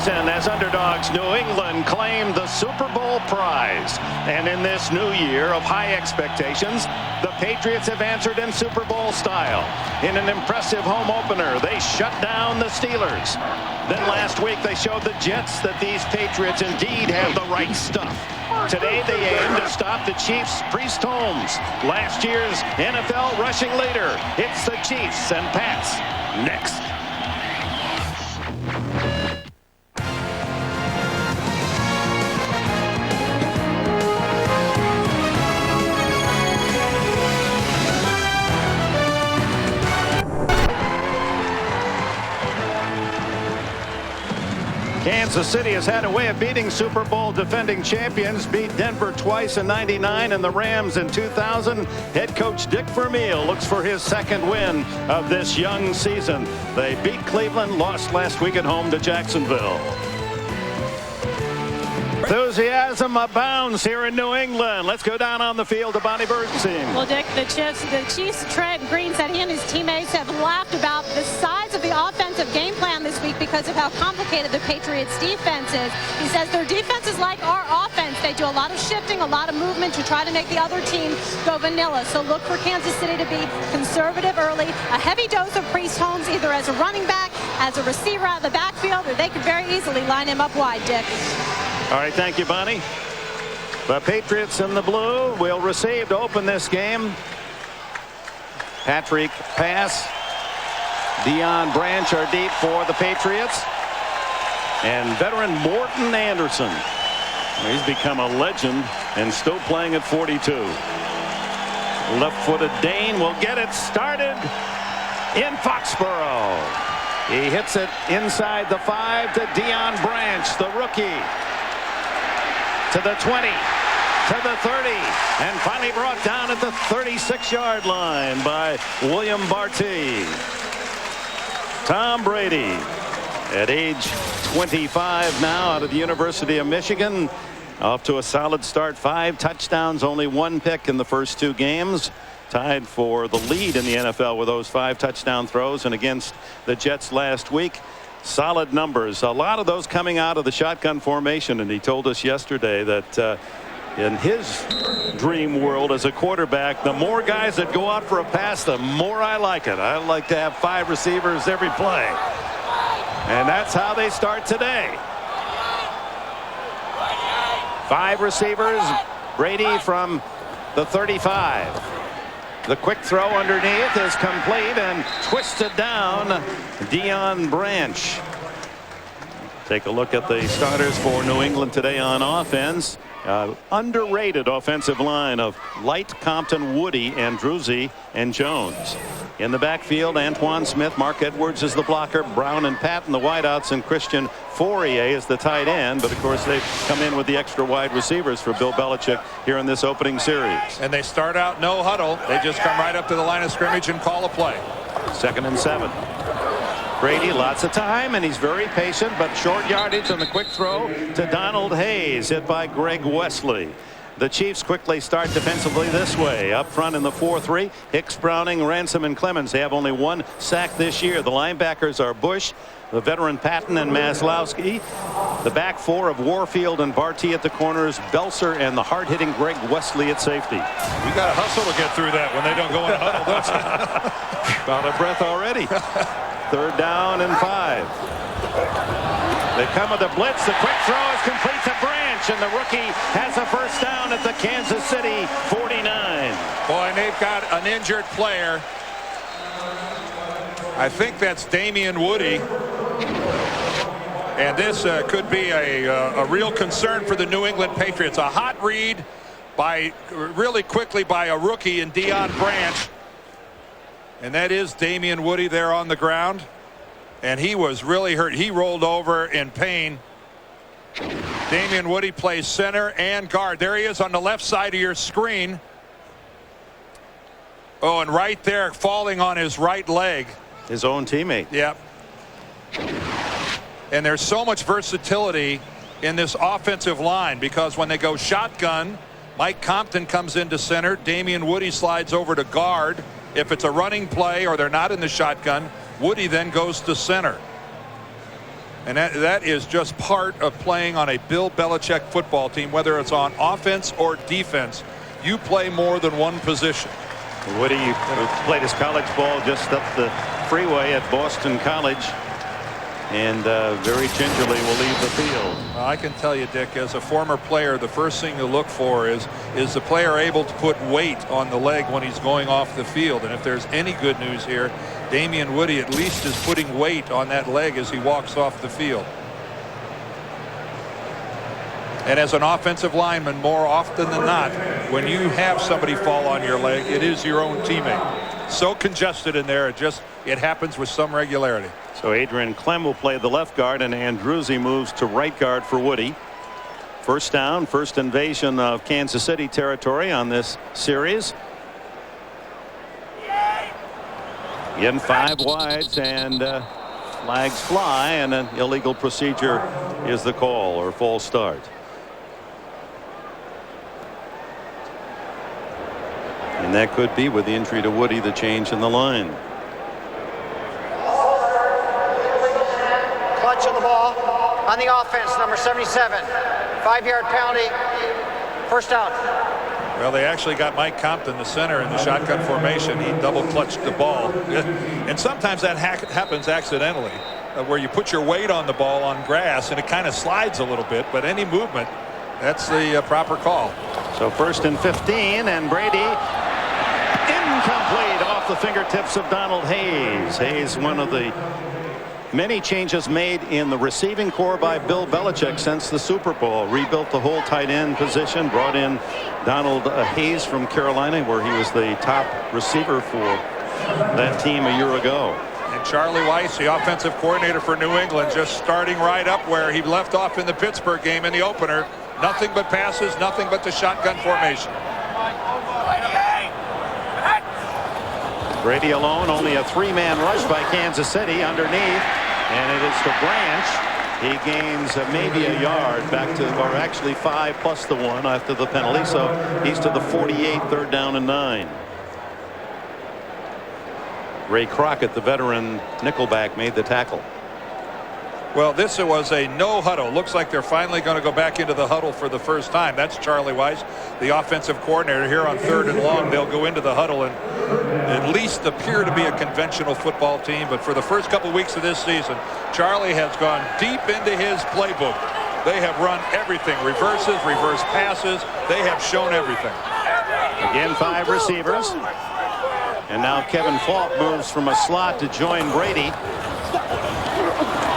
As underdogs, New England claimed the Super Bowl prize. And in this new year of high expectations, the Patriots have answered in Super Bowl style. In an impressive home opener, they shut down the Steelers. Then last week, they showed the Jets that these Patriots indeed have the right stuff. Today, they aim to stop the Chiefs' Priest Holmes, last year's NFL rushing leader. It's the Chiefs and Pats next. Kansas City has had a way of beating Super Bowl defending champions, beat Denver twice in '99 and the Rams in 2000. Head coach Dick Vermeil looks for his second win of this young season. They beat Cleveland, lost last week at home to Jacksonville. Enthusiasm abounds here in New England. Let's go down on the field to Bonnie Bernstein. Well, Dick, the Chiefs, Trent Green said he and his teammates have laughed about the size of the offensive game plan this week because of how complicated the Patriots defense is. He says their defense is like our offense. They do a lot of shifting, a lot of movement to try to make the other team go vanilla. So look for Kansas City to be conservative early. A heavy dose of Priest Holmes either as a running back, as a receiver out of the backfield, or they could very easily line him up wide, Dick. All right, thank you, Bonnie. The Patriots in the blue will receive to open this game. Patrick pass. Deion Branch are deep for the Patriots. And veteran Morton Anderson. He's become a legend and still playing at 42. Left-footed Dane will get it started in Foxborough. He hits it inside the 5 to Deion Branch, the rookie. To the 20, to the 30, and finally brought down at the 36-yard line by William Barty. Tom Brady, at age 25 now, out of the University of Michigan, off to a solid start. 5 touchdowns, only 1 pick in the first 2 games. Tied for the lead in the NFL with those 5 touchdown throws, and against the Jets last week. Solid numbers, a lot of those coming out of the shotgun formation, and he told us yesterday that in his dream world as a quarterback, the more guys that go out for a pass, the more I like it. I like to have 5 receivers every play, and that's how they start today. 5 receivers. Brady from the 35. The quick throw underneath is complete and twisted down. Deion Branch. Take a look at the starters for New England today on offense. Underrated offensive line of Light, Compton, Woody, Andruzzi, and Jones. In the backfield, Antoine Smith, Mark Edwards is the blocker, Brown and Patton the wideouts, and Christian Fourier is the tight end. But of course they've come in with the extra wide receivers for Bill Belichick here in this opening series. And they start out no huddle. They just come right up to the line of scrimmage and call a play. 2nd and 7. Brady, lots of time, and he's very patient, but short yardage on the quick throw to Donald Hayes, hit by Greg Wesley. The Chiefs quickly start defensively this way. Up front in the 4-3, Hicks, Browning, Ransom, and Clemens. They have only 1 sack this year. The linebackers are Bush, the veteran Patton, and Maslowski. The back 4 of Warfield and Barty at the corners, Belser, and the hard-hitting Greg Wesley at safety. We got to hustle to get through that when they don't go in a huddle, don't you? Out of breath already. 3rd down and 5. They come with a blitz. The quick throw is complete to Branch, and the rookie has a first down at the Kansas City 49. Boy, and they've got an injured player. I think that's Damian Woody. And this could be a real concern for the New England Patriots. A hot read really quickly by a rookie in Deion Branch. And that is Damian Woody there on the ground. And he was really hurt. He rolled over in pain. Damian Woody plays center and guard. There he is on the left side of your screen. Oh, and right there, falling on his right leg. His own teammate. Yep. And there's so much versatility in this offensive line, because when they go shotgun, Mike Compton comes into center. Damian Woody slides over to guard. If it's a running play or they're not in the shotgun, Woody then goes to center. And that is just part of playing on a Bill Belichick football team, whether it's on offense or defense. You play more than one position. Woody played his college ball just up the freeway at Boston College, and very gingerly will leave the field. Well, I can tell you, Dick, as a former player, the first thing to look for is the player able to put weight on the leg when he's going off the field. And if there's any good news here, Damien Woody at least is putting weight on that leg as he walks off the field. And as an offensive lineman, more often than not, when you have somebody fall on your leg, it is your own teammate. So congested in there, it happens with some regularity. So Adrian Clem will play the left guard, and Andruzzi moves to right guard for Woody. First down, first invasion of Kansas City territory on this series. Again, 5 wides, and flags fly, and an illegal procedure is the call, or false start. And that could be, with the injury to Woody, the change in the line. Clutch of the ball on the offense, number 77. 5-yard penalty. First down. Well, they actually got Mike Compton, the center, in the shotgun formation. He double clutched the ball. And sometimes that happens accidentally, where you put your weight on the ball on grass and it kind of slides a little bit. But any movement, that's the proper call. So 1st and 15, and Brady incomplete off the fingertips of Donald Hayes. Hayes, one of the many changes made in the receiving corps by Bill Belichick since the Super Bowl. Rebuilt the whole tight end position, brought in Donald Hayes from Carolina, where he was the top receiver for that team a year ago. And Charlie Weiss, the offensive coordinator for New England, just starting right up where he left off in the Pittsburgh game in the opener. Nothing but passes, nothing but the shotgun formation. Brady alone, only a 3-man rush by Kansas City underneath, and it is to Branch. He gains maybe a yard back to, or actually 5 plus the 1 after the penalty, so he's to the 48, 3rd down and 9. Ray Crockett, the veteran nickelback, made the tackle. Well, this was a no huddle. Looks like they're finally going to go back into the huddle for the first time. That's Charlie Weiss, the offensive coordinator. Here on 3rd and long, they'll go into the huddle and at least appear to be a conventional football team. But for the first couple weeks of this season, Charlie has gone deep into his playbook. They have run everything, reverses, reverse passes. They have shown everything. Again, 5 receivers. And now Kevin Falk moves from a slot to join Brady.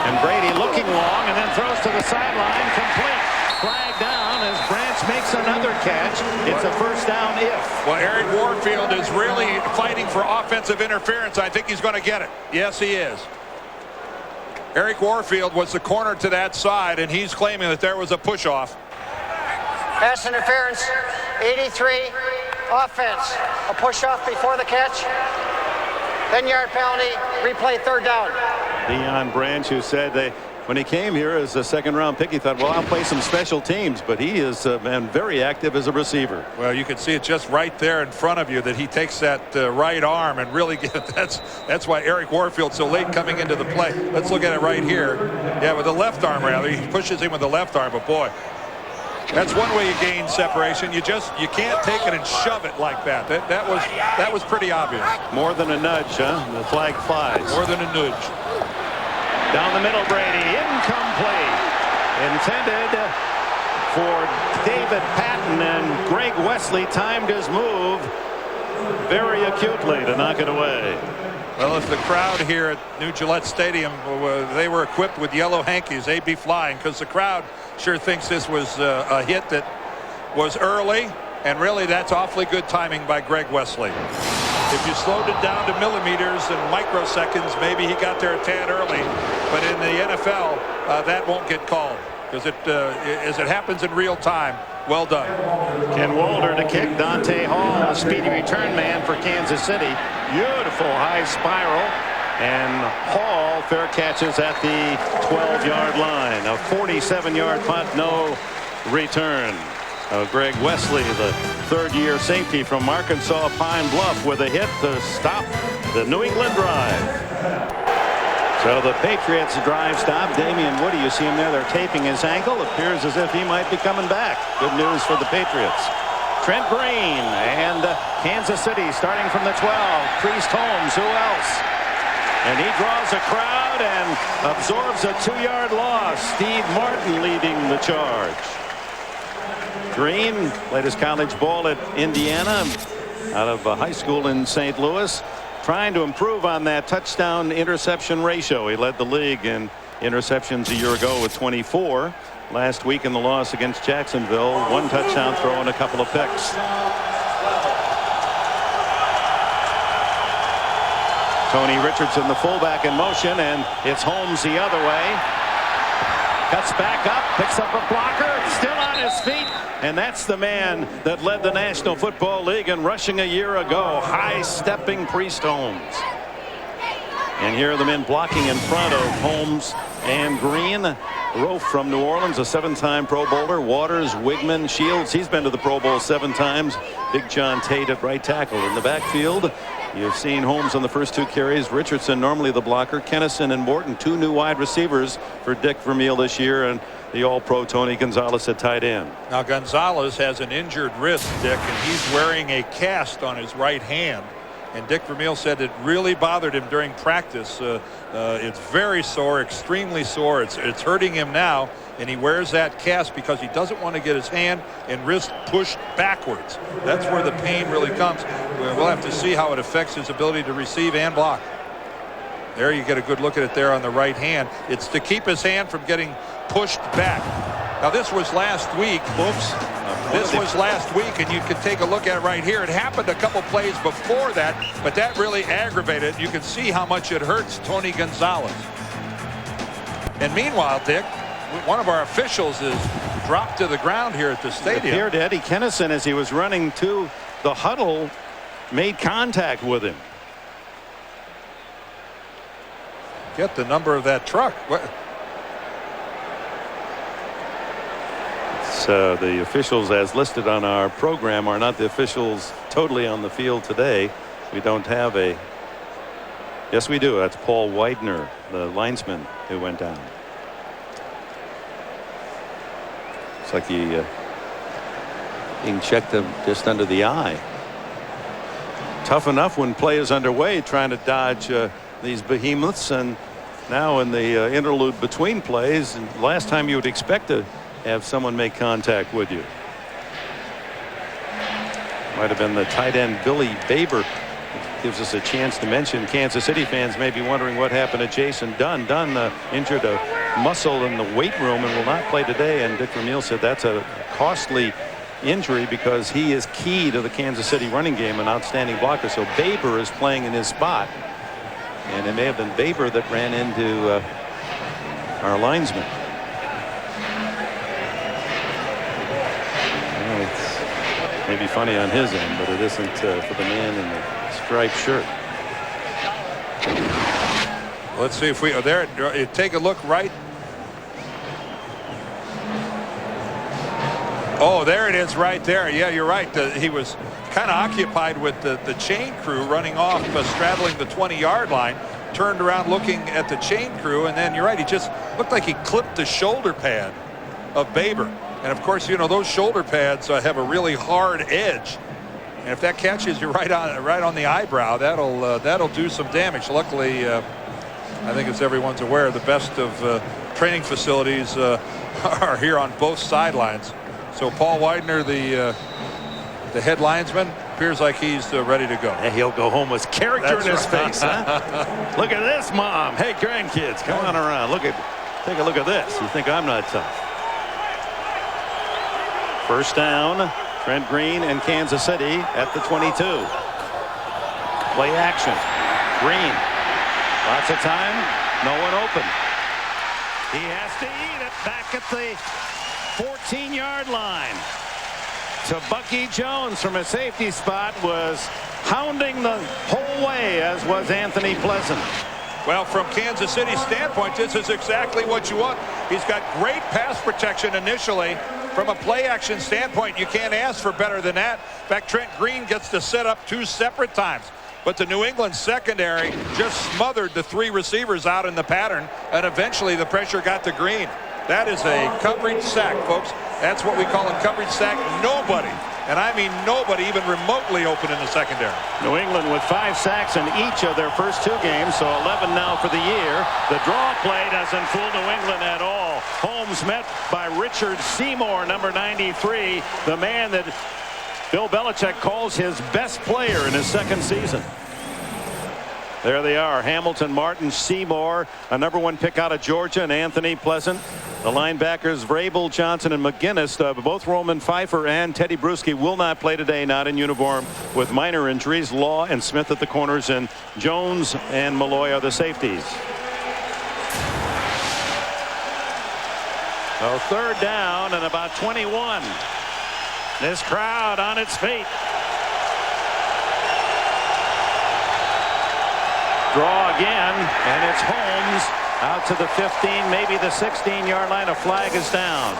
And Brady looking long and then throws to the sideline, complete. Flag down as Branch makes another catch. It's a first down if. Well, Eric Warfield is really fighting for offensive interference. I think he's going to get it. Yes, he is. Eric Warfield was the corner to that side, and he's claiming that there was a push-off. Pass interference, 83. Offense, a push-off before the catch. 10-yard penalty, replay 3rd down. Deion Branch, who said when he came here as a 2nd-round pick, he thought, well, I'll play some special teams, but he has been very active as a receiver. Well, you can see it just right there in front of you that he takes that right arm and really that's why Eric Warfield's so late coming into the play. Let's look at it right here. Yeah, with the left arm, rather. He pushes him with the left arm, but boy, that's one way you gain separation. You can't take it and shove it like that. That was pretty obvious. More than a nudge, huh? The flag flies. More than a nudge. Down the middle, Brady, incomplete. Intended for David Patton, and Greg Wesley timed his move very acutely to knock it away. Well, if the crowd here at New Gillette Stadium, they were equipped with yellow hankies, they'd be flying, because the crowd sure thinks this was a hit that was early, and really that's awfully good timing by Greg Wesley. If you slowed it down to millimeters and microseconds, maybe he got there a tad early, but in the NFL, that won't get called, because as it happens in real time. Well done. Ken Walder to kick. Dante Hall, a speedy return man for Kansas City. Beautiful high spiral. And Hall fair catches at the 12-yard line. A 47-yard punt, no return. Greg Wesley, the 3rd-year safety from Arkansas Pine Bluff, with a hit to stop the New England drive. So the Patriots drive stop. Damian Woody, you see him there. They're taping his ankle. Appears as if he might be coming back. Good news for the Patriots. Trent Green and Kansas City starting from the 12. Priest Holmes. Who else? And he draws a crowd and absorbs a 2-yard loss. Steve Martin leading the charge. Green played his college ball at Indiana out of high school in St. Louis. Trying to improve on that touchdown interception ratio. He led the league in interceptions a year ago with 24. Last week in the loss against Jacksonville, 1 touchdown throw and a couple of picks. Tony Richardson, the fullback, in motion, and it's Holmes the other way. Cuts back up, picks up a blocker, still on his feet, and that's the man that led the National Football League in rushing a year ago. High-stepping Priest Holmes. And here are the men blocking in front of Holmes and Green. Rofe from New Orleans, a 7-time Pro Bowler. Waters, Wigman, Shields. He's been to the Pro Bowl 7 times. Big John Tate at right tackle. In the backfield, you've seen Holmes on the first 2 carries. Richardson, normally the blocker. Kennison and Morton, 2 new wide receivers for Dick Vermeil this year. And the All-Pro Tony Gonzalez at tight end. Now Gonzalez has an injured wrist, Dick, and he's wearing a cast on his right hand. And Dick Vermeil said it really bothered him during practice. It's very sore, extremely sore. It's hurting him now, and he wears that cast because he doesn't want to get his hand and wrist pushed backwards. That's where the pain really comes. We'll have to see how it affects his ability to receive and block. There you get a good look at it there on the right hand. It's to keep his hand from getting pushed back. Now this was last week. This was last week, and you can take a look at it right here. It happened a couple plays before that, but that really aggravated it. You can see how much it hurts Tony Gonzalez. And meanwhile, Dick, one of our officials is dropped to the ground here at the stadium. It appeared Eddie Kennison, as he was running to the huddle, made contact with him. Get the number of that truck. What? The officials as listed on our program are not the officials totally on the field today. We don't have a. Yes, we do. That's Paul Widener, the linesman who went down. It's like he being checked just under the eye. Tough enough when play is underway, trying to dodge these behemoths, and now in the interlude between plays, and last time you would expect to have someone make contact with you. Might have been the tight end Billy Baber. Gives us a chance to mention Kansas City fans may be wondering what happened to Jason Dunn. Dunn injured a muscle in the weight room and will not play today, and Dick Vermeil said that's a costly injury because he is key to the Kansas City running game, an outstanding blocker. So Baber is playing in his spot, and it may have been Baber that ran into our linesman. Maybe funny on his end, but it isn't for the man in the striped shirt. Let's see if we are there. Take a look right. Oh, there it is right there. Yeah, you're right. He was kind of occupied with the chain crew running off, straddling the 20-yard line. Turned around looking at the chain crew, and then you're right. He just looked like he clipped the shoulder pad of Baber. And of course, you know, those shoulder pads have a really hard edge, and if that catches you right on the eyebrow, that'll do some damage. Luckily, I think, as everyone's aware, the best of training facilities are here on both sidelines. So Paul Widener, the head linesman, appears like he's ready to go. And he'll go home with character in his face. Huh? Look at this, Mom. Hey, grandkids, come on around. Take a look at this. You think I'm not tough? First down, Trent Green and Kansas City at the 22. Play action. Green. Lots of time. No one open. He has to eat it back at the 14-yard line. To Bucky Jones from a safety spot, was hounding the whole way, as was Anthony Pleasant. Well, from Kansas City's standpoint, this is exactly what you want. He's got great pass protection initially. From a play-action standpoint, you can't ask for better than that. In fact, Trent Green gets to set up 2 separate times. But the New England secondary just smothered the 3 receivers out in the pattern, and eventually the pressure got to Green. That is a coverage sack, folks. That's what we call a coverage sack. Nobody, and I mean nobody, even remotely open in the secondary. New England with 5 sacks in each of their first 2 games, so 11 now for the year. The draw play doesn't fool New England at all. Holmes met by Richard Seymour, number 93, the man that Bill Belichick calls his best player in his 2nd season. There they are, Hamilton, Martin, Seymour, a number 1 pick out of Georgia, and Anthony Pleasant. The linebackers Vrabel, Johnson, and McGinnis, both Roman Pfeiffer and Teddy Bruschi will not play today, not in uniform with minor injuries. Law and Smith at the corners, and Jones and Malloy are the safeties. So 3rd down and about 21. This crowd on its feet. Draw again, and it's Holmes out to the 15, maybe the 16-yard line. A flag is down.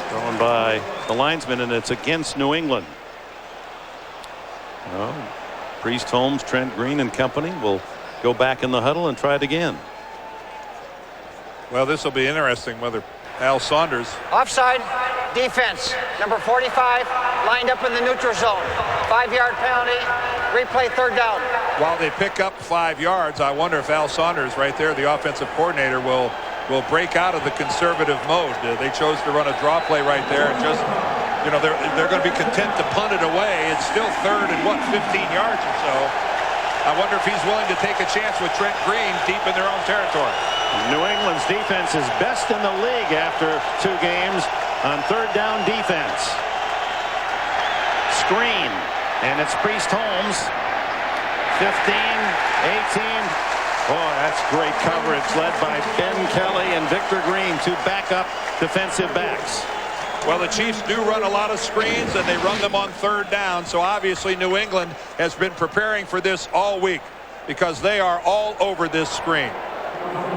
Thrown by the linesman, and it's against New England. Well, Priest, Holmes, Trent Green, and company will go back in the huddle and try it again. Well, this will be interesting whether Al Saunders. Offside, defense, number 45, lined up in the neutral zone. 5-yard penalty, replay 3rd down. While they pick up 5 yards, I wonder if Al Saunders, right there, the offensive coordinator, will break out of the conservative mode. They chose to run a draw play right there, and just, you know, they're going to be content to punt it away. It's still 3rd and 15 yards or so. I wonder if he's willing to take a chance with Trent Green deep in their own territory. New England's defense is best in the league after 2 games on 3rd down defense. Screen, and it's Priest Holmes. 15, 18. Boy, that's great coverage led by Ben Kelly and Victor Green, 2 backup defensive backs. Well, the Chiefs do run a lot of screens, and they run them on 3rd down. So obviously New England has been preparing for this all week because they are all over this screen.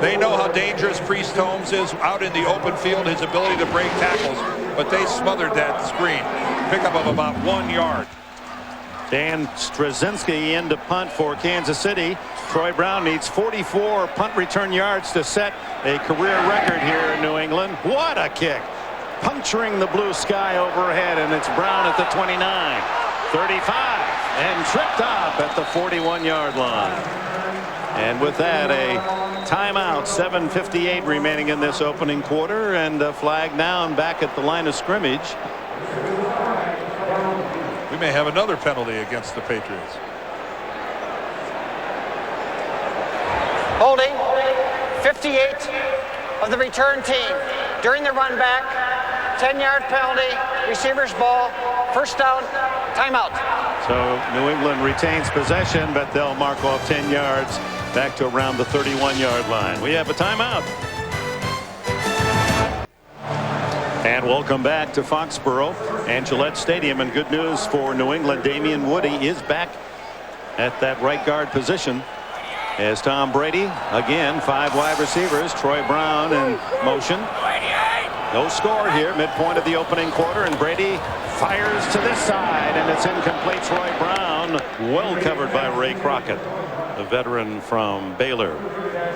They know how dangerous Priest Holmes is out in the open field, his ability to break tackles, but they smothered that screen. Pickup of about 1 yard. Dan Straczynski in to punt for Kansas City. Troy Brown needs 44 punt return yards to set a career record here in New England. What a kick! Puncturing the blue sky overhead, and it's Brown at the 29, 35, and tripped up at the 41-yard line. And with that, a timeout. 7:58 remaining in this opening quarter, and a flag down back at the line of scrimmage. We may have another penalty against the Patriots. Holding 58 of the return team during the run back. 10-yard penalty, receiver's ball, 1st down, timeout. So New England retains possession, but they'll mark off 10 yards back to around the 31-yard line. We have a timeout. And welcome back to Foxborough and Gillette Stadium. And good news for New England, Damian Woody is back at that right guard position as Tom Brady, again, 5 wide receivers, Troy Brown in motion. No score here, midpoint of the opening quarter, and Brady fires to this side, and it's incomplete. Troy Brown, well covered by Ray Crockett, a veteran from Baylor.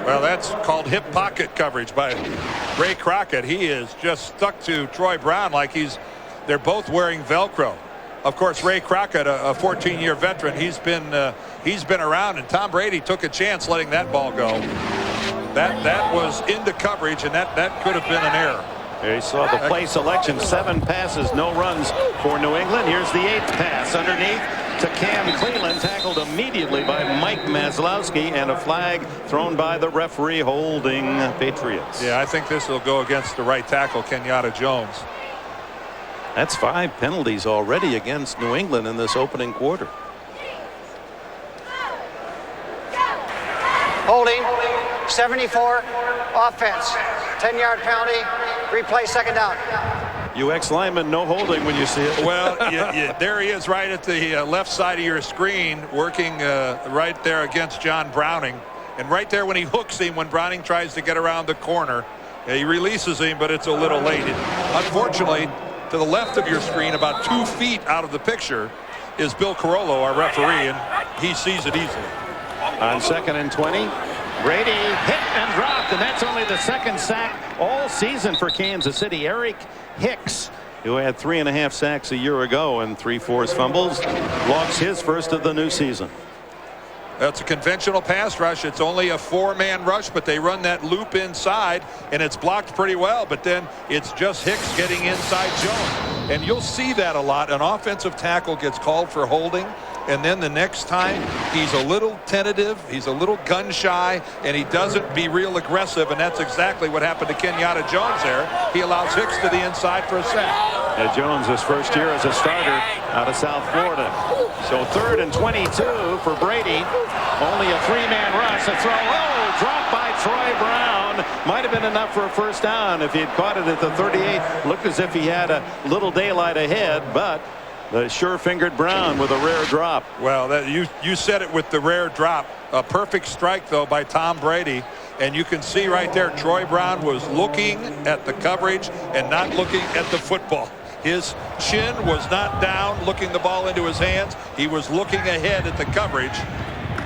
Well, that's called hip pocket coverage by Ray Crockett. He is just stuck to Troy Brown like they're both wearing Velcro. Of course, Ray Crockett, a 14-year veteran, he's been around, and Tom Brady took a chance letting that ball go. That was into coverage, and that could have been an error. There you saw the play selection. 7 passes, no runs for New England. Here's the 8th pass underneath to Cam Cleveland, tackled immediately by Mike Maslowski, and a flag thrown by the referee holding Patriots. Yeah, I think this will go against the right tackle, Kenyatta Jones. That's 5 penalties already against New England in this opening quarter. Holding 74, offense, 10-yard penalty, replay 2nd down. You ex-lineman, no holding when you see it. Well, there he is right at the left side of your screen, working right there against John Browning. And right there when he hooks him, when Browning tries to get around the corner, he releases him, but it's a little late. Unfortunately, to the left of your screen, about 2 feet out of the picture, is Bill Carollo, our referee, and he sees it easily. On 2nd and 20, Brady hit and dropped, and that's only the second sack all season for Kansas City. Eric Hicks, who had 3.5 sacks a year ago and 3 forced fumbles, logs his first of the new season. That's a conventional pass rush. It's only a 4-man rush, but they run that loop inside, and it's blocked pretty well. But then it's just Hicks getting inside Jones. And you'll see that a lot. An offensive tackle gets called for holding, and then the next time he's a little tentative, he's a little gun shy, and he doesn't be real aggressive, and that's exactly what happened to Kenyatta Jones there. He allows Hicks to the inside for a sack. Jones, his first year as a starter out of South Florida. So 3rd and 22 for Brady. Only a 3-man rush. A throw. Oh, dropped by Troy Brown. Might have been enough for a first down if he had caught it at the 38. Looked as if he had a little daylight ahead, but the sure-fingered Brown with a rare drop. Well, you said it with the rare drop. A perfect strike, though, by Tom Brady. And you can see right there, Troy Brown was looking at the coverage and not looking at the football. His chin was not down, looking the ball into his hands. He was looking ahead at the coverage,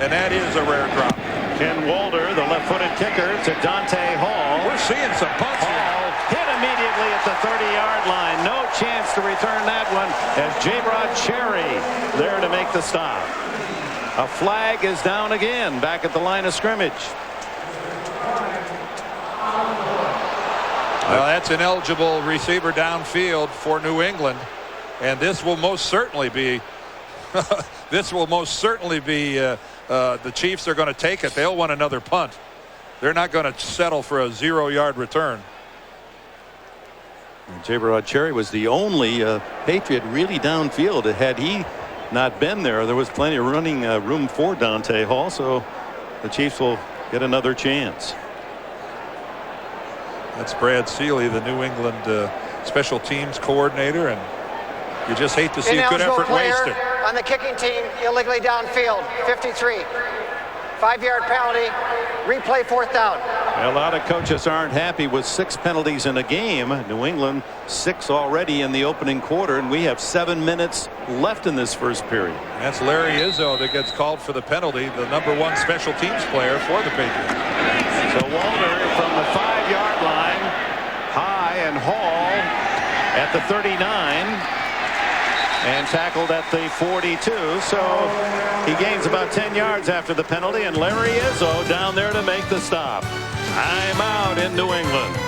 and that is a rare drop. Ken Walder, the left-footed kicker, to Dante Hall. We're seeing some punch here. Hall hit immediately at the 30-yard line. No chance to return that one as J-Rod Cherry there to make the stop. A flag is down again back at the line of scrimmage. Well, that's an eligible receiver downfield for New England, and this will most certainly be the Chiefs are going to take it. They'll want another punt. They're not going to settle for a 0-yard return. J-Rod Cherry was the only Patriot really downfield. Had he not been there, there was plenty of running room for Dante Hall, so the Chiefs will get another chance. That's Brad Seeley, the New England special teams coordinator, and you just hate to see a good effort wasted. On the kicking team, illegally downfield, 53. 5-yard penalty, replay 4th down. A lot of coaches aren't happy with 6 penalties in a game. New England 6 already in the opening quarter, and we have 7 minutes left in this first period. That's Larry Izzo that gets called for the penalty, the #1 special teams player for the Patriots. So Walter from the 5-yard line, high, and Hall at the 39. And tackled at the 42, so he gains about 10 yards after the penalty, and Larry Izzo down there to make the stop. Time out in New England.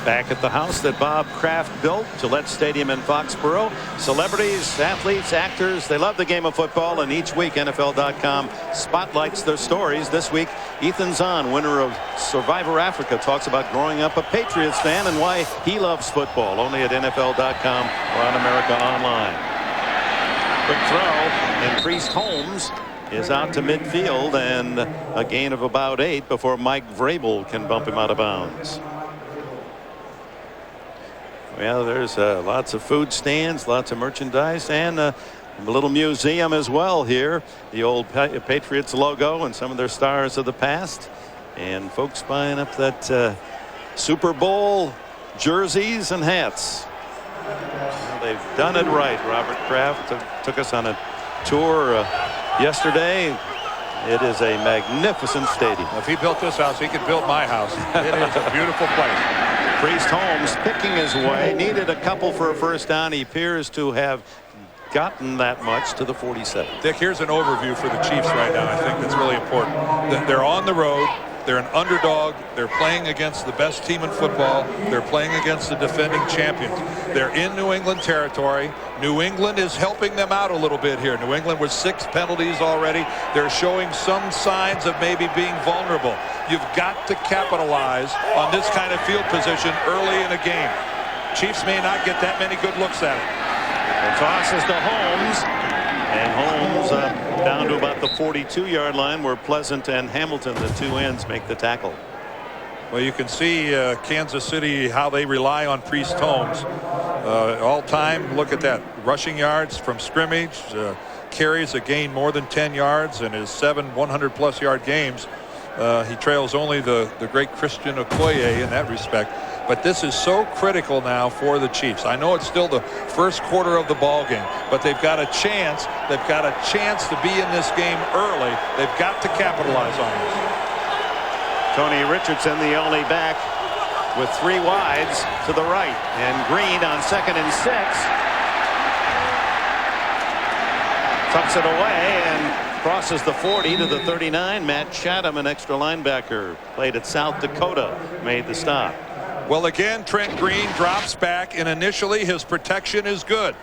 Back at the house that Bob Kraft built, Gillette Stadium in Foxborough. Celebrities, athletes, actors, they love the game of football, and each week NFL.com spotlights their stories. This week, Ethan Zahn, winner of Survivor Africa, talks about growing up a Patriots fan and why he loves football. Only at NFL.com or on America Online. Quick throw, and Priest Holmes is out to midfield, and a gain of about 8 before Mike Vrabel can bump him out of bounds. Well, there's lots of food stands, lots of merchandise, and a little museum as well here. The old Patriots logo and some of their stars of the past. And folks buying up that Super Bowl jerseys and hats. Well, they've done it right. Robert Kraft took us on a tour yesterday. It is a magnificent stadium. If he built this house, he could build my house. It is a beautiful place. Priest Holmes picking his way, needed a couple for a first down. He appears to have gotten that much to the 47. Dick, here's an overview for the Chiefs right now. I think that's really important. They're on the road. They're an underdog. They're playing against the best team in football. They're playing against the defending champions. They're in New England territory. New England is helping them out a little bit here. New England with 6 penalties already. They're showing some signs of maybe being vulnerable. You've got to capitalize on this kind of field position early in a game. Chiefs may not get that many good looks at it. The toss is to Holmes. And Holmes down to about the 42-yard line, where Pleasant and Hamilton, the 2 ends, make the tackle. Well, you can see Kansas City, how they rely on Priest Holmes. All time, look at that. Rushing yards from scrimmage, carries a gain more than 10 yards, and his 7 100-plus yard games. He trails only the great Christian Okoye in that respect. But this is so critical now for the Chiefs. I know it's still the first quarter of the ball game, but they've got a chance. They've got a chance to be in this game early. They've got to capitalize on this. Tony Richardson, the only back with 3 wides to the right, and Green on 2nd and 6. Tucks it away and crosses the 40 to the 39. Matt Chatham, an extra linebacker, played at South Dakota, made the stop. Well, again, Trent Green drops back, and initially his protection is good.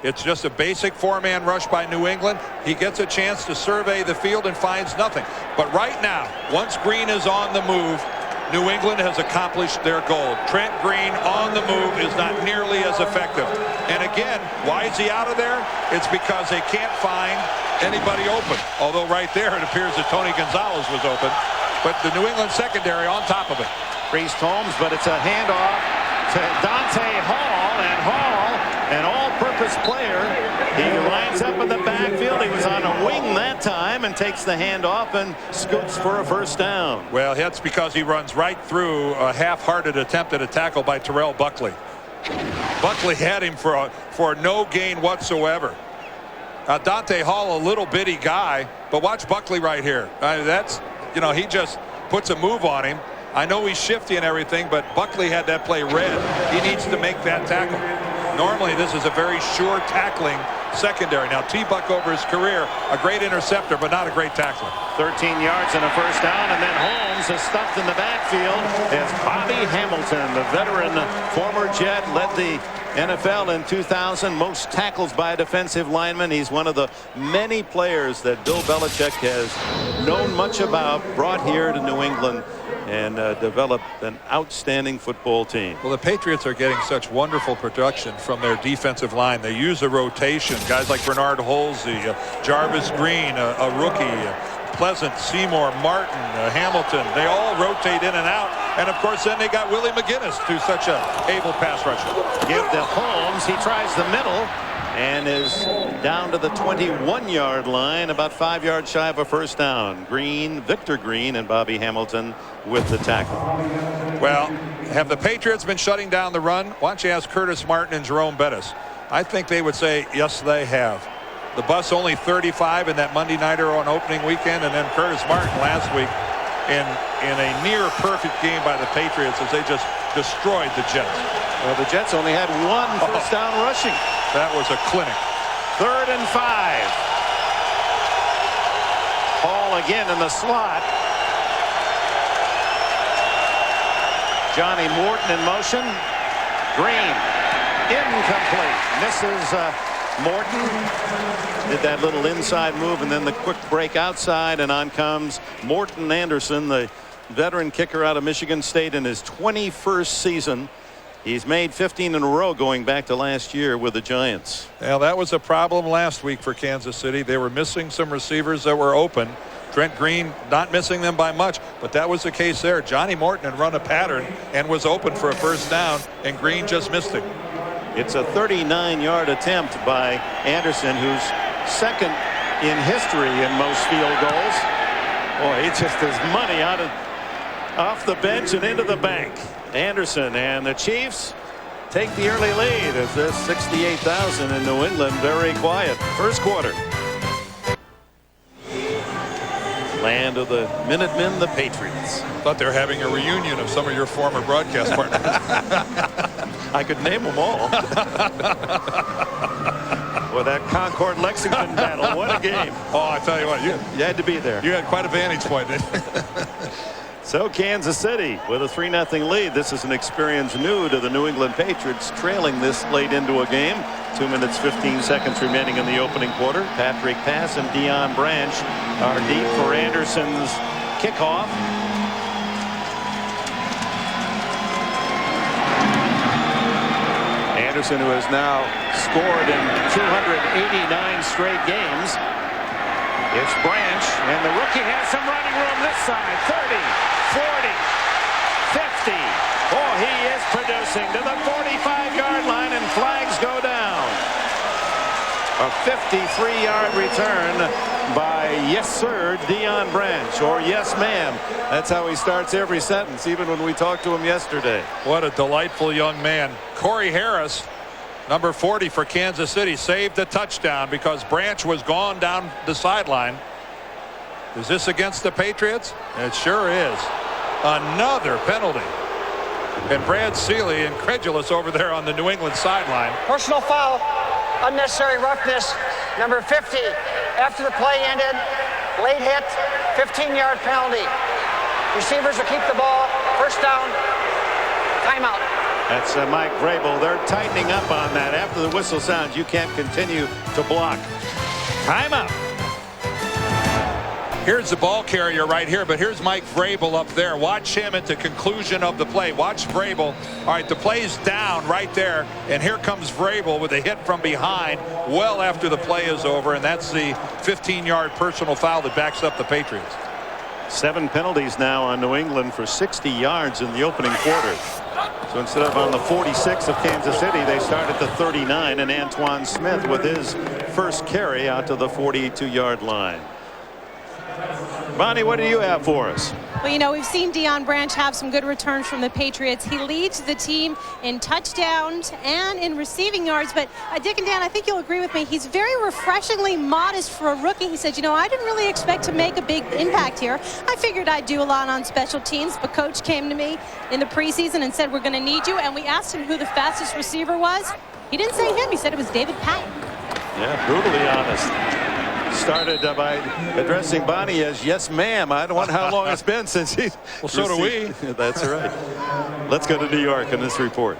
It's just a basic 4-man rush by New England. He gets a chance to survey the field and finds nothing. But right now, once Green is on the move, New England has accomplished their goal. Trent Green on the move is not nearly as effective. And again, why is he out of there? It's because they can't find anybody open. Although right there it appears that Tony Gonzalez was open. But the New England secondary on top of it. Priest Holmes, but it's a handoff to Dante Hall, and Hall, an all-purpose player. He lines up in the backfield. He was on a wing that time and takes the handoff and scoots for a first down. Well, that's because he runs right through a half-hearted attempt at a tackle by Terrell Buckley. Buckley had him for no gain whatsoever. Dante Hall, a little bitty guy, but watch Buckley right here. That's, you know, he just puts a move on him. I know he's shifty and everything, but Buckley had that play read. He needs to make that tackle. Normally, this is a very sure tackling secondary. Now, T-Buck over his career, a great interceptor, but not a great tackler. 13 yards and a first down, and then Holmes is stuffed in the backfield as Bobby Hamilton, the veteran former Jet, led the NFL in 2000, most tackles by a defensive lineman. He's one of the many players that Bill Belichick has known much about, brought here to New England, and developed an outstanding football team. Well, the Patriots are getting such wonderful production from their defensive line. They use a rotation. Guys like Bernard Holsey, Jarvis Green, a rookie, Pleasant, Seymour, Martin, Hamilton. They all rotate in and out. And, of course, then they got Willie McGinnis, who's such a able pass rusher. Give to Holmes. He tries the middle and is down to the 21-yard line, about 5 yards shy of a first down. Green, Victor Green, and Bobby Hamilton with the tackle. Well, have the Patriots been shutting down the run? Why don't you ask Curtis Martin and Jerome Bettis? I think they would say, yes, they have. The bus only 35 in that Monday nighter on opening weekend, and then Curtis Martin last week in a near perfect game by the Patriots as they just destroyed the Jets. Well, the Jets only had 1 first down rushing. That was a clinic. 3rd and 5. Hall again in the slot. Johnny Morton in motion. Green, incomplete. Misses Morton. Did that little inside move and then the quick break outside, and on comes Morton Anderson, the veteran kicker out of Michigan State, in his 21st season. He's made 15 in a row going back to last year with the Giants. Well, that was a problem last week for Kansas City. They were missing some receivers that were open. Trent Green not missing them by much, but that was the case there. Johnny Morton had run a pattern and was open for a first down, and Green just missed it. It's a 39-yard attempt by Anderson, who's second in history in most field goals. Boy, he just has money off the bench and into the bank. Anderson and the Chiefs take the early lead as this 68,000 in New England very quiet. First quarter. Land of the Minutemen, the Patriots. Thought they were having a reunion of some of your former broadcast partners. I could name them all. Well, that Concord-Lexington battle, what a game. Oh, I tell you what, you had to be there. You had quite a vantage point, didn't you? So Kansas City with a 3-0 lead. This is an experience new to the New England Patriots, trailing this late into a game. 2 minutes 15 seconds remaining in the opening quarter. Patrick Pass and Deion Branch are deep for Anderson's kickoff. Anderson, who has now scored in 289 straight games. It's Branch, and the rookie has some running room this side. 30, 40, 50. Oh, he is producing to the 45-yard line, and flags go down. A 53-yard return by yes sir Deion Branch, or yes ma'am. That's how he starts every sentence, even when we talked to him yesterday. What a delightful young man. Corey Harris, number 40 for Kansas City, saved the touchdown because Branch was gone down the sideline. Is this against the Patriots? It sure is. Another penalty. And Brad Seeley, incredulous over there on the New England sideline. Personal foul, unnecessary roughness, number 50. After the play ended, late hit, 15-yard penalty. Receivers will keep the ball. First down, timeout. That's Mike Vrabel. They're tightening up on that. After the whistle sounds, you can't continue to block. Timeout. Here's the ball carrier right here, but here's Mike Vrabel up there. Watch him at the conclusion of the play. Watch Vrabel. All right, the play's down right there, and here comes Vrabel with a hit from behind well after the play is over, and that's the 15-yard personal foul that backs up the Patriots. 7 penalties now on New England for 60 yards in the opening quarter. So instead of on the 46 of Kansas City, they start at the 39, and Antoine Smith with his first carry out to the 42-yard line. Bonnie, what do you have for us? Well, you know, we've seen Deion Branch have some good returns from the Patriots. He leads the team in touchdowns and in receiving yards. But Dick and Dan, I think you'll agree with me. He's very refreshingly modest for a rookie. He said, you know, I didn't really expect to make a big impact here. I figured I'd do a lot on special teams. But coach came to me in the preseason and said, we're going to need you. And we asked him who the fastest receiver was. He didn't say him. He said it was David Patton. Yeah, brutally honest. Started by addressing Bonnie as yes ma'am. I don't know how long it's been since he's well, so do we. That's right. Let's go to New York in this report.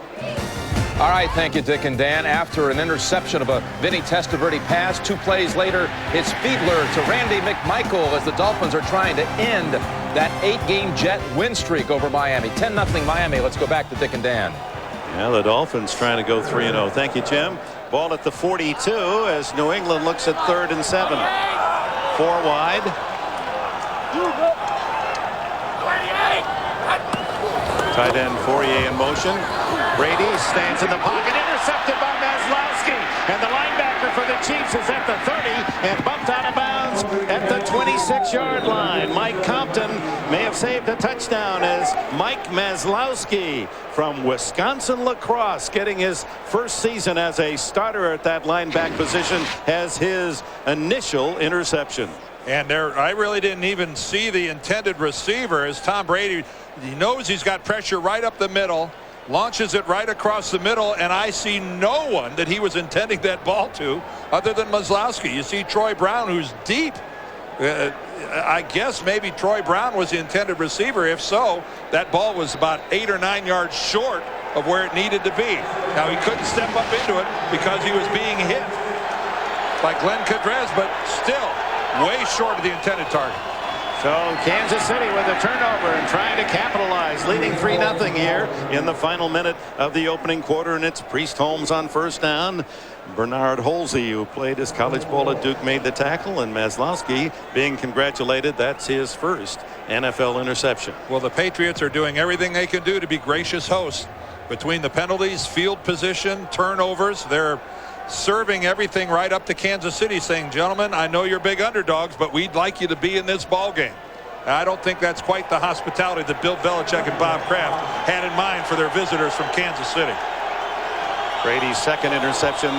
All right, thank you, Dick and Dan. After an interception of a Vinny Testaverde pass, 2 plays later, it's Fiedler to Randy McMichael as the Dolphins are trying to end that 8-game Jet win streak over Miami. 10-0 Miami. Let's go back to Dick and Dan. Yeah, the Dolphins trying to go 3-0. Thank you, Jim. Ball at the 42 as New England looks at 3rd and 7. 4 wide. Tight end Fourier in motion. Brady stands in the pocket, intercepted by Maslowski, and the linebacker for the Chiefs is at the 30 and bumped out of bounds at the 26-yard line. Mike Compton may have saved a touchdown as Mike Maslowski from Wisconsin Lacrosse, getting his first season as a starter at that linebacker position, has his initial interception. And there, I really didn't even see the intended receiver as Tom Brady. He knows he's got pressure right up the middle, launches it right across the middle, and I see no one that he was intending that ball to other than Maslowski. You see Troy Brown, who's deep. I guess maybe Troy Brown was the intended receiver. If so, that ball was about 8 or 9 yards short of where it needed to be. Now, he couldn't step up into it because he was being hit by Glenn Cadrez, but still way short of the intended target. So Kansas City with a turnover and trying to capitalize, leading 3-0 here in the final minute of the opening quarter, and it's Priest Holmes on first down. Bernard Holsey, who played his college ball at Duke, made the tackle, and Maslowski being congratulated. That's his first NFL interception. Well, the Patriots are doing everything they can do to be gracious hosts. Between the penalties, field position, turnovers, they're serving everything right up to Kansas City, saying, gentlemen, I know you're big underdogs, but we'd like you to be in this ball game. I don't think that's quite the hospitality that Bill Belichick and Bob Kraft had in mind for their visitors from Kansas City. Brady's second interception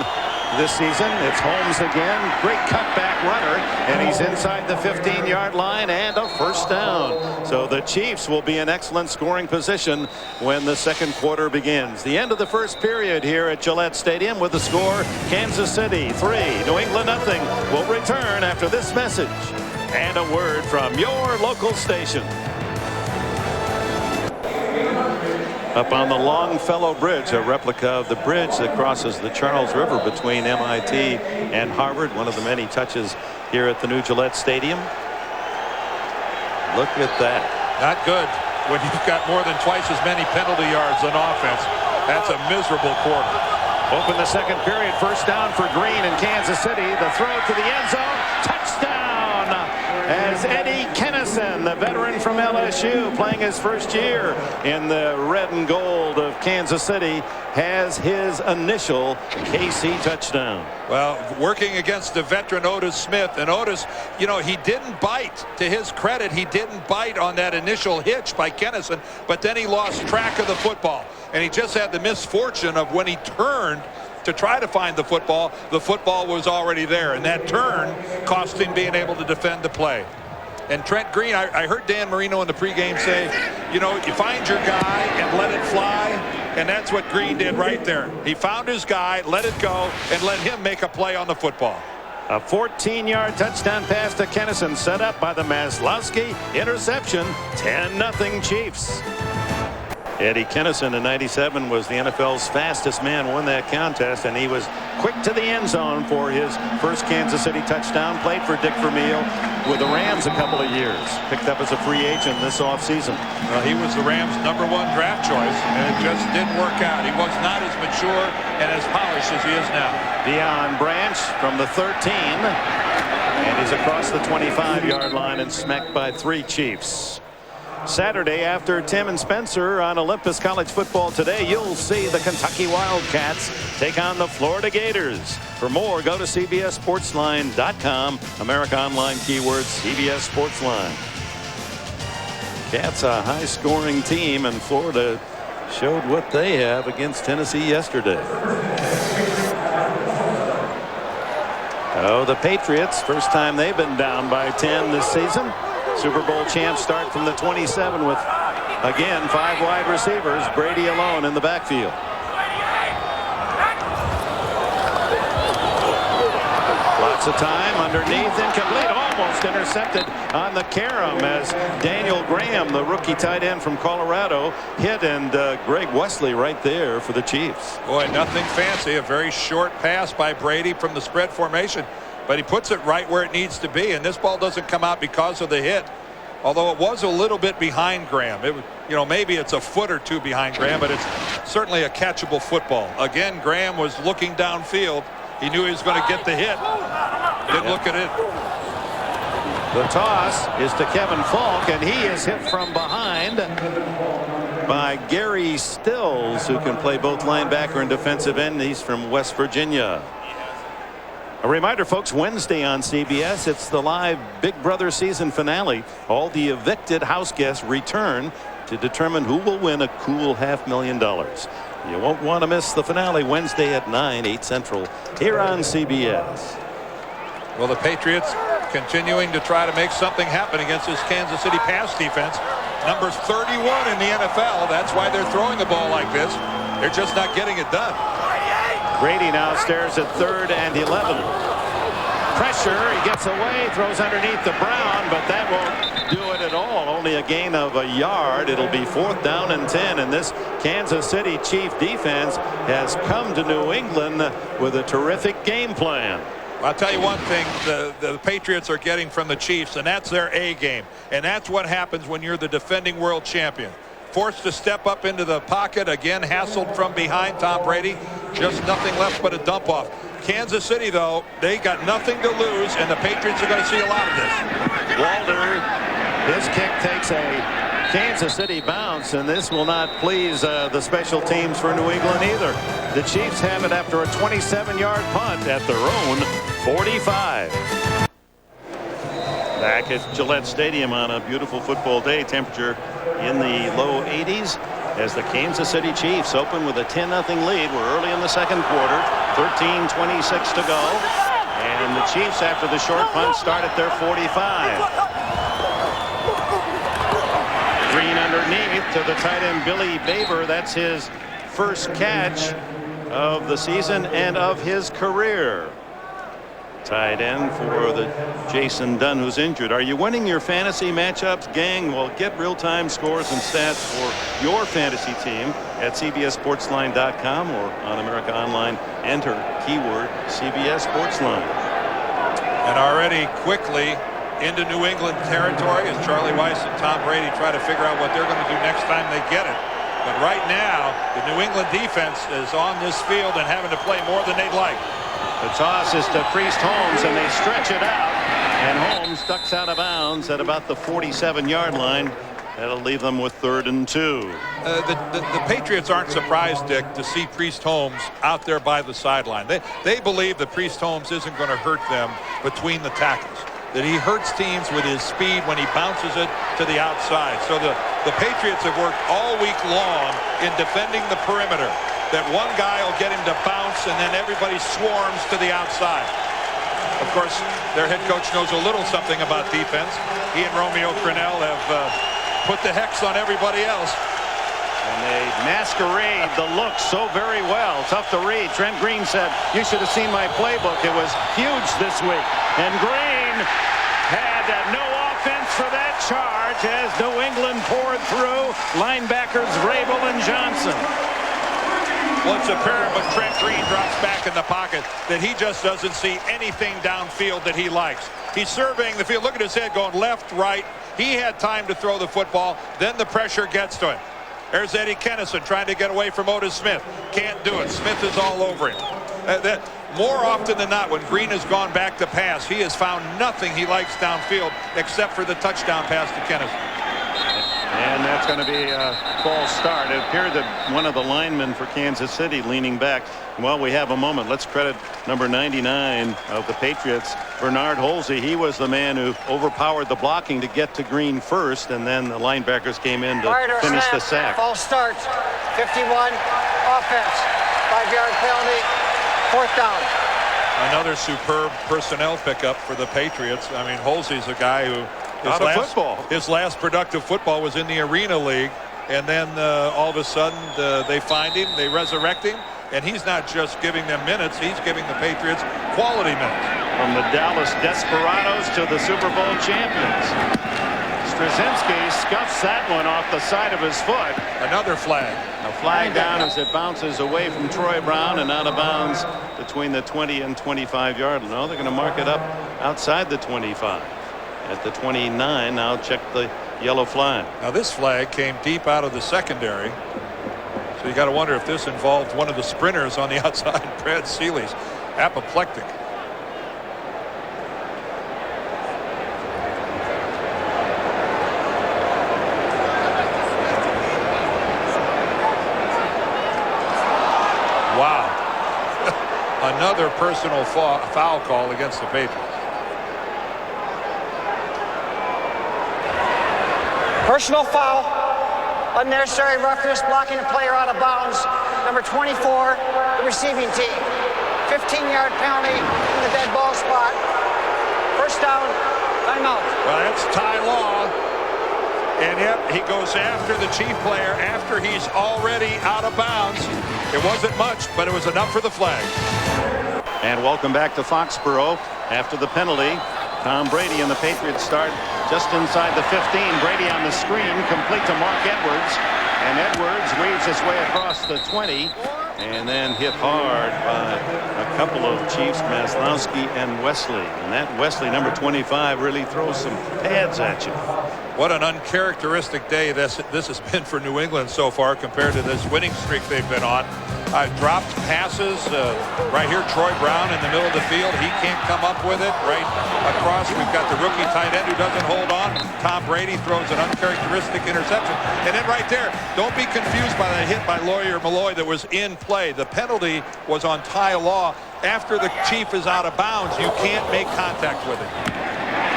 this season. It's Holmes again. Great cutback runner, and he's inside the 15-yard line and a first down. So the Chiefs will be in excellent scoring position when the second quarter begins. The end of the first period here at Gillette Stadium with the score Kansas City 3, New England 0. We'll return after this message and a word from your local station. Up on the Longfellow Bridge, a replica of the bridge that crosses the Charles River between MIT and Harvard. One of the many touches here at the new Gillette Stadium. Look at that. Not good when you've got more than twice as many penalty yards on offense. That's a miserable quarter. Open the second period. First down for Green in Kansas City. The throw to the end zone. Touchdown as Eddie Kennison Kennison, the veteran from LSU, playing his first year in the red and gold of Kansas City, has his initial KC touchdown. Well, working against the veteran Otis Smith, and Otis, you know, he didn't bite. To his credit, he didn't bite on that initial hitch by Kennison, but then he lost track of the football, and he just had the misfortune of when he turned to try to find the football was already there, and that turn cost him being able to defend the play. And Trent Green, I heard Dan Marino in the pregame say, you know, you find your guy and let it fly, and that's what Green did right there. He found his guy, let it go, and let him make a play on the football. A 14-yard touchdown pass to Kennison, set up by the Maslowski. Interception, 10-0 Chiefs. Eddie Kennison in '97 was the NFL's fastest man, won that contest, and he was quick to the end zone for his first Kansas City touchdown. Played for Dick Vermeil with the Rams a couple of years. Picked up as a free agent this offseason. Well, he was the Rams' #1 draft choice, and it just didn't work out. He was not as mature and as polished as he is now. Deion Branch from the 13, and he's across the 25-yard line and smacked by 3 Chiefs. Saturday, after Tim and Spencer on Olympus College Football Today, you'll see the Kentucky Wildcats take on the Florida Gators. For more, go to CBSSportsline.com. America Online keyword CBS Sportsline. Cats a high-scoring team, and Florida showed what they have against Tennessee yesterday. Oh, the Patriots, first time they've been down by 10 this season. Super Bowl champs start from the 27 with, again, 5 wide receivers. Brady alone in the backfield. Lots of time underneath, incomplete, almost intercepted on the carom as Daniel Graham, the rookie tight end from Colorado, hit, and Greg Wesley right there for the Chiefs. Boy, nothing fancy. A very short pass by Brady from the spread formation, but he puts it right where it needs to be, and this ball doesn't come out because of the hit, although it was a little bit behind Graham. It, you know, maybe it's a foot or 2 behind Graham, but it's certainly a catchable football. Again, Graham was looking downfield. He knew he was going to get the hit. Didn't look at it. The toss is to Kevin Falk, and he is hit from behind by Gary Stills, who can play both linebacker and defensive end. He's from West Virginia. A reminder, folks, Wednesday on CBS, it's the live Big Brother season finale. All the evicted house guests return to determine who will win a cool $500,000. You won't want to miss the finale Wednesday at 9, 8 Central, here on CBS. Well, the Patriots continuing to try to make something happen against this Kansas City pass defense. Numbers 31 in the NFL. That's why they're throwing the ball like this. They're just not getting it done. Brady now stares at 3rd and 11. Pressure, he gets away, throws underneath the Brown, but that won't do it at all. Only a gain of a yard. It'll be 4th down and 10, and this Kansas City Chief defense has come to New England with a terrific game plan. I'll tell you one thing, the Patriots are getting from the Chiefs, and that's their A game. And that's what happens when you're the defending world champion. Forced to step up into the pocket, again hassled from behind Tom Brady. Just nothing left but a dump off. Kansas City, though, they got nothing to lose, and the Patriots are going to see a lot of this. Walter, his kick takes a Kansas City bounce, and this will not please the special teams for New England either. The Chiefs have it after a 27-yard punt at their own 45. Back at Gillette Stadium on a beautiful football day, temperature in the low 80s as the Kansas City Chiefs open with a 10-0 lead. We're early in the second quarter, 13:26 to go, and the Chiefs, after the short punt, start at their 45. Green underneath to the tight end Billy Baber. That's his first catch of the season and of his career. Tight end for the Jason Dunn, who's injured. Are you winning your fantasy matchups, gang? Well, get real-time scores and stats for your fantasy team at CBSSportsline.com or on America Online. Enter keyword CBS Sportsline. And already quickly into New England territory as Charlie Weiss and Tom Brady try to figure out what they're going to do next time they get it. But right now, the New England defense is on this field and having to play more than they'd like. The toss is to Priest Holmes, and they stretch it out. And Holmes ducks out of bounds at about the 47-yard line. That'll leave them with 3rd and 2. The Patriots aren't surprised, Dick, to see Priest Holmes out there by the sideline. They believe that Priest Holmes isn't going to hurt them between the tackles, that he hurts teams with his speed when he bounces it to the outside. So the Patriots have worked all week long in defending the perimeter, that one guy will get him to bounce and then everybody swarms to the outside. Of course, their head coach knows a little something about defense. He and Romeo Crennel have put the hex on everybody else. And they masquerade the look so very well. Tough to read. Trent Green said, "You should have seen my playbook. It was huge this week." And Green had no offense for that charge as New England poured through linebackers Vrabel and Johnson. Well, it's apparent when Trent Green drops back in the pocket that he just doesn't see anything downfield that he likes. He's surveying the field. Look at his head going left, right. He had time to throw the football. Then the pressure gets to him. There's Eddie Kennison trying to get away from Otis Smith. Can't do it. Smith is all over him. More often than not, when Green has gone back to pass, he has found nothing he likes downfield except for the touchdown pass to Kennison. And that's going to be a false start. It appeared that one of the linemen for Kansas City leaning back. Well, we have a moment. Let's credit number 99 of the Patriots, Bernard Holsey. He was the man who overpowered the blocking to get to Green first, and then the linebackers came in to finish the sack. False start. 51. Offense. 5-yard penalty. 4th down. Another superb personnel pickup for the Patriots. I mean, Holsey's a guy who his last productive football was in the Arena League, and then all of a sudden they find him, they resurrect him, and he's not just giving them minutes, he's giving the Patriots quality minutes. From the Dallas Desperados to the Super Bowl champions. Straczynski scuffs that one off the side of his foot. Another flag. A flag down as it bounces away from Troy Brown and out of bounds between the 20 and 25-yard line. No, they're going to mark it up outside the 25. At the 29, now check the yellow flag. Now this flag came deep out of the secondary. So you got to wonder if this involved one of the sprinters on the outside, Brad Seeley's apoplectic. Wow. Another personal foul call against the Patriots. Personal foul, unnecessary roughness, blocking a player out of bounds. Number 24, the receiving team. 15-yard penalty in the dead ball spot. 1st down, timeout. Well, that's Ty Law. And yet he goes after the Chief player after he's already out of bounds. It wasn't much, but it was enough for the flag. And welcome back to Foxborough after the penalty. Tom Brady and the Patriots start just inside the 15. Brady on the screen, complete to Mark Edwards. And Edwards weaves his way across the 20 and then hit hard by a couple of Chiefs, Maslowski and Wesley. And that Wesley, number 25, really throws some pads at you. What an uncharacteristic day this has been for New England so far compared to this winning streak they've been on. Dropped passes right here. Troy Brown in the middle of the field. He can't come up with it. Right across, we've got the rookie tight end who doesn't hold on. Tom Brady throws an uncharacteristic interception. And then right there, don't be confused by that hit by Lawyer Malloy that was in play. The penalty was on Ty Law. After the Chief is out of bounds, you can't make contact with it.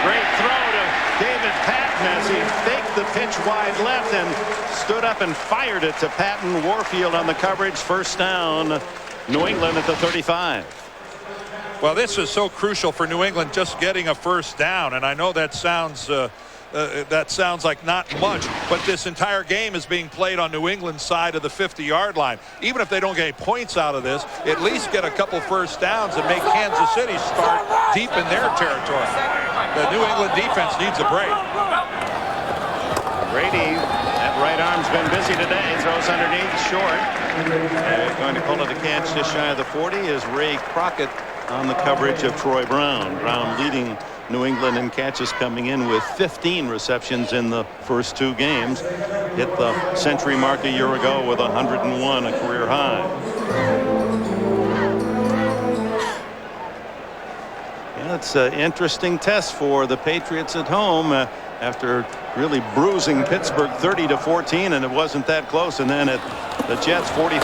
Great throw to David Patton as he faked the pitch wide left and stood up and fired it to Patton. Warfield on the coverage. 1st down, New England at the 35. Well, this is so crucial for New England, just getting a 1st down. And I know that sounds like not much, but this entire game is being played on New England's side of the 50-yard line. Even if they don't get any points out of this, at least get a couple 1st downs and make Kansas City start deep in their territory. The New England defense needs a break. Brady, that right arm's been busy today. Throws underneath, short. And going to call it a catch just shy of the 40 is Ray Crockett on the coverage of Troy Brown. Brown leading New England in catches, coming in with 15 receptions in the first 2 games. Hit the century mark a year ago with 101, a career high. Yeah, the it's an interesting test for the Patriots at home after really bruising Pittsburgh 30-14, and it wasn't that close. And then at the Jets 44-7.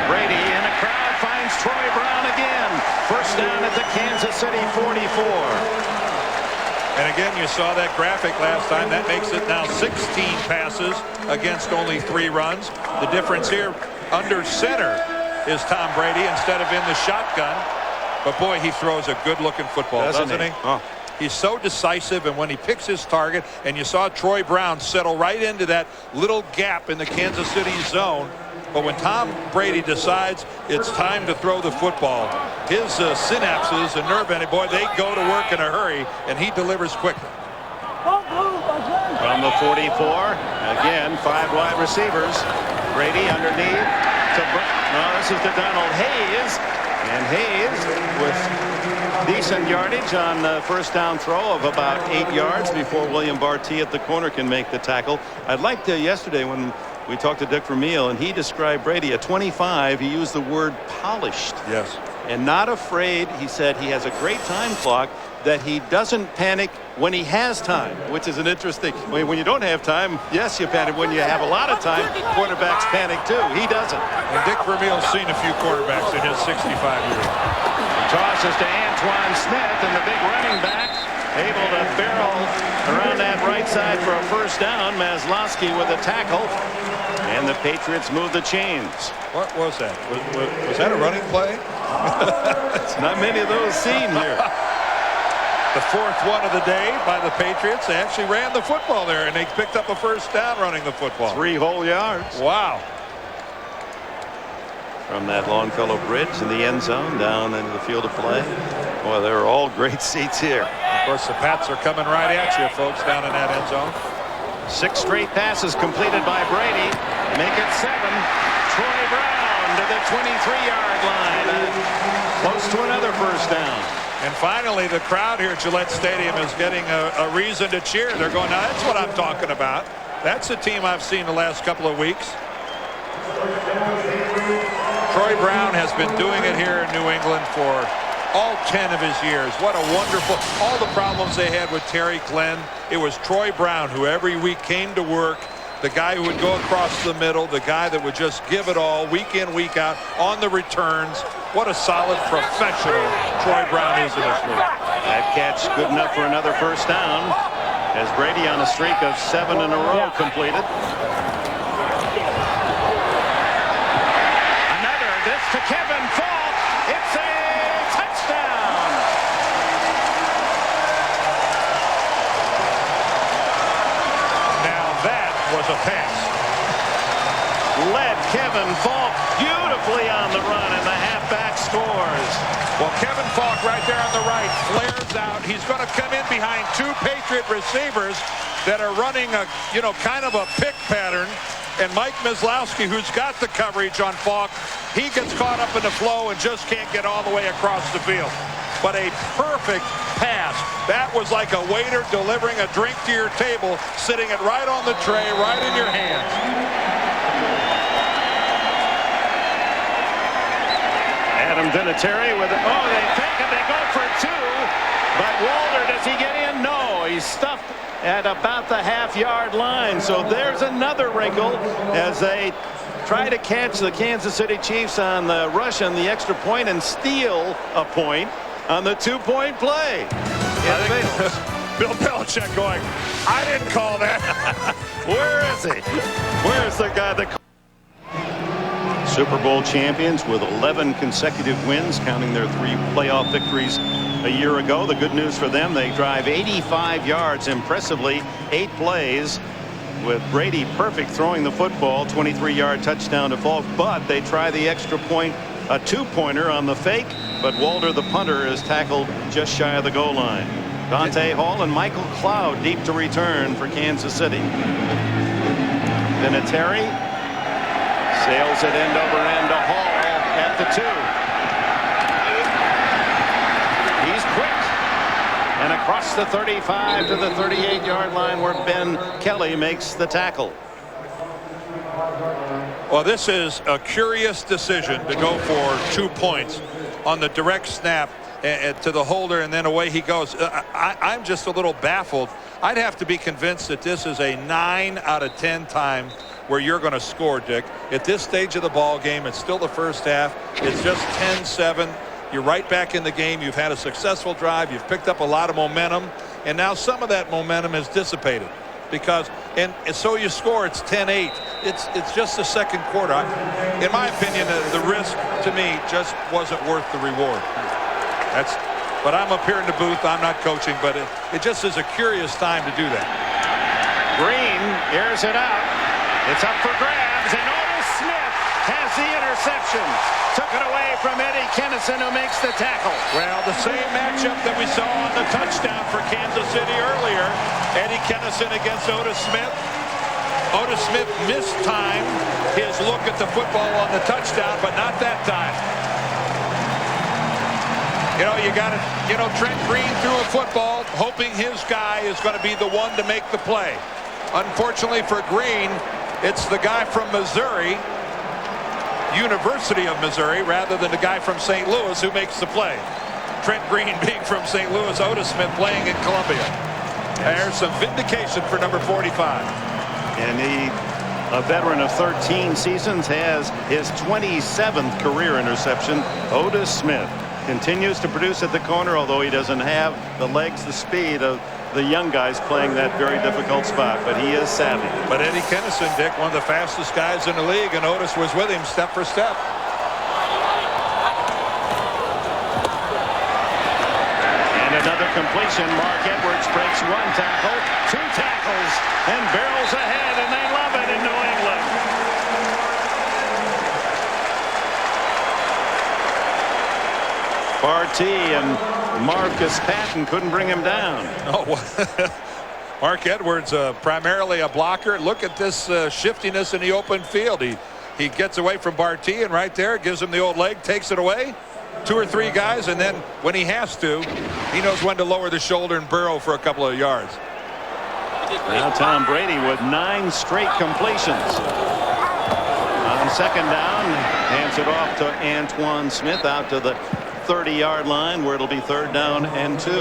Brady in a crowd finds Troy Brown again. First down at the Kansas City 44. And again, you saw that graphic last time. That makes it now 16 passes against only 3 runs. The difference here under center is Tom Brady instead of in the shotgun. But boy, he throws a good-looking football, doesn't he? Oh. He's so decisive, and when he picks his target, and you saw Troy Brown settle right into that little gap in the Kansas City zone. But when Tom Brady decides it's time to throw the football, his synapses and nerve ending, boy, they go to work in a hurry, and he delivers quickly. From the 44, again, 5 wide receivers. Brady underneath to this is to Donald Hayes, and Hayes with decent yardage on the first down throw of about 8 yards before William Barty at the corner can make the tackle. I'd like to yesterday when we talked to Dick Vermeil, and he described Brady at 25. He used the word polished. Yes. And not afraid. He said he has a great time clock, that he doesn't panic when he has time, which is an interesting. When you don't have time, yes, you panic. When you have a lot of time, quarterbacks panic too. He doesn't. And Dick Vermeil's seen a few quarterbacks in his 65 years. Tosses to Antoine Smith, and the big running back able to barrel around that right side for a first down. Maslowski with a tackle, and the Patriots move the chains. What was that? Was that a running play? It's not many of those seen here. The 4th one of the day by the Patriots. They actually ran the football there, and they picked up a first down running the football. 3 whole yards. Wow. From that Longfellow Bridge in the end zone down into the field of play. Boy, there are all great seats here. Of course, the Pats are coming right at you, folks, down in that end zone. 6 straight passes completed by Brady. Make it 7. Troy Brown to the 23-yard line. Close to another first down. And finally, the crowd here at Gillette Stadium is getting a reason to cheer. They're going, now that's what I'm talking about. That's the team I've seen the last couple of weeks. Troy Brown has been doing it here in New England for all 10 of his years. What a wonderful, all the problems they had with Terry Glenn. It was Troy Brown who every week came to work. The guy who would go across the middle, the guy that would just give it all week in, week out on the returns. What a solid professional Troy Brown is in this league. That catch good enough for another first down, as Brady on a streak of 7 in a row completed. Another, this to Kevin Falk. It's a touchdown. Now that was a pass. Led Kevin Falk beautifully on the run, and the halfback scores. Well, Kevin Falk right there on the right flares out. He's going to come in behind 2 Patriot receivers that are running a, kind of a pick pattern. And Mike Maslowski, who's got the coverage on Falk, he gets caught up in the flow and just can't get all the way across the field. But a perfect pass. That was like a waiter delivering a drink to your table, sitting it right on the tray, right in your hands. Adam Vinatieri with it. Oh, they fake it. They go for 2. But Walter, does he get in? No, he's stuffed at about the half-yard line. So there's another wrinkle as they try to catch the Kansas City Chiefs on the rush on the extra point and steal a point on the 2-point play. Bill Belichick going, I didn't call that. Where is he? Where's the guy that... Super Bowl champions with 11 consecutive wins, counting their 3 playoff victories a year ago. The good news for them, they drive 85 yards impressively, 8 plays, with Brady perfect throwing the football, 23-yard touchdown to Falk, but they try the extra point, a 2-pointer on the fake, but Walter, the punter, is tackled just shy of the goal line. Dante Hall and Michael Cloud deep to return for Kansas City. Vinatieri sails it end over end to Hall at the 2. He's quick. And across the 35 to the 38-yard line where Ben Kelly makes the tackle. Well, this is a curious decision to go for 2 points on the direct snap. to the holder, and then away he goes. I'm just a little baffled. I'd have to be convinced that this is a 9 out of 10 time where you're going to score, Dick. At this stage of the ball game, it's still the first half. It's just 10-7. You're right back in the game. You've had a successful drive. You've picked up a lot of momentum, and now some of that momentum has dissipated. Because and so you score, it's 10-8. It's just the second quarter. In my opinion, the risk to me just wasn't worth the reward. But I'm up here in the booth. I'm not coaching, but it just is a curious time to do that. Green airs it out. It's up for grabs, and Otis Smith has the interception. Took it away from Eddie Kennison, who makes the tackle. Well, the same matchup that we saw on the touchdown for Kansas City earlier. Eddie Kennison against Otis Smith. Otis Smith mistimed his look at the football on the touchdown, but not that time. You know, you got it. You know, Trent Green threw a football hoping his guy is going to be the one to make the play. Unfortunately for Green, it's the guy from Missouri, University of Missouri, rather than the guy from St. Louis who makes the play. Trent Green being from St. Louis, Otis Smith playing in Columbia. There's some vindication for number 45. And a veteran of 13 seasons, has his 27th career interception. Otis Smith continues to produce at the corner, although he doesn't have the legs, the speed of the young guys playing that very difficult spot, but he is savvy. But Eddie Kennison, Dick, one of the fastest guys in the league, and Otis was with him step for step. And another completion. Mark Edwards breaks one tackle, two tackles, and barrels ahead, and they love it in New England. Barty and Marcus Patton couldn't bring him down. Oh, Mark Edwards, primarily a blocker. Look at this shiftiness in the open field. He gets away from Barty, and right there gives him the old leg, takes it away. 2 or 3 guys, and then when he has to, he knows when to lower the shoulder and burrow for a couple of yards. Now Tom Brady with 9 straight completions. On second down, hands it off to Antoine Smith out to the 30-yard line, where it'll be 3rd down and 2.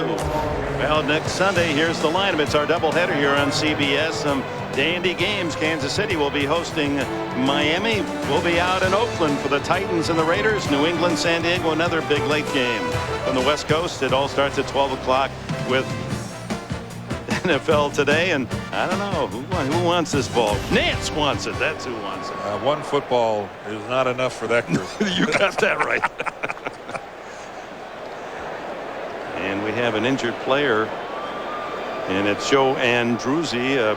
Well, next Sunday, here's the lineup. It's our doubleheader here on CBS. Some dandy games. Kansas City will be hosting Miami. We'll be out in Oakland for the Titans and the Raiders. New England, San Diego, another big late game. From the West Coast, it all starts at 12 o'clock with NFL Today, and I don't know who wants this ball. Nance wants it. That's who wants it. One football is not enough for that group. You got that right. And we have an injured player, and it's Joe Andruzzi,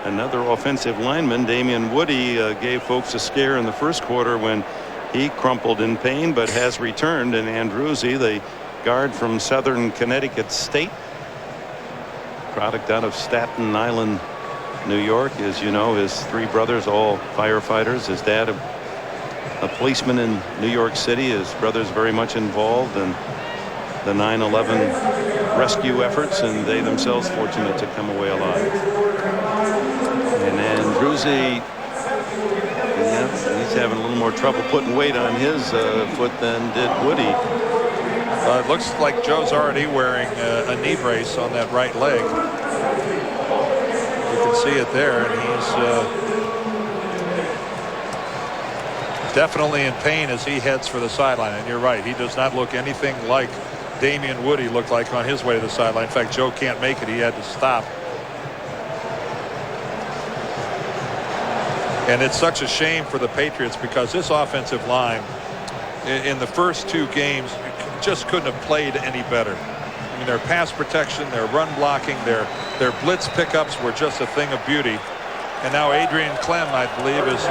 another offensive lineman. Damian Woody gave folks a scare in the first quarter when he crumpled in pain, but has returned. And Andruzzi, the guard from Southern Connecticut State, product out of Staten Island, New York. As you know, his 3 brothers, all firefighters. His dad, a policeman in New York City. His brother's very much involved in the 9/11 rescue efforts, and they themselves fortunate to come away alive. And Andruzzi, he's having a little more trouble putting weight on his foot than did Woody. It looks like Joe's already wearing a knee brace on that right leg. You can see it there, and he's definitely in pain as he heads for the sideline. And you're right, he does not look anything like Damian Woody looked like on his way to the sideline. In fact, Joe can't make it. He had to stop. And it's such a shame for the Patriots, because this offensive line in the first 2 games just couldn't have played any better. I mean, their pass protection, their run blocking, their blitz pickups were just a thing of beauty. And now Adrian Clem, I believe, is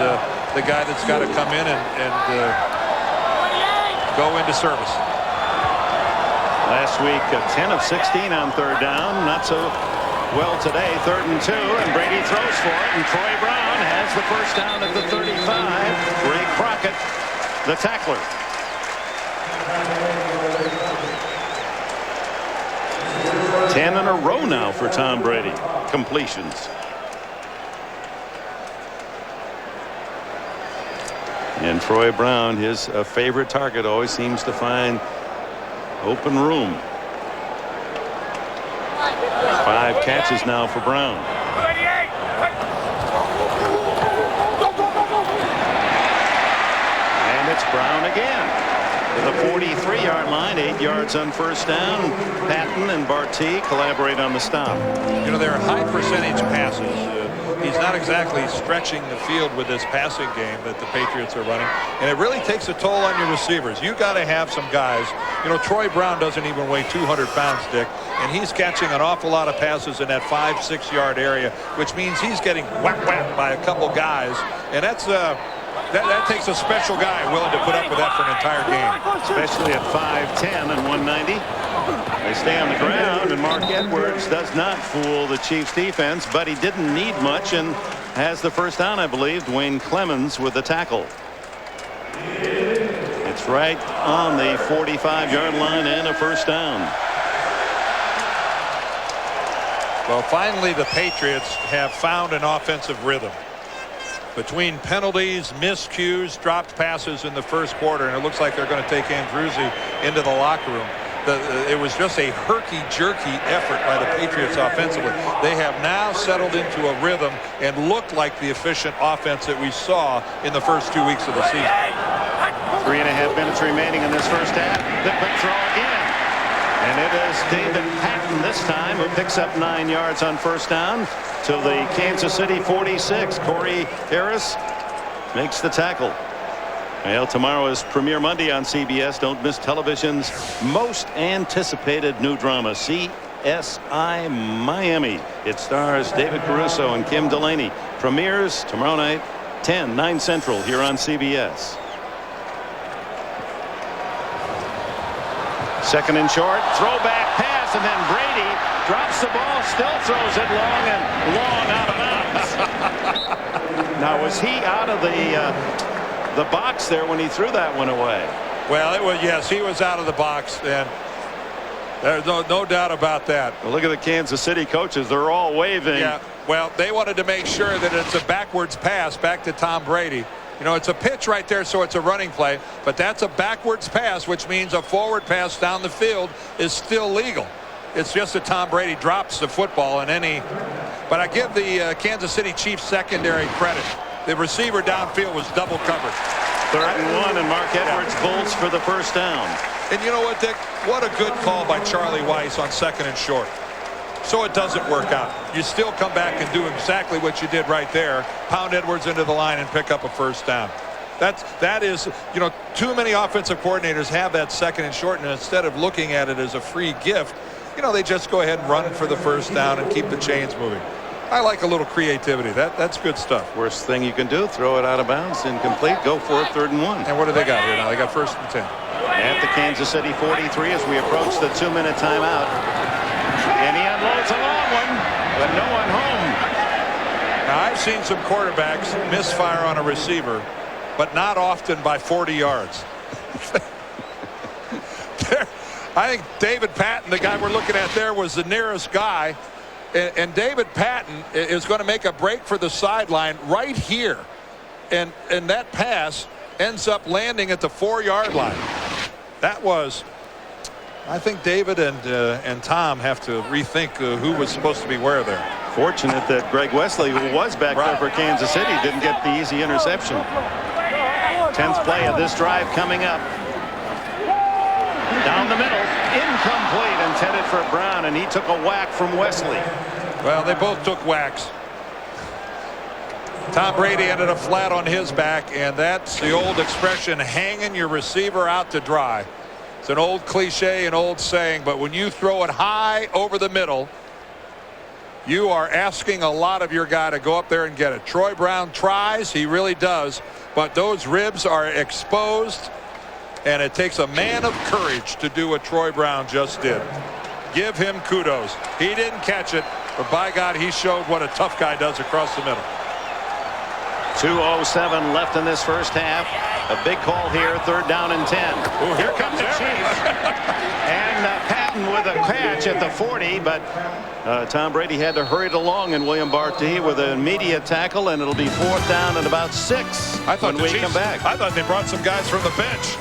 the guy that's got to come in and go into service. Last week, 10 of 16 on 3rd down. Not so well today. 3rd and 2, and Brady throws for it, and Troy Brown has the first down at the 35. Ray Crockett, the tackler. Ten in a row now for Tom Brady. Completions. And Troy Brown, his favorite target, always seems to find Open room. 5 catches now for Brown. And it's Brown again to the 43-yard line, 8 yards on first down. Patton and Barty collaborate on the stop. You know, they're high percentage passes. He's not exactly stretching the field with this passing game that the Patriots are running, and it really takes a toll on your receivers. You got to have some guys. You know, Troy Brown doesn't even weigh 200 pounds, Dick, and he's catching an awful lot of passes in that 5-6 yard area, which means he's getting whacked by a couple guys, and that's that takes a special guy willing to put up with that for an entire game, especially at 5'10" and 190. They stay on the ground, and Mark Edwards does not fool the Chiefs defense, but he didn't need much and has the first down, I believe. Dwayne Clemens with the tackle. It's right on the 45-yard line and a first down. Well, finally the Patriots have found an offensive rhythm. Between penalties, miscues, dropped passes in the first quarter, and it looks like they're going to take Andruzzi into the locker room. It was just a herky-jerky effort by the Patriots offensively. They have now settled into a rhythm and looked like the efficient offense that we saw in the first 2 weeks of the season. 3.5 minutes remaining in this first half. The quick throw again. And it is David Patton this time who picks up 9 yards on first down to the Kansas City 46. Corey Harris makes the tackle. Well, tomorrow is Premiere Monday on CBS. Don't miss television's most anticipated new drama, CSI Miami. It stars David Caruso and Kim Delaney. Premieres tomorrow night, 9 Central here on CBS. Second and short, throwback pass, and then Brady drops the ball, still throws it long out of bounds. Now, was he out of the box there when he threw that one away? Well, it was, yes, he was out of the box, and there's no doubt about that. Well, look at the Kansas City coaches. They're all waving. Yeah, well, they wanted to make sure that it's a backwards pass back to Tom Brady. You know, it's a pitch right there, so it's a running play, but that's a backwards pass, which means a forward pass down the field is still legal. It's just that Tom Brady drops the football in any. But I give the Kansas City Chiefs secondary credit. The receiver downfield was double covered. 3rd and 1, and Mark Edwards bolts for the first down. And you know what, Dick? What a good call by Charlie Weiss on 2nd and short. So it doesn't work out. You still come back and do exactly what you did right there. Pound Edwards into the line and pick up a first down. That is, you know, too many offensive coordinators have that 2nd and short, and instead of looking at it as a free gift, you know, they just go ahead and run for the first down and keep the chains moving. I like a little creativity. That's good stuff. Worst thing you can do, throw it out of bounds, incomplete, go for it, 3rd and 1. And what do they got here now? They got 1st and 10. At the Kansas City 43 as we approach the 2-minute timeout. And he unloads a long one, but no one home. Now, I've seen some quarterbacks misfire on a receiver, but not often by 40 yards. I think David Patton, the guy we're looking at there, was the nearest guy. And David Patton is going to make a break for the sideline right here. And that pass ends up landing at the 4-yard line. That was, I think David and Tom have to rethink who was supposed to be where there. Fortunate that Greg Wesley, who was back there for Kansas City, didn't get the easy interception. 10th play of this drive coming up. Down the middle, incomplete, intended for Brown, and he took a whack from Wesley. Well, they both took whacks. Tom Brady ended up flat on his back, and that's the old expression, hanging your receiver out to dry. It's an old cliche, an old saying, but when you throw it high over the middle, you are asking a lot of your guy to go up there and get it. Troy Brown tries, he really does, but those ribs are exposed, and it takes a man of courage to do what Troy Brown just did. Give him kudos. He didn't catch it, but by God, he showed what a tough guy does across the middle. 2:07 left in this first half. A big call here, 3rd down and 10. Ooh, here comes the Chiefs. And Patton with a catch at the 40, but Tom Brady had to hurry it along, and William Barty with an immediate tackle, and it'll be 4th down and about 6 when we come back. I thought they brought some guys from the bench.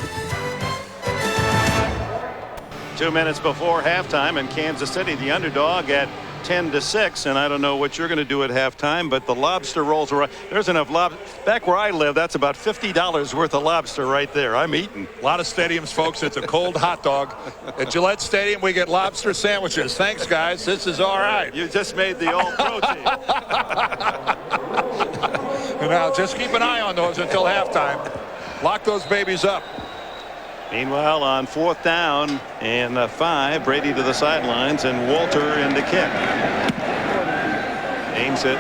2 minutes before halftime, and Kansas City, the underdog, at 10-6. And I don't know what you're going to do at halftime, but the lobster rolls around. There's enough back where I live. That's about $50 worth of lobster right there. I'm eating. A lot of stadiums, folks, it's a cold hot dog. At Gillette Stadium, we get lobster sandwiches. Thanks, guys. This is all right. You just made the all-pro team. Now, just keep an eye on those until halftime. Lock those babies up. Meanwhile, on 4th down and 5, Brady to the sidelines and Walter in the kick. Aims it.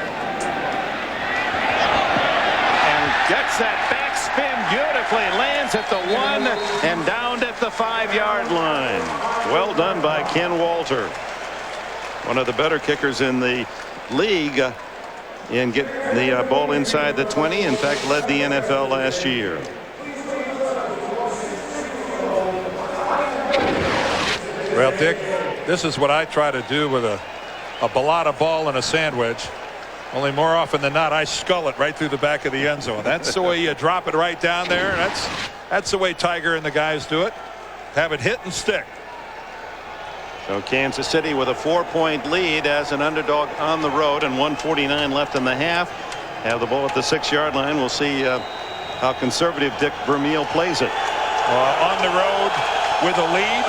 And gets that backspin beautifully. Lands at the 1 and down at the 5-yard line. Well done by Ken Walter. One of the better kickers in the league in getting the ball inside the 20. In fact, led the NFL last year. Well, Dick, this is what I try to do with a balata ball and a sandwich. Only more often than not, I scull it right through the back of the end zone. That's the way you drop it right down there. That's the way Tiger and the guys do it. Have it hit and stick. So Kansas City with a 4-point lead as an underdog on the road, and 1:49 left in the half. Have the ball at the 6-yard line. We'll see how conservative Dick Vermeil plays it. On the road with a lead.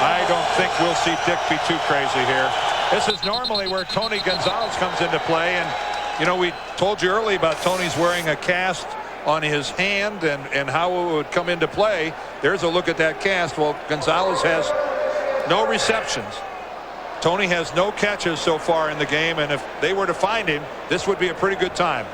I don't think we'll see Dick be too crazy here. This is normally where Tony Gonzalez comes into play. And, you know, we told you early about Tony's wearing a cast on his hand and how it would come into play. There's a look at that cast. Well, Gonzalez has no receptions. Tony has no catches so far in the game. And if they were to find him, this would be a pretty good time.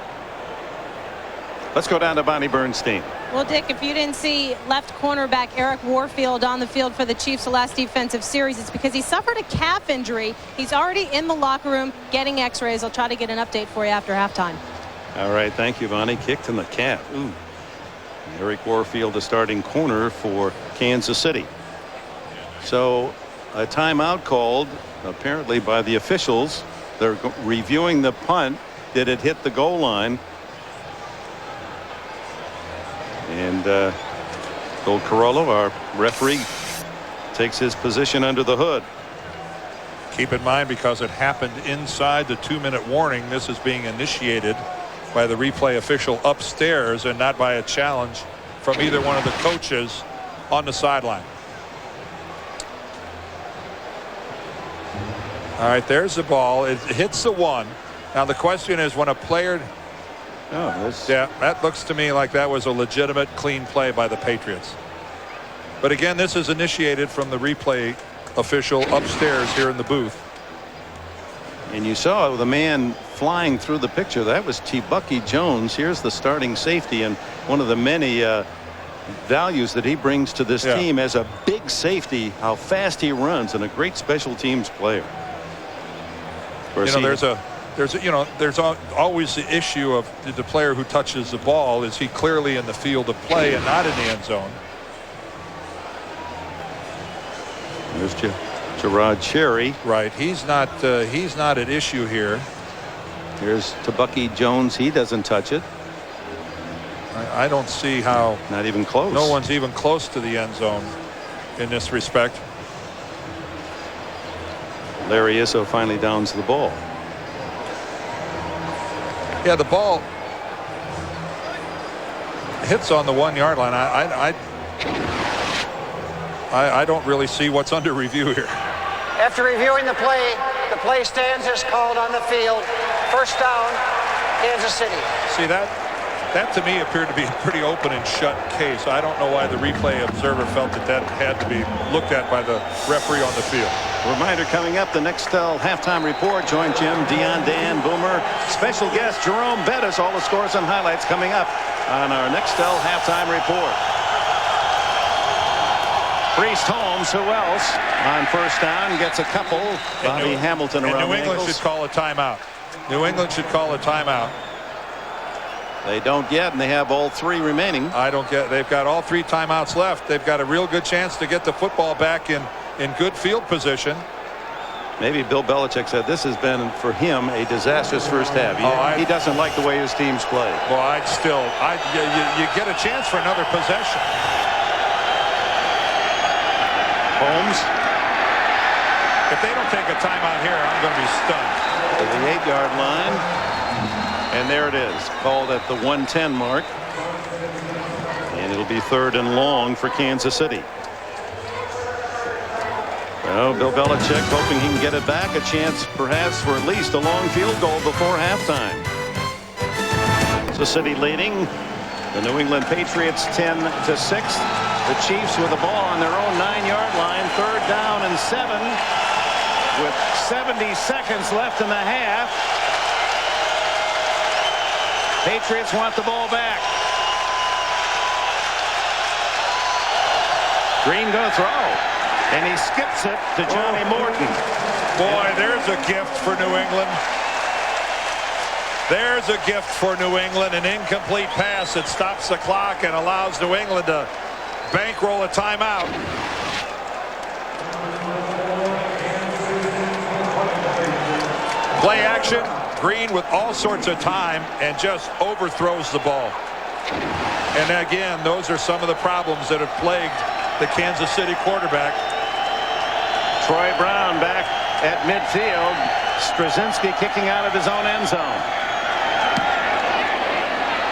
Let's go down to Bonnie Bernstein. Well, Dick, if you didn't see left cornerback Eric Warfield on the field for the Chiefs the last defensive series, it's because he suffered a calf injury. He's already in the locker room getting x-rays. I'll try to get an update for you after halftime. All right. Thank you, Bonnie. Kicked in the calf. Ooh. Eric Warfield, the starting corner for Kansas City. So a timeout called apparently by the officials. They're reviewing the punt. Did it hit the goal line? And Bill Carollo, our referee, takes his position under the hood. Keep in mind, because it happened inside the 2-minute warning, this is being initiated by the replay official upstairs and not by a challenge from either one of the coaches on the sideline. All right, there's the ball. It hits the 1. Now the question is, when a player... Yeah, that looks to me like that was a legitimate clean play by the Patriots. But again, this is initiated from the replay official upstairs here in the booth. And you saw the man flying through the picture. That was T-Bucky Jones. Here's the starting safety, and one of the many values that he brings to this team as a big safety, how fast he runs, and a great special teams player. You know, there's always the issue of the player who touches the ball. Is he clearly in the field of play and not in the end zone? There's Gerard Cherry. Right. He's not at issue here. Here's T-Bucky Jones. He doesn't touch it. I don't see how. Not even close. No one's even close to the end zone in this respect. Larry Izzo finally downs the ball. Yeah, the ball hits on the 1-yard line. I don't really see what's under review here. After reviewing the play stands as called on the field. First down, Kansas City. See, that to me appeared to be a pretty open and shut case. I don't know why the replay observer felt that had to be looked at by the referee on the field. Reminder coming up, the Nextel halftime report. Join Jim, Dion, Dan, Boomer, special guest Jerome Bettis. All the scores and highlights coming up on our Nextel halftime report. Priest Holmes, who else on first down, gets a couple. Bobby Hamilton around New England ankles. should call a timeout. New England should call a timeout. They don't yet, and they have all 3 remaining. They've got all 3 timeouts left. They've got a real good chance to get the football back in good field position. Maybe Bill Belichick said this has been for him a disastrous first half. He doesn't like the way his teams play. Well, you get a chance for another possession. Holmes. If they don't take a timeout here, I'm going to be stunned. To the 8-yard line. And there it is. Called at the 110 mark. And it'll be 3rd and long for Kansas City. Well, Bill Belichick hoping he can get it back. A chance perhaps for at least a long field goal before halftime. Kansas City leading the New England Patriots 10-6. The Chiefs with the ball on their own 9-yard line. 3rd down and 7 with 70 seconds left in the half. Patriots want the ball back. Green going to throw. And he skips it to Johnny Morton. Boy, there's a gift for New England. There's a gift for New England. An incomplete pass that stops the clock and allows New England to bankroll a timeout. Play action. Green with all sorts of time and just overthrows the ball. And again, those are some of the problems that have plagued the Kansas City quarterback. Troy Brown back at midfield. Straczynski kicking out of his own end zone.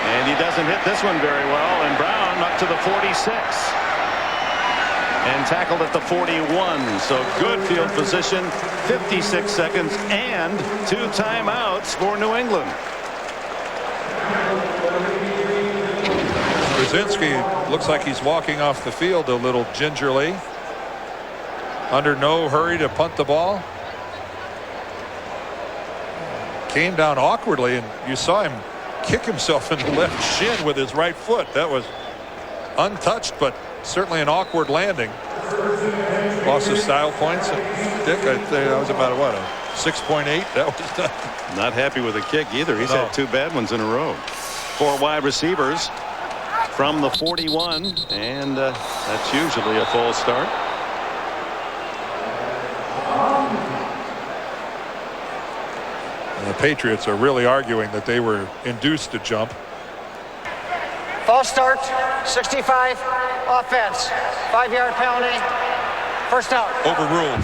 And he doesn't hit this one very well. And Brown up to the 46. And tackled at the 41. So good field position. 56 seconds and 2 timeouts for New England. Straczynski looks like he's walking off the field a little gingerly. Under no hurry to punt the ball. Came down awkwardly, and you saw him kick himself in the left shin with his right foot. That was untouched, but certainly an awkward landing. Loss of style points. Dick, I think that was about a 6.8. That was not happy with the kick either. He's had 2 bad ones in a row. 4 wide receivers from the 41, and that's usually a false start. And the Patriots are really arguing that they were induced to jump. False start, 65, offense, 5-yard penalty, first down. Overruled.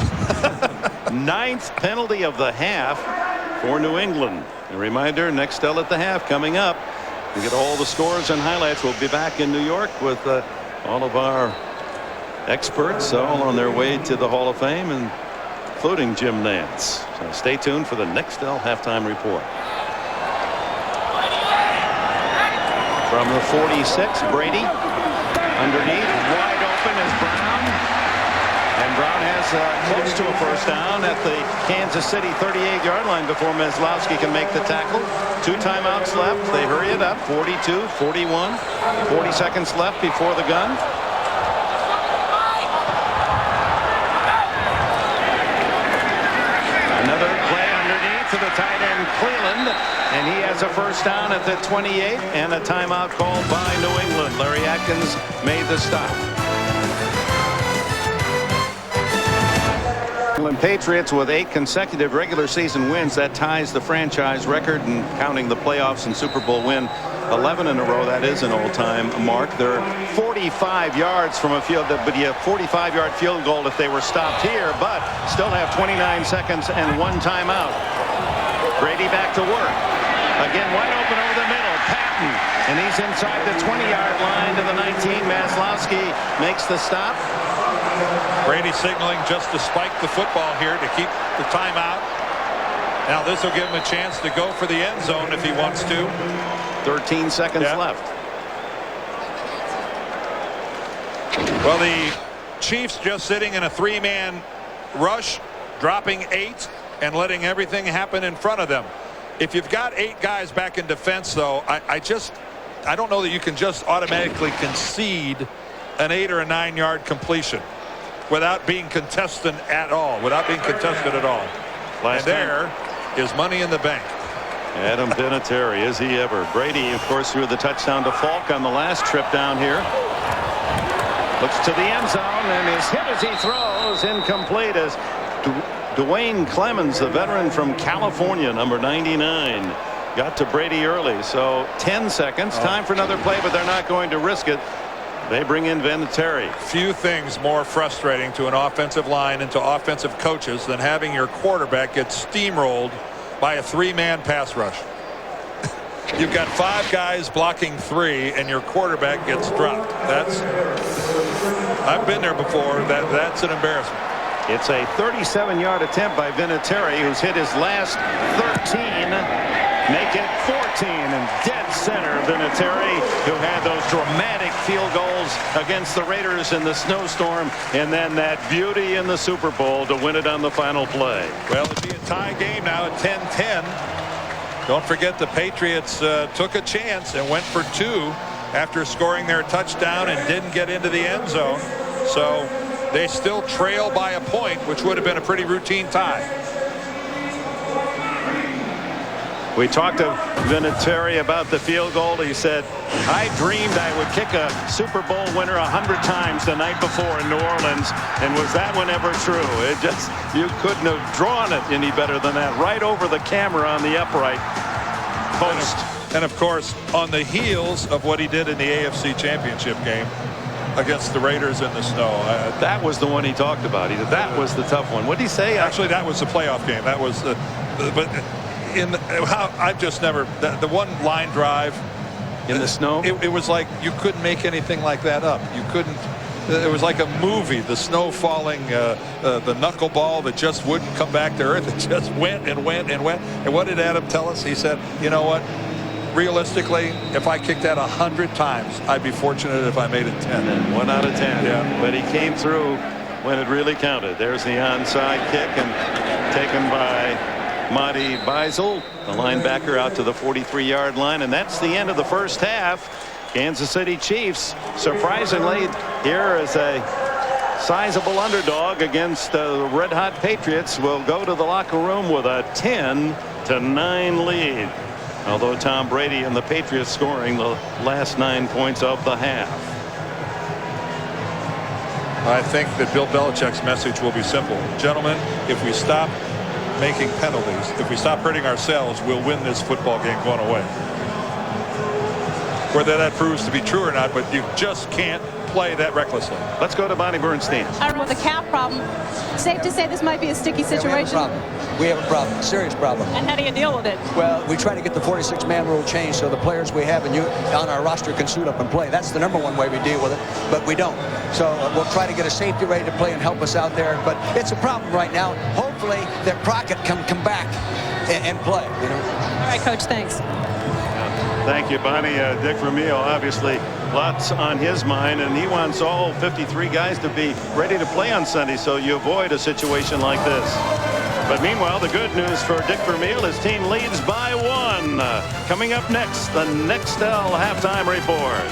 9th penalty of the half for New England. A reminder, next Nextel at the half coming up. We get all the scores and highlights. We'll be back in New York with all of our experts all on their way to the Hall of Fame, including Jim Nantz. So stay tuned for the Nextel halftime report. From the 46, Brady underneath, wide open is Brown. And Brown has close to a first down at the Kansas City 38-yard line before Meslowski can make the tackle. 2 timeouts left. They hurry it up. 42, 41, 40 seconds left before the gun. Another play underneath to the tight end Cleveland, and he has a first down at the 28 and a timeout called by New England. Larry Atkins made the stop. England Patriots with 8 consecutive regular season wins. That ties the franchise record, and counting the playoffs and Super Bowl win, 11 in a row. That is an all-time mark. They're 45 yards from a field, but be a 45-yard field goal if they were stopped here, but still have 29 seconds and 1 timeout. Brady back to work. Again, wide open over the middle. Patton, and he's inside the 20-yard line to the 19. Maslowski makes the stop. Brady signaling just to spike the football here to keep the timeout. Now this will give him a chance to go for the end zone if he wants to. 13 seconds left. Well, the Chiefs just sitting in a 3-man rush, dropping 8 and letting everything happen in front of them. If you've got 8 guys back in defense, though, I don't know that you can just automatically concede an 8 or a 9-yard completion without being contested at all. And there is money in the bank. Adam Vinatieri, is he ever? Brady, of course, threw the touchdown to Falk on the last trip down here. Looks to the end zone, and is hit as he throws. Incomplete as Dwayne Clemens, the veteran from California, number 99, got to Brady early. So 10 seconds. Time for another play, but they're not going to risk it. They bring in Vinatieri. Few things more frustrating to an offensive line and to offensive coaches than having your quarterback get steamrolled by a 3-man pass rush. You've got 5 guys blocking 3 and your quarterback gets dropped. I've been there before. That's an embarrassment. It's a 37-yard attempt by Vinatieri, who's hit his last 13. Make it 14, and dead center Vinatieri, who had those dramatic field goals against the Raiders in the snowstorm, and then that beauty in the Super Bowl to win it on the final play. Well, it'll be a tie game now at 10-10. Don't forget the Patriots took a chance and went for 2 after scoring their touchdown and didn't get into the end zone. So they still trail by a point, which would have been a pretty routine tie. We talked to Vinatieri about the field goal. He said, I dreamed I would kick a Super Bowl winner 100 times the night before in New Orleans. And was that one ever true? It just, you couldn't have drawn it any better than that. Right over the camera on the upright post. And of course, on the heels of what he did in the AFC Championship game against the Raiders in the snow. That was the one he talked about. He said that was the tough one. What did he say? Actually, that was the playoff game. That was but I've just never, the one line drive in the snow, it was like you couldn't make anything like that up. You couldn't. It was like a movie. The snow falling, the knuckleball that just wouldn't come back to earth. It just went and went and went. And what did Adam tell us? He said, you know what, realistically, if I kicked that 100 times, I'd be fortunate if I made it 10. And 1 out of 10. Yeah. But he came through when it really counted. There's the onside kick, and taken by Monty Beisel, the linebacker, out to the 43-yard line. And that's the end of the first half. Kansas City Chiefs, surprisingly, here as a sizable underdog against the red-hot Patriots, will go to the locker room with a 10-9 lead. Although Tom Brady and the Patriots scoring the last 9 points of the half. I think that Bill Belichick's message will be simple. Gentlemen, if we stop making penalties, if we stop hurting ourselves, we'll win this football game going away. Whether that proves to be true or not, but you just can't play that recklessly. Let's go to Bonnie Bernstein. I don't know, with the cap problem, safe to say this might be a sticky situation. We have a problem, a serious problem. And how do you deal with it? Well, we try to get the 46-man rule changed so the players we have on our roster can suit up and play. That's the #1 way we deal with it, but we don't. So we'll try to get a safety ready to play and help us out there. But it's a problem right now. Hopefully that Crockett can come back and play. You know? All right, Coach, thanks. Thank you, Bonnie. Dick Vermeil, obviously lots on his mind, and he wants all 53 guys to be ready to play on Sunday, so you avoid a situation like this. But meanwhile, the good news for Dick Vermeil, his team leads by 1. Coming up next, the Nextel halftime report.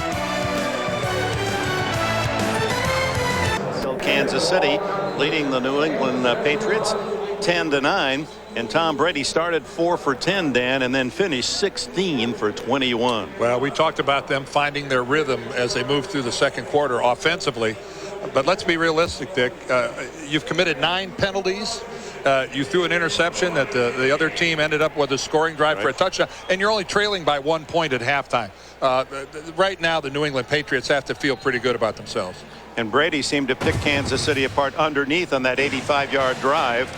Still Kansas City leading the New England Patriots 10-9. And Tom Brady started 4 for 10, Dan, and then finished 16 for 21. Well, we talked about them finding their rhythm as they moved through the second quarter offensively. But let's be realistic, Dick. You've committed 9 penalties. You threw an interception that the other team ended up with a scoring drive for a touchdown, and you're only trailing by 1 point at halftime. Right now, the New England Patriots have to feel pretty good about themselves. And Brady seemed to pick Kansas City apart underneath on that 85-yard drive.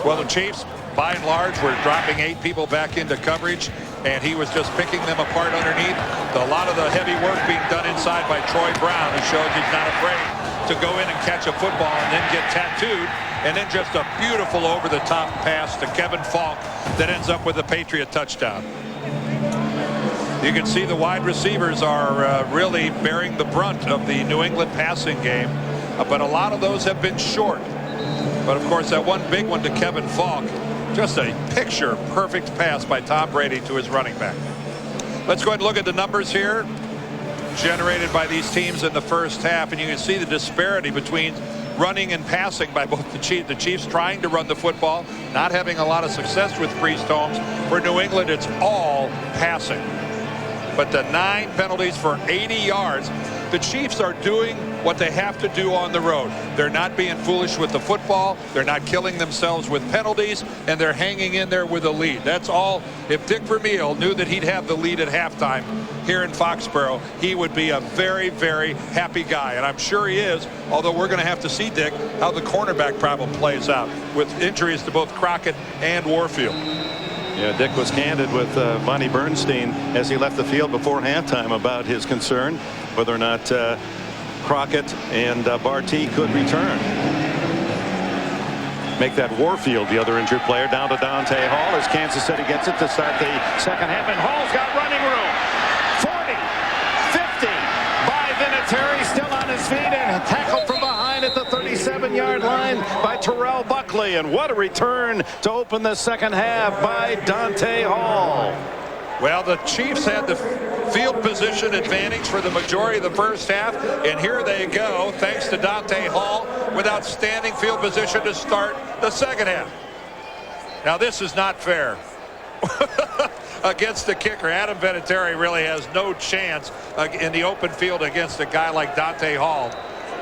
Well, the Chiefs, by and large, were dropping 8 people back into coverage, and he was just picking them apart underneath. A lot of the heavy work being done inside by Troy Brown, who shows he's not afraid to go in and catch a football and then get tattooed. And then just a beautiful over-the-top pass to Kevin Falk that ends up with a Patriot touchdown. You can see the wide receivers are really bearing the brunt of the New England passing game, but a lot of those have been short. But, of course, that one big one to Kevin Falk, just a picture-perfect pass by Tom Brady to his running back. Let's go ahead and look at the numbers here generated by these teams in the first half, and you can see the disparity between running and passing by both the Chiefs trying to run the football, not having a lot of success with Priest Holmes. For New England, it's all passing. But the 9 penalties for 80 yards. the Chiefs are doing what they have to do on the road. They're not being foolish with the football. They're not killing themselves with penalties, and they're hanging in there with a lead. That's all. If Dick Vermeil knew that he'd have the lead at halftime here in Foxborough, he would be a very, very happy guy, and I'm sure he is, although we're going to have to see, Dick, how the cornerback problem plays out with injuries to both Crockett and Warfield. Yeah, Dick was candid with Bonnie Bernstein as he left the field before halftime about his concern whether or not Crockett and Barty could return. Make that Warfield the other injured player. Down to Dante Hall as Kansas City gets it to start the second half, and Hall's got running room. 40, 50 by Vinatieri, still on his feet, and tackled from behind at the 37-yard line by Terrell Buckley. And what a return to open the second half by Dante Hall. Well, the Chiefs had the field position advantage for the majority of the first half, and here they go, thanks to Dante Hall, with outstanding field position to start the second half. Now, this is not fair. Against the kicker, Adam Vinatieri really has no chance in the open field against a guy like Dante Hall.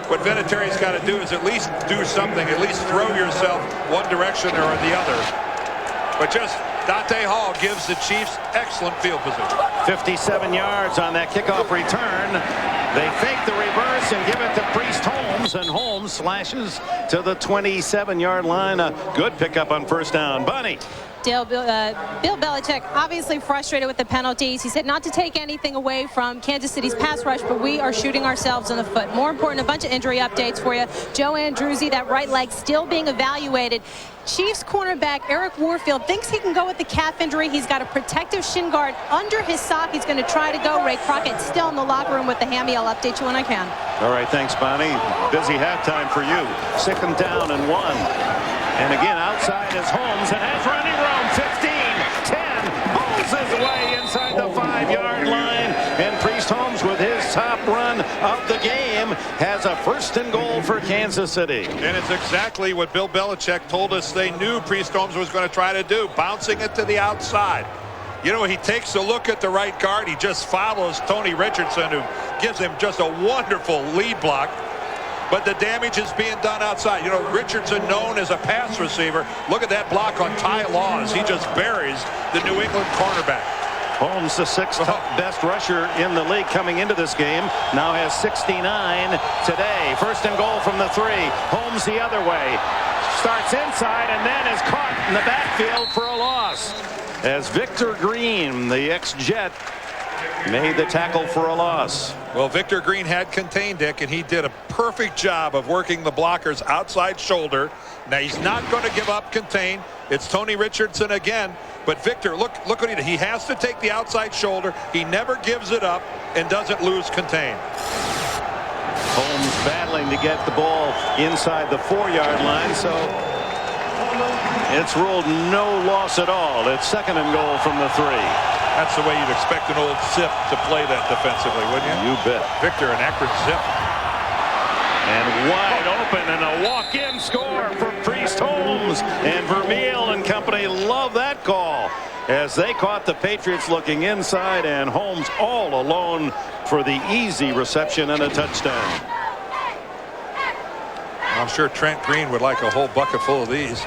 What Vinatieri's got to do is at least do something, at least throw yourself one direction or the other. But just Dante Hall gives the Chiefs excellent field position. 57 yards on that kickoff return. They fake the reverse and give it to Priest Holmes, and Holmes slashes to the 27-yard line. A good pickup on first down. Bunny. Bill Belichick obviously frustrated with the penalties. He said not to take anything away from Kansas City's pass rush, but we are shooting ourselves in the foot. More important, a bunch of injury updates for you. Joe Andruzzi, that right leg still being evaluated. Chiefs cornerback Eric Warfield thinks he can go with the calf injury. He's got a protective shin guard under his sock. He's going to try to go. Ray Crockett still in the locker room with the hammy. I'll update you when I can. All right, thanks, Bonnie. Busy halftime for you. 2nd down and 1. And again, outside is Holmes, and has running room. 15, 10, pulls his way inside the 5-yard line. And Priest Holmes, with his top run of the game, has a 1st and goal for Kansas City. And it's exactly what Bill Belichick told us they knew Priest Holmes was going to try to do, bouncing it to the outside. You know, he takes a look at the right guard. He just follows Tony Richardson, who gives him just a wonderful lead block. But the damage is being done outside. You know, Richardson, known as a pass receiver. Look at that block on Ty Laws. He just buries the New England cornerback. Holmes, the 6th best rusher in the league coming into this game, now has 69 today. 1st and goal from the 3. Holmes the other way. Starts inside and then is caught in the backfield for a loss. As Victor Green, the ex-Jet, made the tackle for a loss. Well, Victor Green had contained Dick, and he did a perfect job of working the blocker's outside shoulder. Now, he's not going to give up contain. It's Tony Richardson again. But Victor, look what he did. He has to take the outside shoulder. He never gives it up and doesn't lose contain. Holmes battling to get the ball inside the 4-yard line, so it's ruled no loss at all. It's 2nd and goal from the 3. That's the way you'd expect an old Zip to play that defensively, wouldn't you? You bet. Victor, an accurate Zip. And wide open, and a walk-in score for Priest Holmes. And Vermeil and company love that call as they caught the Patriots looking inside, and Holmes all alone for the easy reception and a touchdown. I'm sure Trent Green would like a whole bucket full of these.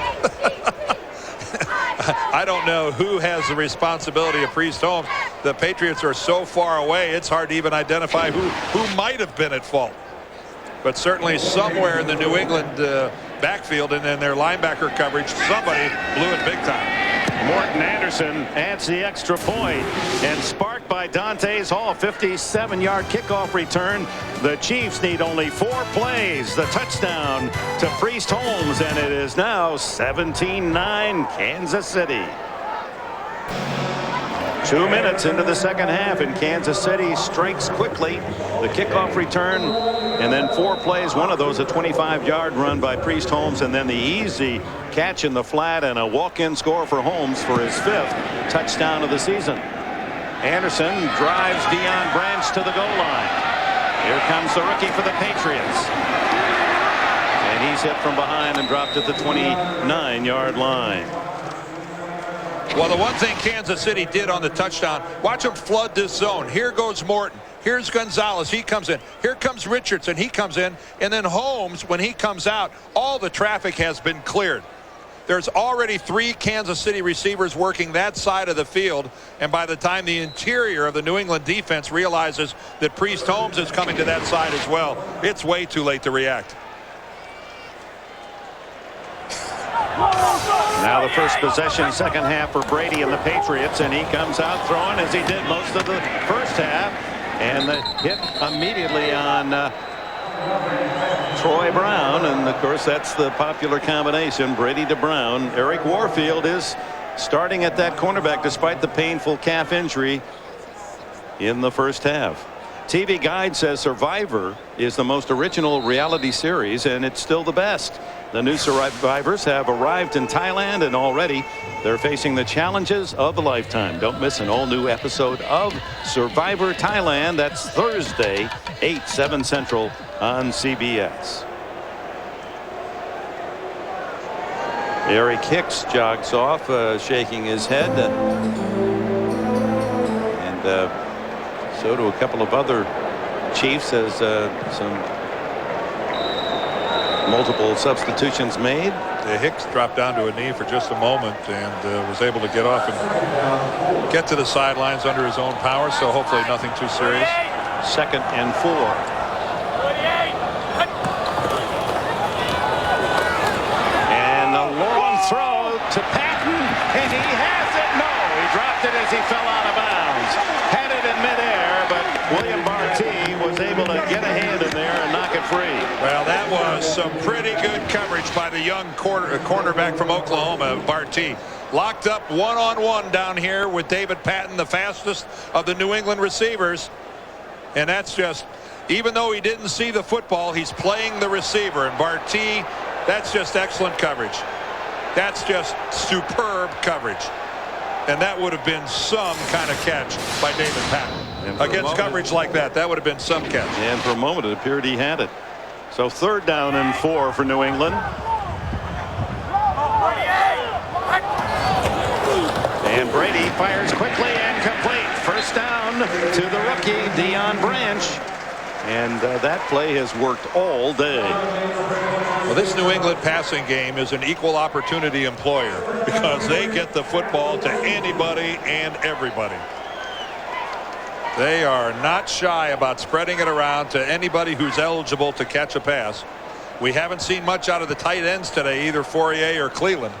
I don't know who has the responsibility of Priest Holmes. The Patriots are so far away, it's hard to even identify who might have been at fault. But certainly somewhere in the New England backfield and in their linebacker coverage, somebody blew it big time. Morton Anderson adds the extra point, and sparked by Dantes Hall, 57-yard kickoff return. The Chiefs need only 4 plays. The touchdown to Priest Holmes, and it is now 17-9 Kansas City. 2 minutes into the second half, and Kansas City strikes quickly. The kickoff return, and then 4 plays. One of those a 25-yard run by Priest Holmes, and then the easy catch in the flat and a walk-in score for Holmes for his 5th touchdown of the season. Anderson drives Deion Branch to the goal line. Here comes the rookie for the Patriots. And he's hit from behind and dropped at the 29-yard line. Well, the one thing Kansas City did on the touchdown, watch them flood this zone. Here goes Morton. Here's Gonzalez. He comes in. Here comes Richardson. He comes in. And then Holmes, when he comes out, all the traffic has been cleared. There's already 3 Kansas City receivers working that side of the field. And by the time the interior of the New England defense realizes that Priest Holmes is coming to that side as well, it's way too late to react. Now the first possession, second half for Brady and the Patriots, and he comes out throwing as he did most of the first half, and the hit immediately on Troy Brown, and of course that's the popular combination, Brady to Brown. Eric Warfield is starting at that cornerback despite the painful calf injury in the first half. TV Guide says Survivor is the most original reality series, and it's still the best. The new survivors have arrived in Thailand, and already they're facing the challenges of a lifetime. Don't miss an all-new episode of Survivor Thailand. That's Thursday, 8/7 Central on CBS. Eric Hicks jogs off, shaking his head, and so do a couple of other Chiefs as some multiple substitutions made. Hicks dropped down to a knee for just a moment and was able to get off and get to the sidelines under his own power, so hopefully nothing too serious. 2nd and 4. And a long throw to Patton, and he has it. No, he dropped it as he fell out of bounds. Had it in midair, but William Barty was able to get a hand in there and knock it free. Well, that was some pretty good coverage by the young cornerback from Oklahoma, Barty. Locked up one-on-one down here with David Patton, the fastest of the New England receivers. And that's just, even though he didn't see the football, he's playing the receiver. And Barty, that's just excellent coverage. That's just superb coverage. And that would have been some kind of catch by David Patton. Against coverage like that, that would have been some catch. And for a moment, it appeared he had it. So 3rd down and 4 for New England. And Brady fires quickly and complete. First down to the rookie, Deion Branch. And that play has worked all day. Well, this New England passing game is an equal opportunity employer because they get the football to anybody and everybody. They are not shy about spreading it around to anybody who's eligible to catch a pass. We haven't seen much out of the tight ends today, either Fourier or Cleveland.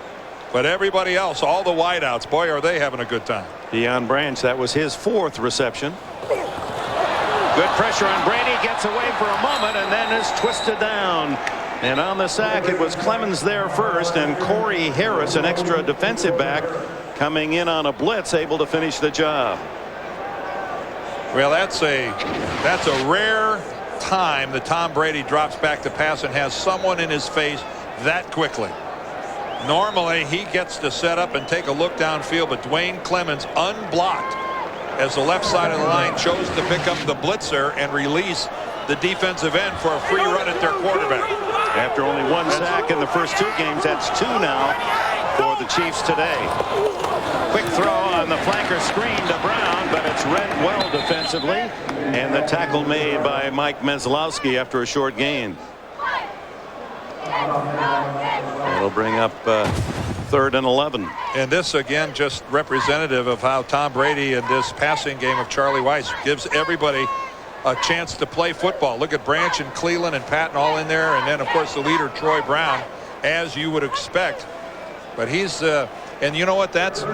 But everybody else, all the wideouts, boy, are they having a good time. Deion Branch, that was his 4th reception. Good pressure on Brady, gets away for a moment and then is twisted down. And on the sack, it was Clemens there first, and Corey Harris, an extra defensive back, coming in on a blitz, able to finish the job. Well, that's a rare time that Tom Brady drops back to pass and has someone in his face that quickly. Normally, he gets to set up and take a look downfield, but Dwayne Clemens unblocked as the left side of the line chose to pick up the blitzer and release the defensive end for a free run at their quarterback. After only 1 sack in the first 2 games, that's 2 now for the Chiefs today. Quick throw on the flanker screen to Brown, but it's read well defensively, and the tackle made by Mike Meslowski after a short gain. That'll bring up 3rd and 11. And this again just representative of how Tom Brady and this passing game of Charlie Weiss gives everybody a chance to play football. Look at Branch and Cleveland and Patton all in there, and then of course the leader Troy Brown, as you would expect. But he's and you know what, that's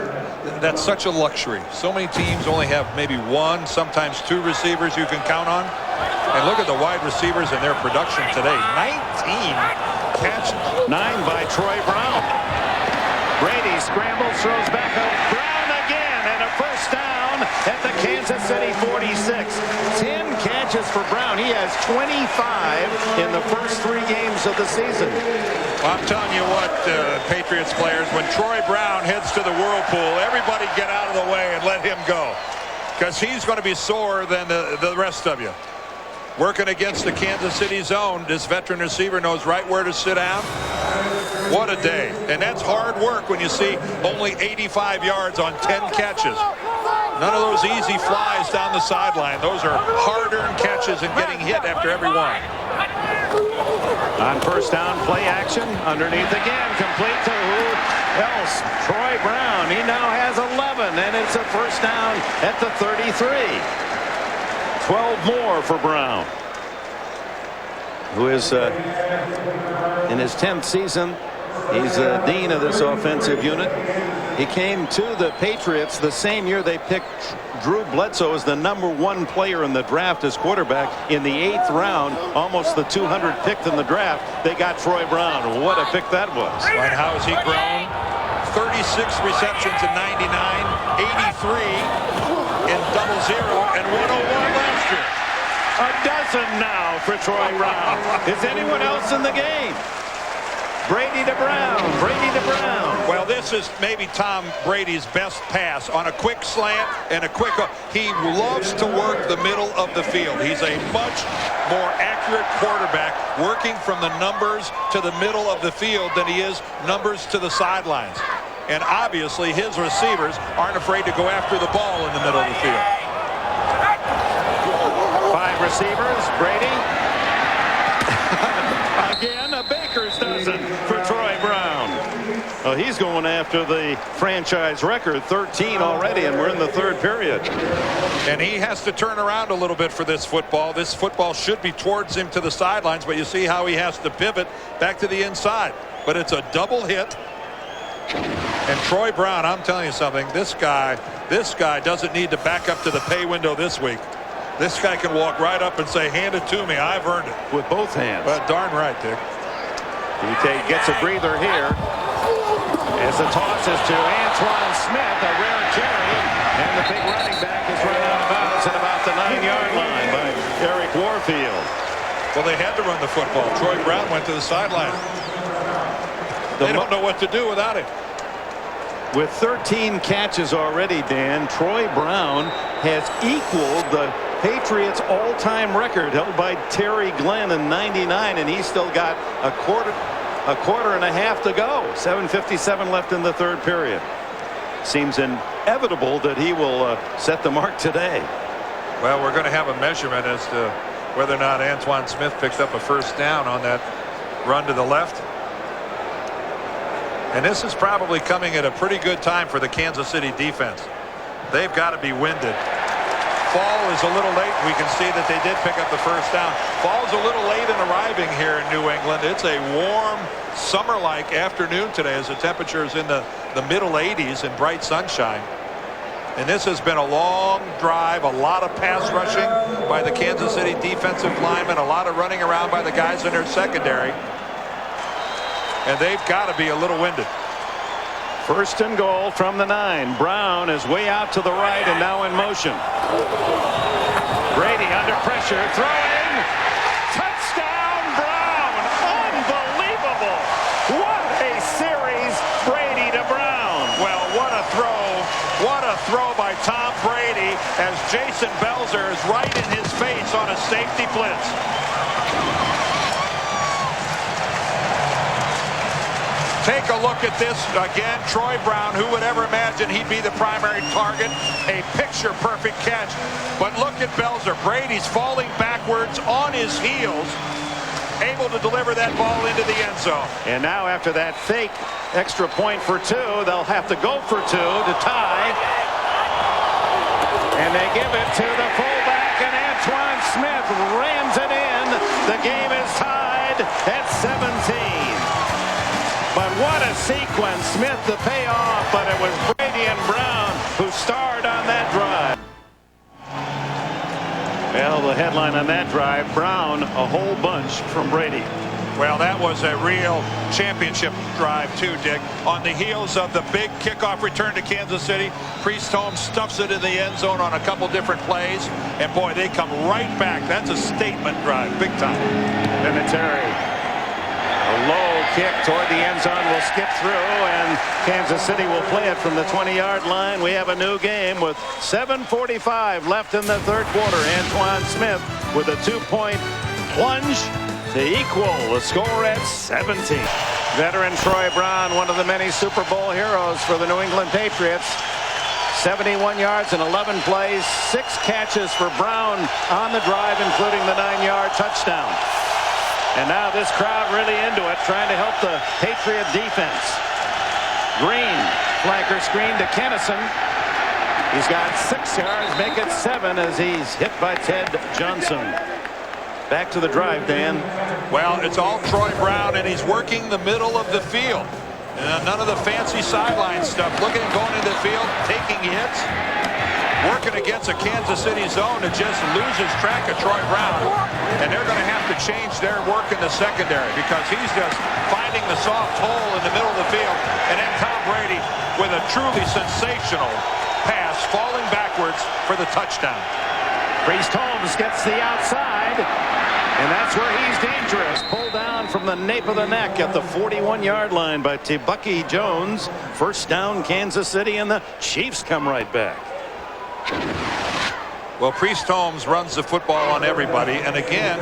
such a luxury. So many teams only have maybe 1, sometimes 2 receivers you can count on. And look at the wide receivers and their production today. 19 catches. 9 by Troy Brown. Brady scrambles, throws back up. Brown again, and a first down at the Kansas City 46. 10 catches for Brown. He has 25 in the first 3 games of the season. Well, I'm telling you what, Patriots players, when Troy Brown heads to the whirlpool, everybody get out of the way and let him go, because he's going to be sore than the rest of you. Working against the Kansas City zone, this veteran receiver knows right where to sit down. What a day. And that's hard work when you see only 85 yards on 10 catches. None of those easy flies down the sideline. Those are hard-earned catches and getting hit after every one. On first down, play action. Underneath again. Complete to who else? Troy Brown. He now has 11, and it's a first down at the 33. 12 more for Brown, who is in his 10th season. He's the dean of this offensive unit. He came to the Patriots the same year they picked Drew Bledsoe as the #1 player in the draft as quarterback in the 8th round, almost the 200th pick in the draft. They got Troy Brown. What a pick that was. And how has he grown? 36 receptions in 99, 83 in 00, and 101 last year. A dozen now for Troy Brown. Is anyone else in the game? Brady to Brown. Brady to Brown. Well, this is maybe Tom Brady's best pass on a quick slant and a quick. He loves to work the middle of the field. He's a much more accurate quarterback working from the numbers to the middle of the field than he is numbers to the sidelines. And obviously his receivers aren't afraid to go after the ball in the middle of the field. 5 receivers. Brady. Again, a baker's dozen for Troy Brown. Well, he's going after the franchise record, 13 already, and we're in the 3rd period. And he has to turn around a little bit for this football. This football should be towards him to the sidelines, but you see how he has to pivot back to the inside. But it's a double hit. And Troy Brown, I'm telling you something, this guy doesn't need to back up to the pay window this week. This guy can walk right up and say, hand it to me, I've earned it. With both hands. Well, darn right, Dick. He gets a breather here as the toss is to Antoine Smith, a rare carry, and the big running back is run out of bounds at about the 9-yard line by Eric Warfield. Well, they had to run the football. Troy Brown went to the sideline. They don't know what to do without him. With 13 catches already, Dan, Troy Brown has equaled the Patriots all-time record held by Terry Glenn in '99, and he's still got a quarter and a half to go. 7:57 left in the 3rd period. Seems inevitable that he will set the mark today. Well, we're going to have a measurement as to whether or not Antoine Smith picks up a first down on that run to the left. And this is probably coming at a pretty good time for the Kansas City defense. They've got to be winded. Fall is a little late. We can see that they did pick up the first down. Fall's a little late in arriving here in New England. It's a warm, summer-like afternoon today as the temperature is in the middle 80s in bright sunshine. And this has been a long drive, a lot of pass rushing by the Kansas City defensive linemen, a lot of running around by the guys in their secondary. And they've got to be a little winded. First and goal from the 9. Brown is way out to the right and now in motion. Brady under pressure, throwing. Touchdown, Brown. Unbelievable. What a series, Brady to Brown. Well, what a throw. What a throw by Tom Brady as Jason Belzer is right in his face on a safety blitz. Take a look at this again. Troy Brown, who would ever imagine he'd be the primary target? A picture-perfect catch. But look at Belzer. Brady's falling backwards on his heels, able to deliver that ball into the end zone. And now after that fake extra point for 2, they'll have to go for 2 to tie. And they give it to the fullback, and Antoine Smith rams it in. The game is tied at 17. But what a sequence. Smith the payoff, but it was Brady and Brown who starred on that drive. Well, the headline on that drive, Brown a whole bunch from Brady. Well, that was a real championship drive too, Dick. On the heels of the big kickoff return to Kansas City, Priest Holmes stuffs it in the end zone on a couple different plays, and boy, they come right back. That's a statement drive, big time. Vinatieri. A low kick toward the end zone will skip through, and Kansas City will play it from the 20-yard line. We have a new game with 7:45 left in the 3rd quarter. Antoine Smith with a 2-point plunge to equal the score at 17. Veteran Troy Brown, one of the many Super Bowl heroes for the New England Patriots, 71 yards in 11 plays, 6 catches for Brown on the drive, including the 9-yard touchdown. And now this crowd really into it, trying to help the Patriot defense. Green, flanker screen to Kennison. He's got 6 yards, make it 7 as he's hit by Ted Johnson. Back to the drive, Dan. Well, it's all Troy Brown, and he's working the middle of the field. None of the fancy sideline stuff. Look at him going into the field, taking hits, working against a Kansas City zone that just loses track of Troy Brown. And they're going to have to change their work in the secondary because he's just finding the soft hole in the middle of the field. And then Tom Brady with a truly sensational pass, falling backwards for the touchdown. Priest Holmes gets the outside, and that's where he's dangerous. Pulled down from the nape of the neck at the 41-yard line by Tebucky Jones. First down, Kansas City, and the Chiefs come right back. Well, Priest Holmes runs the football on everybody, and again,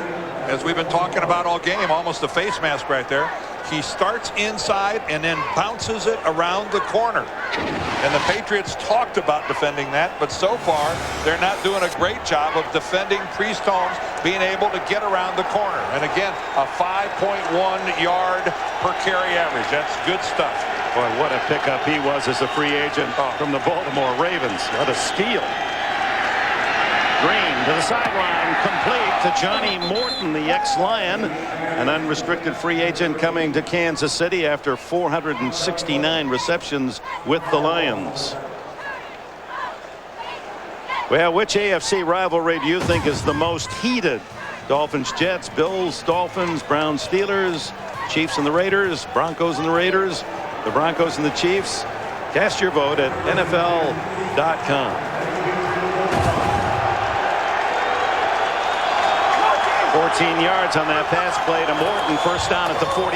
as we've been talking about all game, almost a face mask right there. He starts inside and then bounces it around the corner. And the Patriots talked about defending that, but so far they're not doing a great job of defending Priest Holmes being able to get around the corner. And again, a 5.1 yard per carry average. That's good stuff. Boy, what a pickup he was as a free agent from the Baltimore Ravens. What a steal. Green to the sideline, complete to Johnny Morton, the ex-Lion, an unrestricted free agent coming to Kansas City after 469 receptions with the Lions. Well, which AFC rivalry do you think is the most heated? Dolphins, Jets, Bills, Dolphins, Browns, Steelers, Chiefs and the Raiders, Broncos and the Raiders, the Broncos and the Chiefs? Cast your vote at NFL.com. 14 yards on that pass play to Morton. First down at the 45.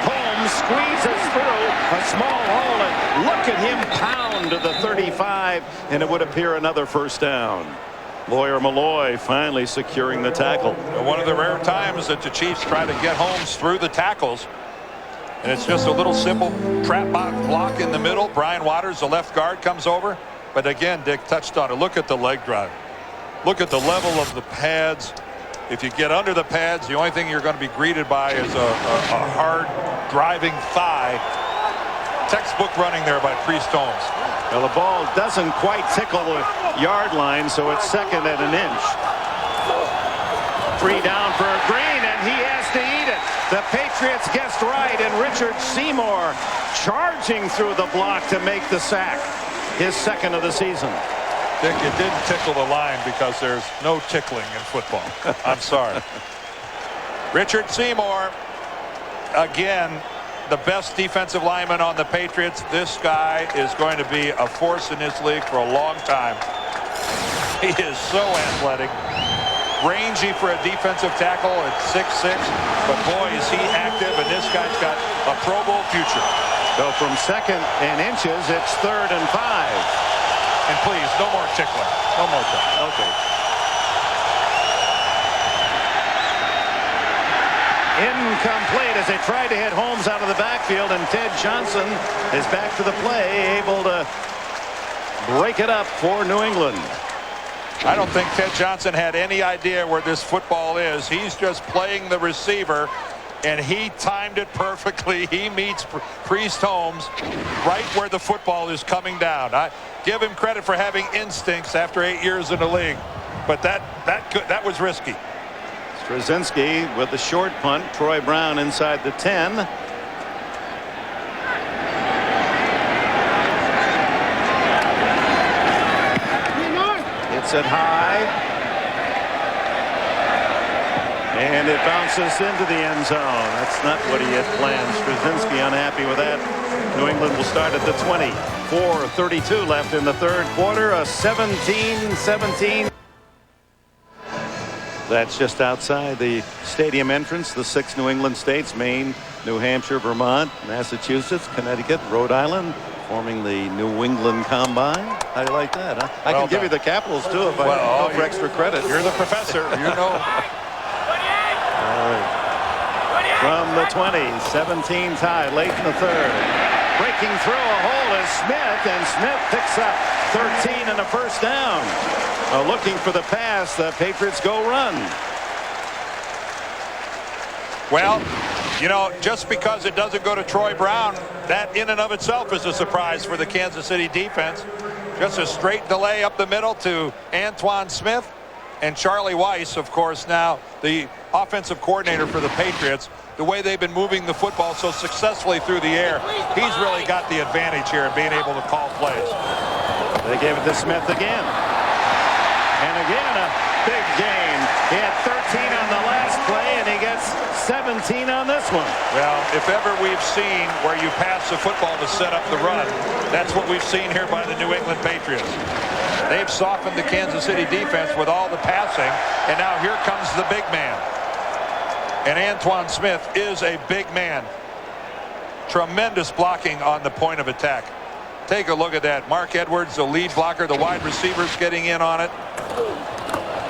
Holmes squeezes through a small hole, and look at him pound to the 35, and it would appear another first down. Lawyer Malloy finally securing the tackle. One of the rare times that the Chiefs try to get Holmes through the tackles, and it's just a little simple trap block in the middle. Brian Waters, the left guard, comes over, but again, Dick touched on it. Look at the leg drive. Look at the level of the pads. If you get under the pads, the only thing you're going to be greeted by is a hard driving thigh. Textbook running there by Priest Holmes. Well, the ball doesn't quite tickle the yard line, so it's second at an inch. 3 down for Green, and he has to eat it. The Patriots guessed right, and Richard Seymour charging through the block to make the sack. His second of the season. Dick, it didn't tickle the line because there's no tickling in football. I'm sorry. Richard Seymour, again, the best defensive lineman on the Patriots. This guy is going to be a force in this league for a long time. He is so athletic, rangy for a defensive tackle at 6'6", but boy, is he active, and this guy's got a Pro Bowl future. So from second and inches, it's 3rd and 5. And please, no more tickling. No more tickling. Okay. Incomplete as they tried to hit Holmes out of the backfield, and Ted Johnson is back to the play, able to break it up for New England. I don't think Ted Johnson had any idea where this football is. He's just playing the receiver, and he timed it perfectly. He meets Priest Holmes right where the football is coming down. I give him credit for having instincts after 8 years in the league, but that was risky. Straczynski with the short punt. Troy Brown inside the 10. Hits it high. And it bounces into the end zone. That's not what he had planned. Straczynski unhappy with that. New England will start at the 20. 4:32 left in the third quarter. A 17-17. That's just outside the stadium entrance. The 6 New England states, Maine, New Hampshire, Vermont, Massachusetts, Connecticut, Rhode Island, forming the New England Combine. How do you like that, huh? I can give you the capitals, too, if I go for extra credit. You're the professor. You know. From the 20. 17 tied late in the third. Breaking through a hole is Smith, and Smith picks up 13 and a first down. Looking for the pass. The Patriots go run. Well, you know, just because it doesn't go to Troy Brown, that in and of itself is a surprise for the Kansas City defense. Just a straight delay up the middle to Antoine Smith. And Charlie Weiss, of course, now the offensive coordinator for the Patriots. The way they've been moving the football so successfully through the air, he's really got the advantage here in being able to call plays. They gave it to Smith again. And again, a big game. He had 13 on the last play, and he gets 17 on this one. Well, if ever we've seen where you pass the football to set up the run, that's what we've seen here by the New England Patriots. They've softened the Kansas City defense with all the passing, and now here comes the big man. And Antoine Smith is a big man. Tremendous blocking on the point of attack. Take a look at that. Mark Edwards, the lead blocker, the wide receivers getting in on it.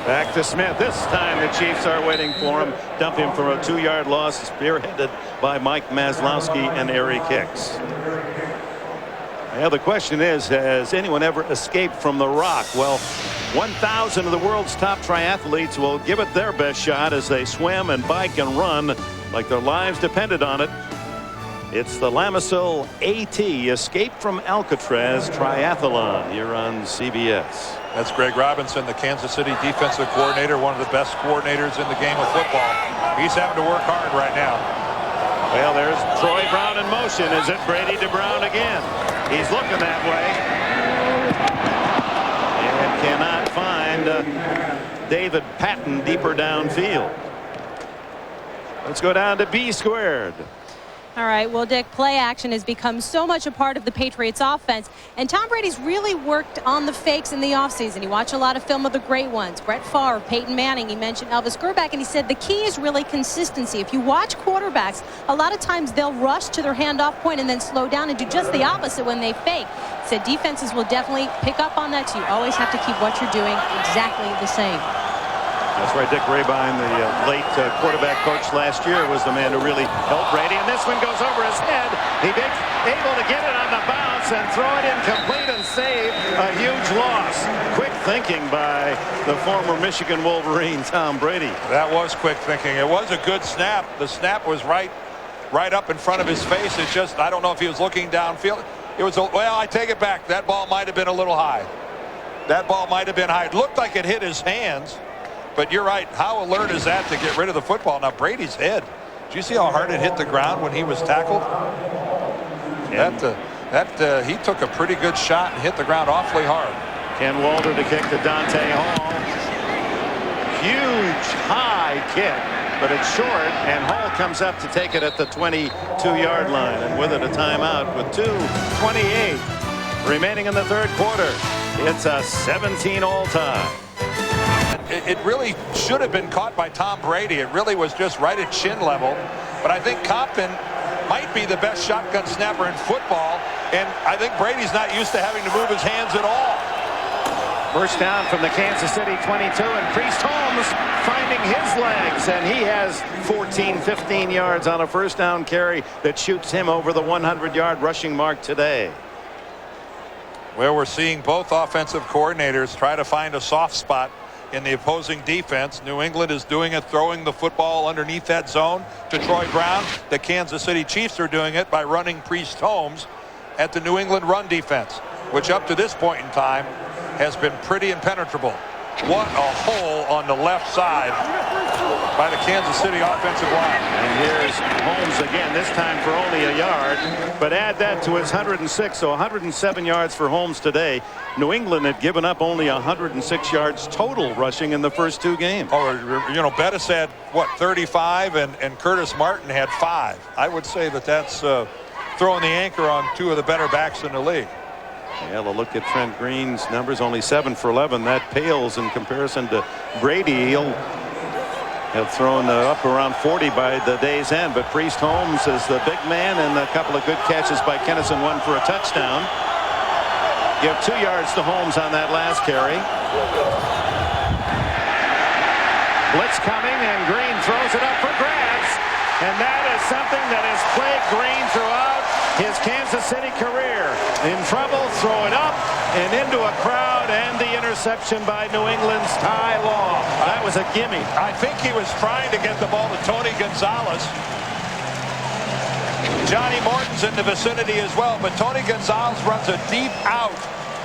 Back to Smith. This time the Chiefs are waiting for him. Dump him for a 2-yard loss, spearheaded by Mike Maslowski and Eric Hicks. Now the question is, has anyone ever escaped from the rock? Well, 1,000 of the world's top triathletes will give it their best shot as they swim and bike and run like their lives depended on it. It's the Lamisil AT Escape from Alcatraz Triathlon here on CBS. That's Greg Robinson, the Kansas City defensive coordinator, one of the best coordinators in the game of football. He's having to work hard right now. Well, there's Troy Brown in motion. Is it Brady to Brown again? He's looking that way. And cannot find David Patton deeper downfield. Let's go down to B squared. All right, well, Dick, play action has become so much a part of the Patriots offense, and Tom Brady's really worked on the fakes in the offseason. You watch a lot of film of the great ones, Brett Favre, Peyton Manning. He mentioned Elvis Grbac, and he said the key is really consistency. If you watch quarterbacks, a lot of times they'll rush to their handoff point and then slow down and do just the opposite when they fake. He said defenses will definitely pick up on that, so you always have to keep what you're doing exactly the same. That's right. Dick Rabine, the late quarterback coach last year, was the man who really helped Brady. And this one goes over his head. He able to get it on the bounce and throw it incomplete and save a huge loss. Quick thinking by the former Michigan Wolverine, Tom Brady. That was quick thinking. It was a good snap. The snap was right up in front of his face. It just, I don't know if he was looking downfield. It was, well, I take it back. That ball might have been a little high. That ball might have been high. It looked like it hit his hands. But you're right. How alert is that to get rid of the football? Now, Brady's head. Did you see how hard it hit the ground when he was tackled? He took a pretty good shot and hit the ground awfully hard. Ken Walter to kick to Dante Hall. Huge high kick, but it's short, and Hall comes up to take it at the 22-yard line, and with it a timeout with 2:28 remaining in the third quarter. It's a 17 all time. It really should have been caught by Tom Brady. It really was just right at chin level. But I think Compton might be the best shotgun snapper in football. And I think Brady's not used to having to move his hands at all. First down from the Kansas City 22, and Priest Holmes finding his legs. And he has 15 yards on a first down carry that shoots him over the 100-yard rushing mark today. Well, we're seeing both offensive coordinators try to find a soft spot in the opposing defense. New England is doing it, throwing the football underneath that zone to Troy Brown. The Kansas City Chiefs are doing it by running Priest Holmes at the New England run defense, which up to this point in time has been pretty impenetrable. What a hole on the left side by the Kansas City offensive line. And here's Holmes again, this time for only a yard. But add that to his 106, so 107 yards for Holmes today. New England had given up only 106 yards total rushing in the first two games. Oh, you know, Bettis had, what, 35, and Curtis Martin had 5. I would say that that's throwing the anchor on two of the better backs in the league. Yeah, we'll look at Trent Green's numbers, only 7 for 11. That pales in comparison to Brady. He'll have thrown up around 40 by the day's end. But Priest Holmes is the big man, and a couple of good catches by Kennison, one for a touchdown. Give 2 yards to Holmes on that last carry. Blitz coming, and Green throws it up for grabs. And that is something that has plagued Green throughout his Kansas City career. In trouble, throw it up and into a crowd, and the interception by New England's Ty Law. That was a gimme. I think he was trying to get the ball to Tony Gonzalez. Johnny Morton's in the vicinity as well, but Tony Gonzalez runs a deep out,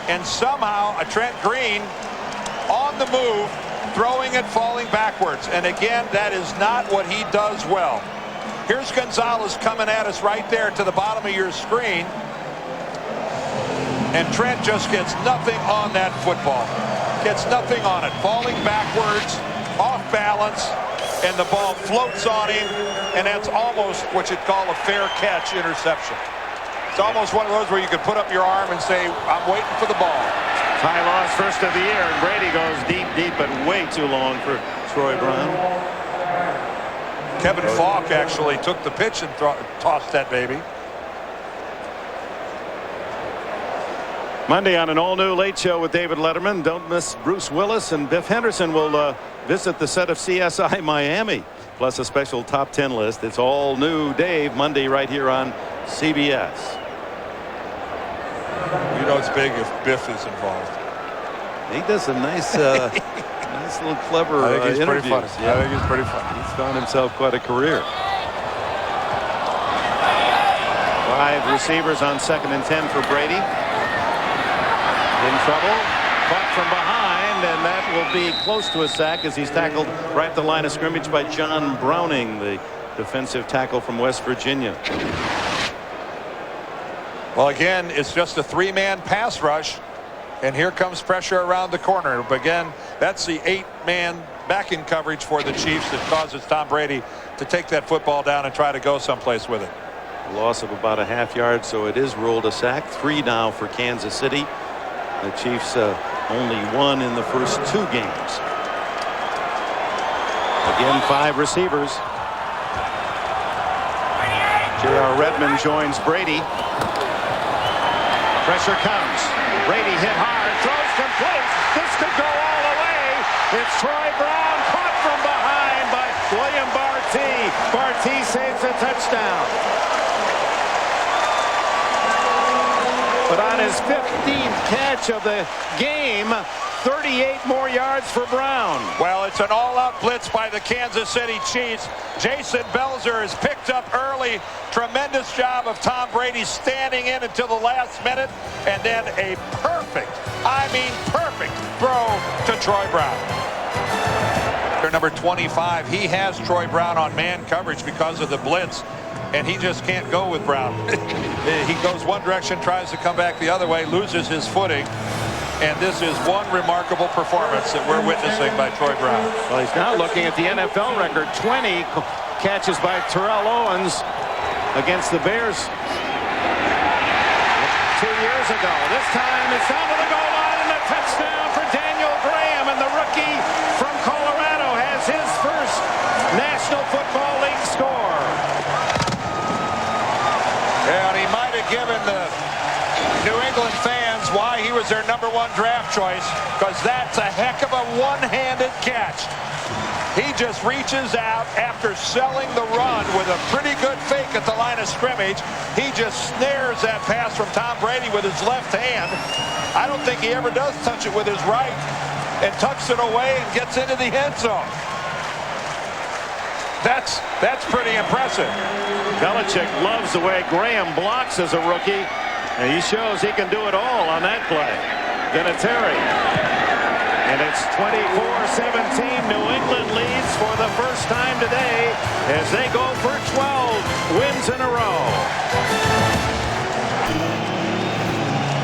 and somehow a Trent Green on the move, throwing it, falling backwards. And again, that is not what he does well. Here's Gonzalez coming at us right there to the bottom of your screen. And Trent just gets nothing on that football. Gets nothing on it. Falling backwards, off balance, and the ball floats on him. And that's almost what you'd call a fair catch interception. It's almost one of those where you could put up your arm and say, I'm waiting for the ball. Ty Law's first of the year, and Brady goes deep, but way too long for Troy Brown. Kevin Falk actually took the pitch and tossed that baby. Monday on an all-new Late Show with David Letterman. Don't miss Bruce Willis, and Biff Henderson will visit the set of CSI Miami, plus a special top 10 list. It's all new Dave Monday right here on CBS. You know it's big if Biff is involved. He does a nice nice little clever I think he's pretty funny. Yeah. I think he's pretty funny. He's found himself quite a career. 5 receivers on 2nd and 10 for Brady. In trouble, caught from behind, and that will be close to a sack as he's tackled right at the line of scrimmage by John Browning, the defensive tackle from West Virginia. Well, again, it's just a 3-man pass rush, and here comes pressure around the corner. But again, that's the 8-man backing coverage for the Chiefs that causes Tom Brady to take that football down and try to go someplace with it. A loss of about a half yard, so it is ruled a sack. 3 now for Kansas City. The Chiefs only won in the first 2 games. Again, 5 receivers. J.R. Redmond joins Brady. Pressure comes. Brady hit hard, throws complete. This could go all the way. It's Troy Brown caught from behind by William Barty. Barty saves a touchdown. But on his 15th catch of the game, 38 more yards for Brown. Well, it's an all-out blitz by the Kansas City Chiefs. Jason Belzer is picked up early. Tremendous job of Tom Brady standing in until the last minute, and then a perfect, I mean perfect, throw to Troy Brown. Number 25, he has Troy Brown on man coverage because of the blitz, and he just can't go with Brown. He goes one direction, tries to come back the other way, loses his footing. And this is one remarkable performance that we're witnessing by Troy Brown. Well, he's now looking at the NFL record. 20 catches by Terrell Owens against the Bears 2 years ago. This time it's down to the goal line, and a touchdown for Daniel Graham. And the rookie from Colorado has his first National Football League score. And he might have given the New England fans why he was their #1 draft choice, because that's a heck of a one-handed catch. He just reaches out after selling the run with a pretty good fake at the line of scrimmage. He just snares that pass from Tom Brady with his left hand. I don't think he ever does touch it with his right, and tucks it away and gets into the end zone. That's pretty impressive. Belichick loves the way Graham blocks as a rookie. And he shows he can do it all on that play. Vinatieri. And it's 24-17. New England leads for the first time today as they go for 12 wins in a row.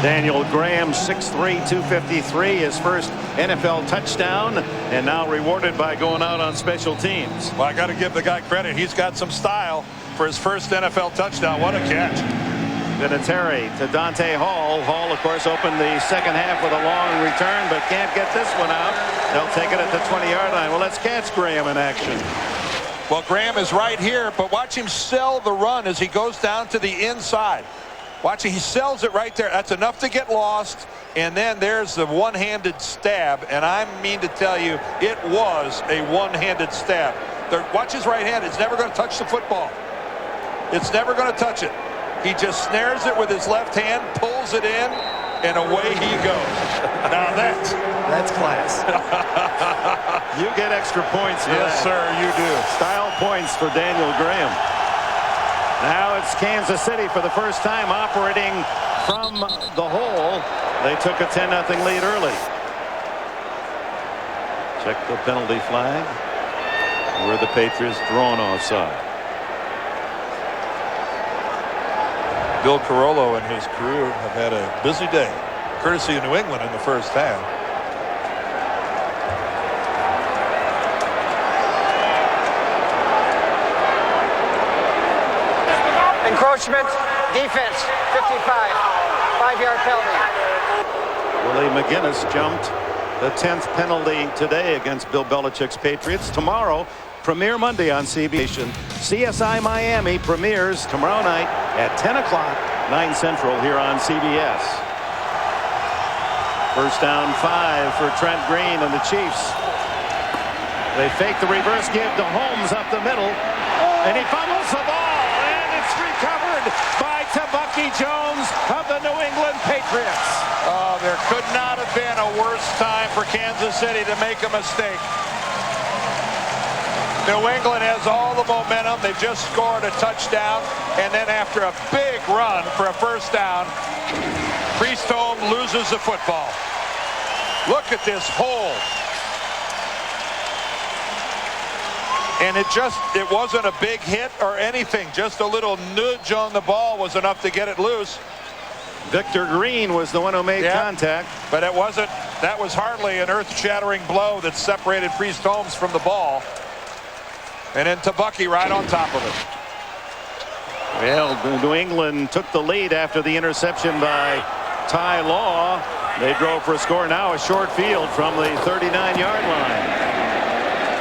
Daniel Graham, 6'3", 253, his first NFL touchdown, and now rewarded by going out on special teams. Well, I got to give the guy credit. He's got some style for his first NFL touchdown. What a catch. Vinatieri to Dante Hall. Hall, of course, opened the second half with a long return, but can't get this one out. They'll take it at the 20-yard line. Well, let's catch Graham in action. Well, Graham is right here, but watch him sell the run as he goes down to the inside. Watch, he sells it right there. That's enough to get lost. And then there's the one-handed stab. And I mean to tell you, it was a one-handed stab. Watch his right hand. It's never going to touch the football. It's never going to touch it. He just snares it with his left hand, pulls it in, and away he goes. Now that's class. You get extra points for that. Yes, sir, you do. Style points for Daniel Graham. Now it's Kansas City for the first time operating from the hole. They took a 10-0 lead early. Check the penalty flag. Where the Patriots drawn offside. Bill Carollo and his crew have had a busy day, courtesy of New England in the first half. Encroachment, defense, 55, 5-yard penalty. Willie McGinnis jumped the 10th penalty today against Bill Belichick's Patriots. Tomorrow, premiere Monday on CBS. CSI Miami premieres tomorrow night at 10 o'clock, 9 Central here on CBS. First down 5 for Trent Green and the Chiefs. They fake the reverse give to Holmes up the middle, and he fumbles the ball, and it's recovered by Bucky Jones of the New England Patriots. Oh, there could not have been a worse time for Kansas City to make a mistake. New England has all the momentum. They've just scored a touchdown, and then after a big run for a first down, Priestholm loses the football. Look at this hole. And it wasn't a big hit or anything. Just a little nudge on the ball was enough to get it loose. Victor Green was the one who made contact. But that was hardly an earth-shattering blow that separated Priestholm from the ball. And then Bucky right on top of it. Well, New England took the lead after the interception by Ty Law. They drove for a score. Now a short field from the 39-yard line.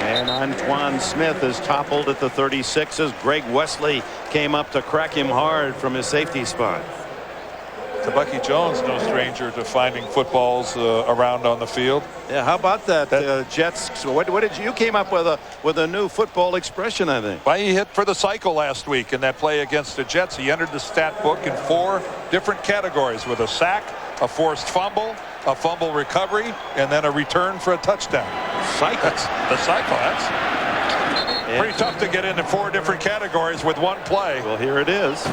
And Antoine Smith is toppled at the 36 as Greg Wesley came up to crack him hard from his safety spot. Bucky Jones, no stranger to finding footballs around on the field. Yeah, how about that, Jets? So what did you came up with a new football expression, I think. Well, he hit for the cycle last week in that play against the Jets. He entered the stat book in 4 different categories, with a sack, a forced fumble, a fumble recovery, and then a return for a touchdown. Cycle. The cycle. That's pretty tough to get into 4 different categories with one play. Well, here it is.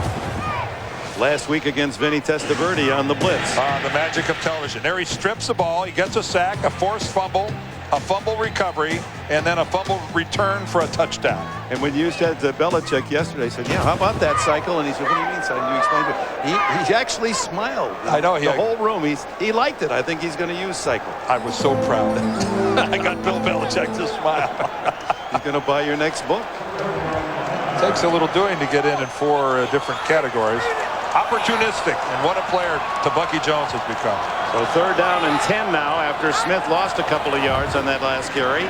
Last week against Vinny Testaverde on the blitz. The magic of television. There he strips the ball. He gets a sack, a forced fumble, a fumble recovery, and then a fumble return for a touchdown. And when you said to Belichick yesterday, he said, yeah, how about that cycle? And he said, what do you mean cycle? You explained it. He actually smiled. I know. The whole room, he liked it. I think he's going to use cycle. I was so proud. I got Bill Belichick to smile. He's going to buy your next book. Takes a little doing to get in 4 different categories. Opportunistic, and what a player Bucky Jones has become. So 3rd down and 10 now after Smith lost a couple of yards on that last carry.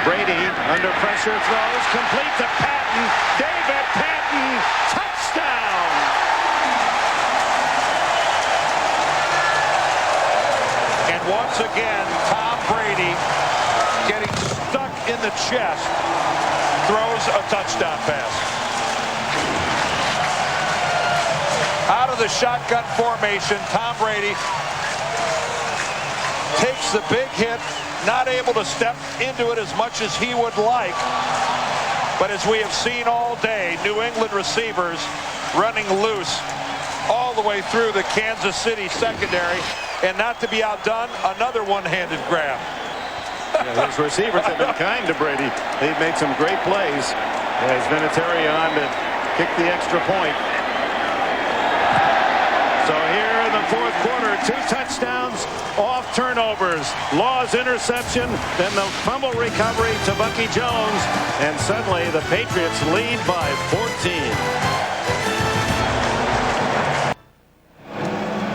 Brady under pressure throws complete to Patton. David Patton, touchdown. And once again, Tom Brady, getting stuck in the chest, throws a touchdown pass. Out of the shotgun formation, Tom Brady takes the big hit, not able to step into it as much as he would like. But as we have seen all day, New England receivers running loose all the way through the Kansas City secondary, and not to be outdone, another one-handed grab. Yeah, those receivers have been kind to Brady. They've made some great plays. As Vinatieri on to kick the extra point. So here in the 4th quarter, 2 touchdowns off turnovers. Law's interception, then the fumble recovery to Bucky Jones, and suddenly the Patriots lead by 14.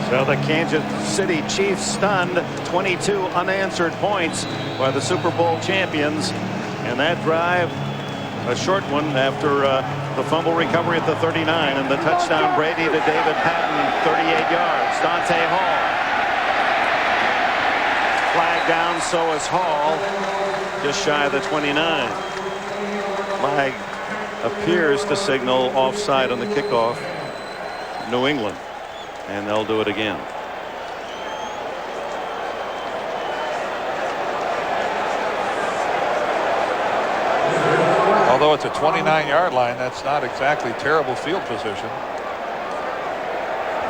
So the Kansas City Chiefs stunned, 22 unanswered points by the Super Bowl champions, and that drive a short one after the fumble recovery at the 39 and the touchdown Brady to David Patton, 38 yards. Dante Hall. Flag down, so is Hall, just shy of the 29. Flag appears to signal offside on the kickoff. New England, and they'll do it again. Although it's a 29-yard line, that's not exactly terrible field position.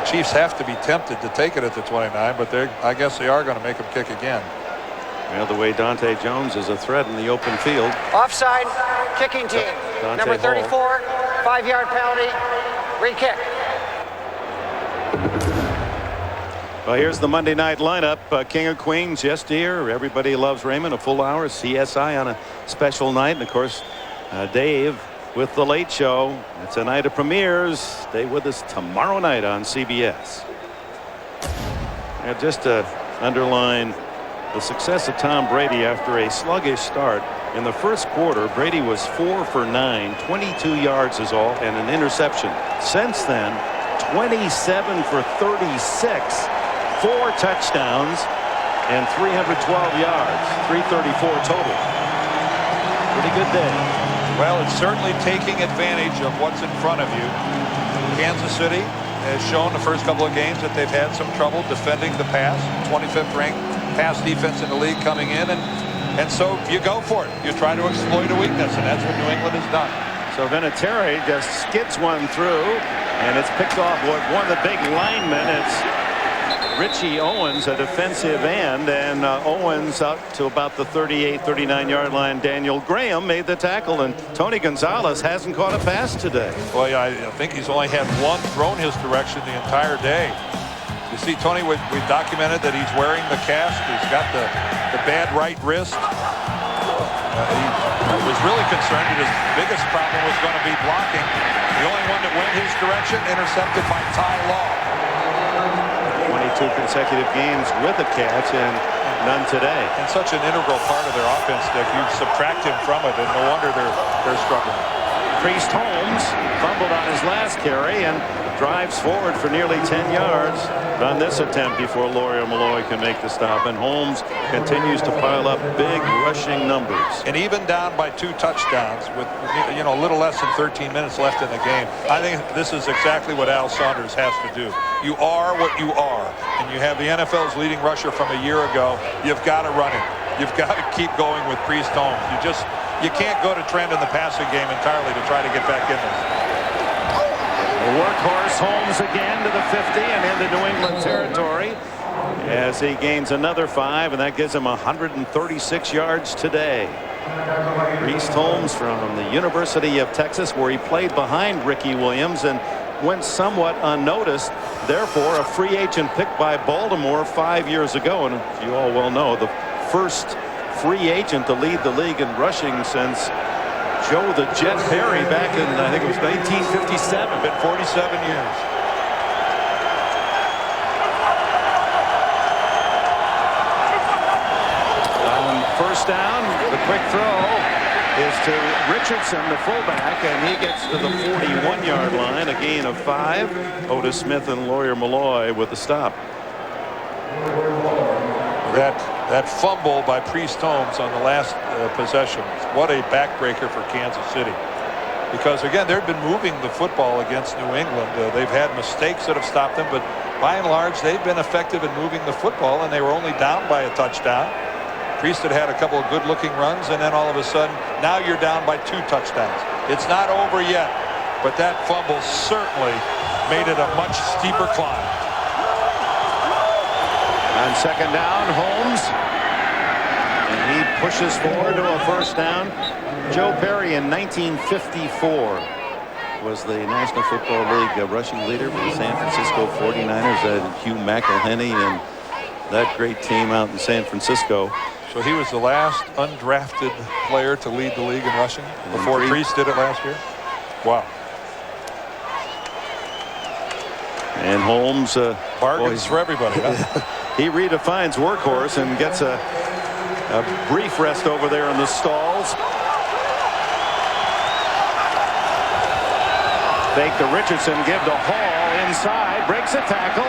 The Chiefs have to be tempted to take it at the 29, but I guess they are going to make them kick again. Well, the way Dante Jones is a threat in the open field. Offside, kicking team. Dante Number 34, 5-yard penalty, re-kick. Well, here's the Monday night lineup. King of Queens just here. Everybody loves Raymond. A full hour. CSI on a special night. And, of course, Dave with The Late Show. It's a night of premieres. Stay with us tomorrow night on CBS. Just to underline the success of Tom Brady after a sluggish start. In the first quarter, Brady was 4 for 9, 22 yards is all, and an interception. Since then, 27 for 36. 4 touchdowns and 312 yards, 334 total. Pretty good day. Well, it's certainly taking advantage of what's in front of you. Kansas City has shown the first couple of games that they've had some trouble defending the pass. 25th ranked pass defense in the league coming in, and so you go for it. You try to exploit a weakness, and that's what New England has done. So Vinatieri just skids one through, and it's picked off one of the big linemen. It's Richie Owens, a defensive end, and Owens out to about the 38, 39-yard line. Daniel Graham made the tackle, and Tony Gonzalez hasn't caught a pass today. Well, yeah, I think he's only had one thrown his direction the entire day. You see, Tony, we documented that he's wearing the cast. He's got the bad right wrist. He was really concerned that his biggest problem was going to be blocking. The only one that went his direction, intercepted by Ty Law. 22 consecutive games with a catch and none today. And such an integral part of their offense, Dick. You subtract him from it, and no wonder they're struggling. Priest Holmes fumbled on his last carry and drives forward for nearly 10 yards on this attempt before Laurier Malloy can make the stop, and Holmes continues to pile up big rushing numbers. And even down by 2 touchdowns with a little less than 13 minutes left in the game, I think this is exactly what Al Saunders has to do. You are what you are, and you have the NFL's leading rusher from a year ago. You've got to run it. You've got to keep going with Priest Holmes. You can't go to trend in the passing game entirely to try to get back in there. The workhorse Holmes again to the 50 and into New England territory as he gains another 5, and that gives him 136 yards today. Priest Holmes from the University of Texas, where he played behind Ricky Williams and went somewhat unnoticed, therefore a free agent picked by Baltimore 5 years ago. And as you all well know, the first free agent to lead the league in rushing since Joe the Jet Perry back in, I think it was 1957. Been 47 years. On first down, the quick throw is to Richardson, the fullback, and he gets to the 41-yard line, a gain of 5. Otis Smith and Laurier Malloy with the stop. That fumble by Priest Holmes on the last possession, what a backbreaker for Kansas City. Because, again, they've been moving the football against New England. They've had mistakes that have stopped them, but by and large, they've been effective in moving the football, and they were only down by a touchdown. Priest had a couple of good-looking runs, and then all of a sudden, now you're down by 2 touchdowns. It's not over yet, but that fumble certainly made it a much steeper climb. On second down, Holmes, and he pushes forward to a first down. Joe Perry in 1954 was the National Football League rushing leader for the San Francisco 49ers. Hugh McElhenney and that great team out in San Francisco. So he was the last undrafted player to lead the league in rushing before Priest did it last year. Wow. And Holmes, bargains for everybody. Huh? He redefines workhorse and gets a brief rest over there in the stalls. Fake to Richardson, give to Hall inside, breaks a tackle.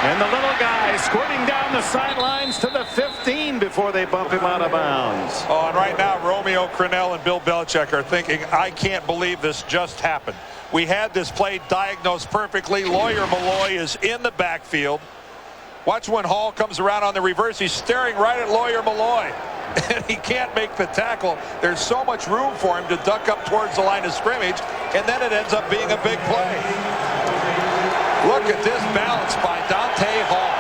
And the little guy squirting down the sidelines to the 15 before they bump him out of bounds. Oh, and right now, Romeo Crennel and Bill Belichick are thinking, I can't believe this just happened. We had this play diagnosed perfectly. Lawyer Malloy is in the backfield. Watch when Hall comes around on the reverse. He's staring right at Lawyer Malloy. And he can't make the tackle. There's so much room for him to duck up towards the line of scrimmage, and then it ends up being a big play. Look at this balance by Dante Hall.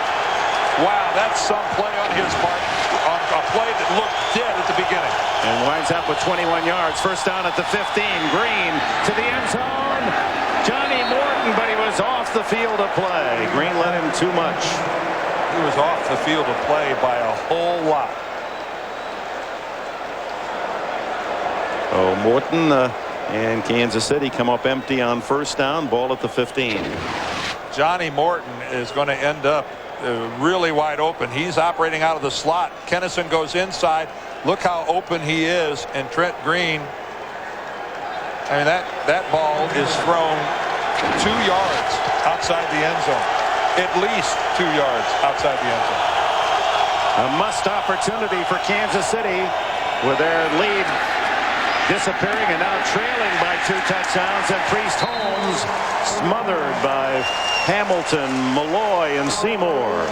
Wow, that's some play on his part. On a play that looked dead at the beginning. And winds up with 21 yards. First down at the 15. Green to the end zone. Johnny Morton, but he was off the field of play. Green let him too much. He was off the field of play by a whole lot. Oh, Morton and Kansas City come up empty on first down. Ball at the 15. Johnny Morton is going to end up really wide open. He's operating out of the slot. Kennison goes inside. Look how open he is. And Trent Green, I mean, that ball is thrown 2 yards outside the end zone. At least 2 yards outside the end zone. A must opportunity for Kansas City with their lead disappearing and now trailing by 2 touchdowns, and Priest Holmes smothered by Hamilton, Malloy, and Seymour.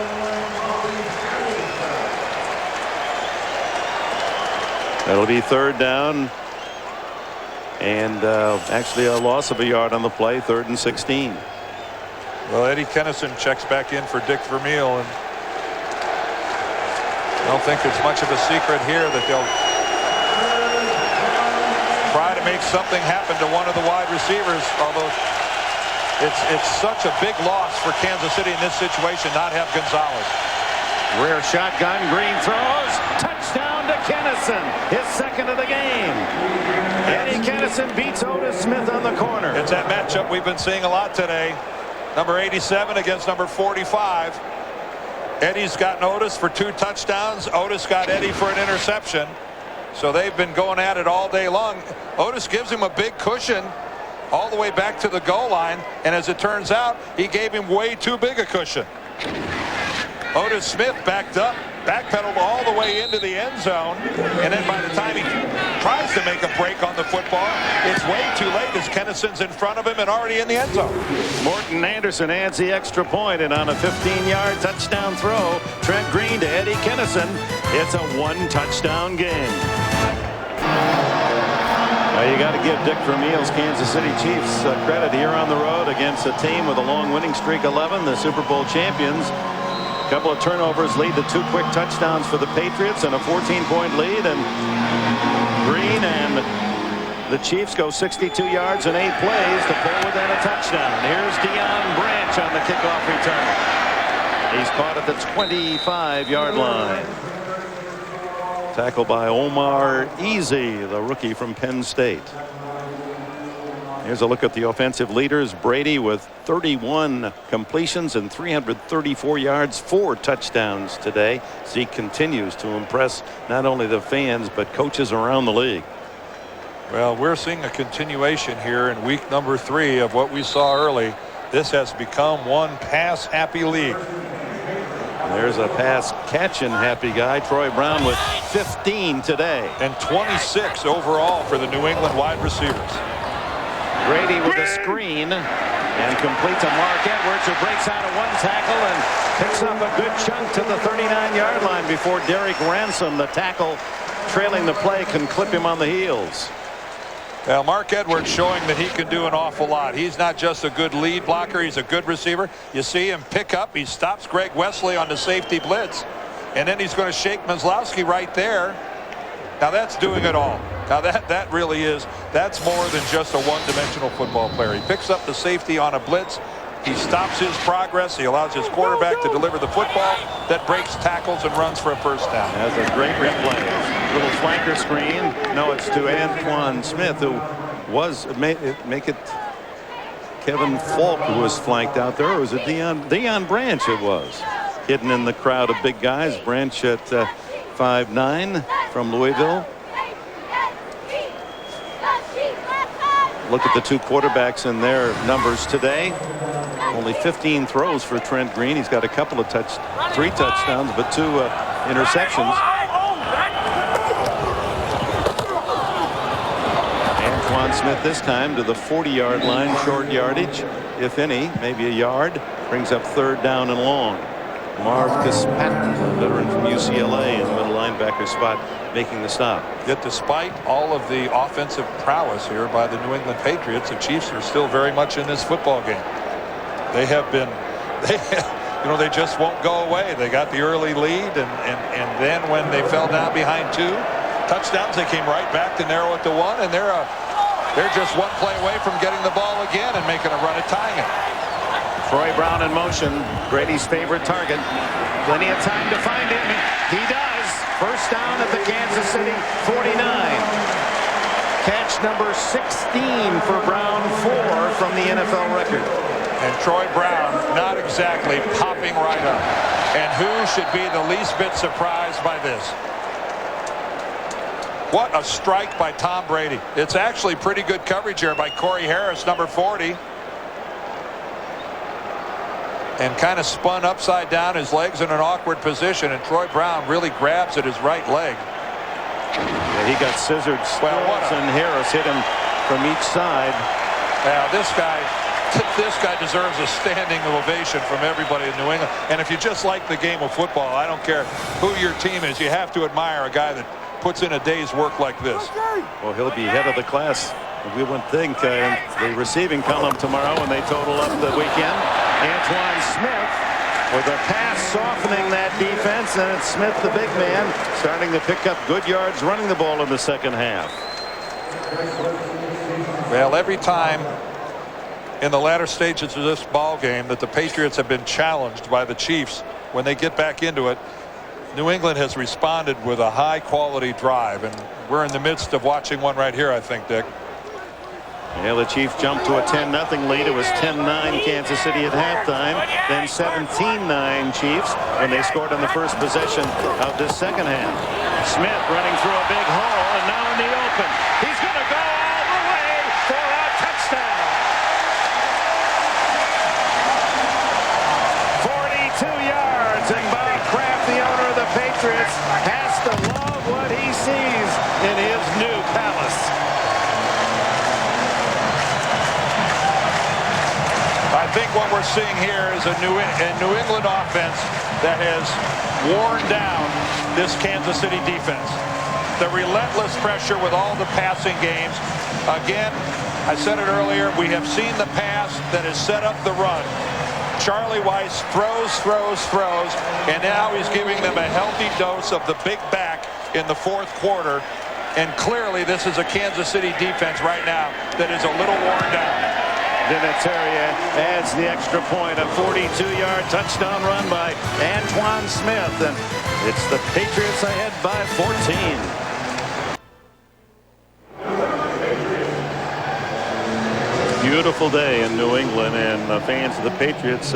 That'll be third down, and actually a loss of a yard on the play. 3rd and 16. Well, Eddie Kennison checks back in for Dick Vermeil, and I don't think it's much of a secret here that they'll try to make something happen to one of the wide receivers, although it's such a big loss for Kansas City in this situation not have Gonzalez. Rear shotgun. Green throws. Touchdown to Kennison. His 2nd of the game. Eddie Kennison beats Otis Smith on the corner. It's that matchup we've been seeing a lot today. Number 87 against number 45. Eddie's gotten Otis for 2 touchdowns. Otis got Eddie for an interception. So they've been going at it all day long. Otis gives him a big cushion all the way back to the goal line, and as it turns out, he gave him way too big a cushion. Otis Smith backed up, backpedaled all the way into the end zone, and then by the time he tries to make a break on the football, it's way too late as Kennison's in front of him and already in the end zone. Morton Anderson adds the extra point, and on a 15-yard touchdown throw, Trent Green to Eddie Kennison. It's a 1-touchdown game. Well, you got to give Dick Vermeil's Kansas City Chiefs credit here on the road against a team with a long winning streak, 11, the Super Bowl champions. A couple of turnovers lead to 2 quick touchdowns for the Patriots and a 14-point lead, and Green and the Chiefs go 62 yards in 8 plays to pull within a touchdown. Here's Deion Branch on the kickoff return. He's caught at the 25-yard line. Tackled by Omar Easy, the rookie from Penn State. Here's a look at the offensive leaders. Brady with 31 completions and 334 yards, 4 touchdowns today. Zeke continues to impress not only the fans but coaches around the league. Well, we're seeing a continuation here in week number 3 of what we saw early. This has become one pass-happy league. There's a pass-catching happy guy, Troy Brown, with 15 today. And 26 overall for the New England wide receivers. Brady with a screen and complete to Mark Edwards, who breaks out of 1 tackle and picks up a good chunk to the 39-yard line before Derek Ransom, the tackle trailing the play, can clip him on the heels. Well, Mark Edwards showing that he can do an awful lot. He's not just a good lead blocker, he's a good receiver. You see him pick up, he stops Greg Wesley on the safety blitz, and then he's going to shake Maslowski right there. Now that's doing it all. Now that really is, that's more than just a one-dimensional football player. He picks up the safety on a blitz, he stops his progress, he allows his quarterback to deliver the football that breaks tackles and runs for a first down. That's a great replay. Little flanker screen. No, it's to Antoine Smith, who was make it Kevin Falk, who was flanked out there. It was a Deion Branch. It was hidden in the crowd of big guys. Branch at 5'9" from Louisville. Look at the two quarterbacks and their numbers today. Only 15 throws for Trent Green. He's got a couple of three touchdowns, but 2 interceptions. Antoine Smith this time to the 40-yard line, short yardage, if any, maybe a yard. Brings up 3rd down and long. Marcus Patton, a veteran from UCLA, in the middle linebacker spot, making the stop. Yet despite all of the offensive prowess here by the New England Patriots, the Chiefs are still very much in this football game. They have been, they just won't go away. They got the early lead, and then when they fell down behind 2 touchdowns, they came right back to narrow it to 1, and they're just 1 play away from getting the ball again and making a run at tying it. Troy Brown in motion, Brady's favorite target. Plenty of time to find him. He does. First down at the Kansas City 49. Catch number 16 for Brown, 4 from the NFL record. And Troy Brown not exactly popping right up. And who should be the least bit surprised by this? What a strike by Tom Brady. It's actually pretty good coverage here by Corey Harris, number 40. And kind of spun upside down, his legs in an awkward position, and Troy Brown really grabs at his right leg. Yeah, he got scissored. And Harris hit him from each side. Now this guy deserves a standing ovation from everybody in New England. And if you just like the game of football, I don't care who your team is, you have to admire a guy that puts in a day's work like this. Well, he'll be head of the class, we would think, in the receiving column tomorrow when they total up the weekend. Antoine Smith with a pass softening that defense, and it's Smith, the big man, starting to pick up good yards running the ball in the second half. Well, every time in the latter stages of this ball game that the Patriots have been challenged by the Chiefs, when they get back into it, New England has responded with a high quality drive, and we're in the midst of watching one right here, I think, Dick. Yeah, the Chiefs jumped to a 10-0 lead. It was 10-9 Kansas City at halftime, then 17-9 Chiefs when they scored on the first possession of this second half. Smith running through a big hole, and now in the open. He's going to go all the way for a touchdown. 42 yards, and Bob Kraft, the owner of the Patriots, has to love what he sees in his new palace. I think what we're seeing here is a New England offense that has worn down this Kansas City defense. The relentless pressure with all the passing games. Again, I said it earlier, we have seen the pass that has set up the run. Charlie Weiss throws, and now he's giving them a healthy dose of the big back in the 4th quarter. And clearly this is a Kansas City defense right now that is a little worn down. Vinatieri adds the extra point, a 42-yard touchdown run by Antoine Smith, and it's the Patriots ahead by 14. Beautiful day in New England, and the fans of the Patriots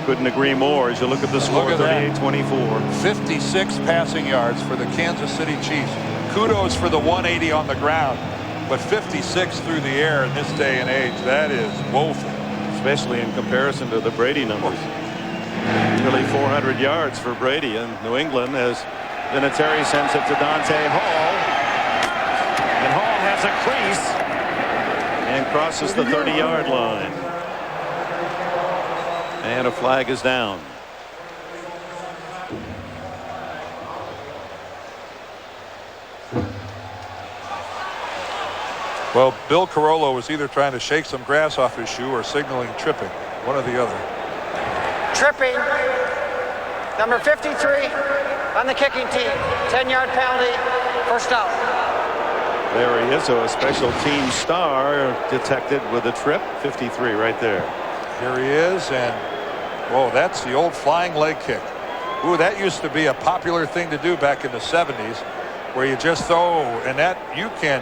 couldn't agree more as you look at the score, 38-24. 56 passing yards for the Kansas City Chiefs. Kudos for the 180 on the ground. But 56 through the air in this day and age, that is woeful. Especially in comparison to the Brady numbers. Nearly 400 yards for Brady in New England as Vinatieri sends it to Dante Hall. And Hall has a crease and crosses the 30-yard line. And a flag is down. Well, Bill Carollo was either trying to shake some grass off his shoe or signaling tripping. One or the other. Tripping. Number 53 on the kicking team. 10-yard penalty. First down. There he is, so a special team star detected with a trip. 53 right there. Here he is, and whoa, that's the old flying leg kick. Ooh, that used to be a popular thing to do back in the 70s, where you just throw, and that you can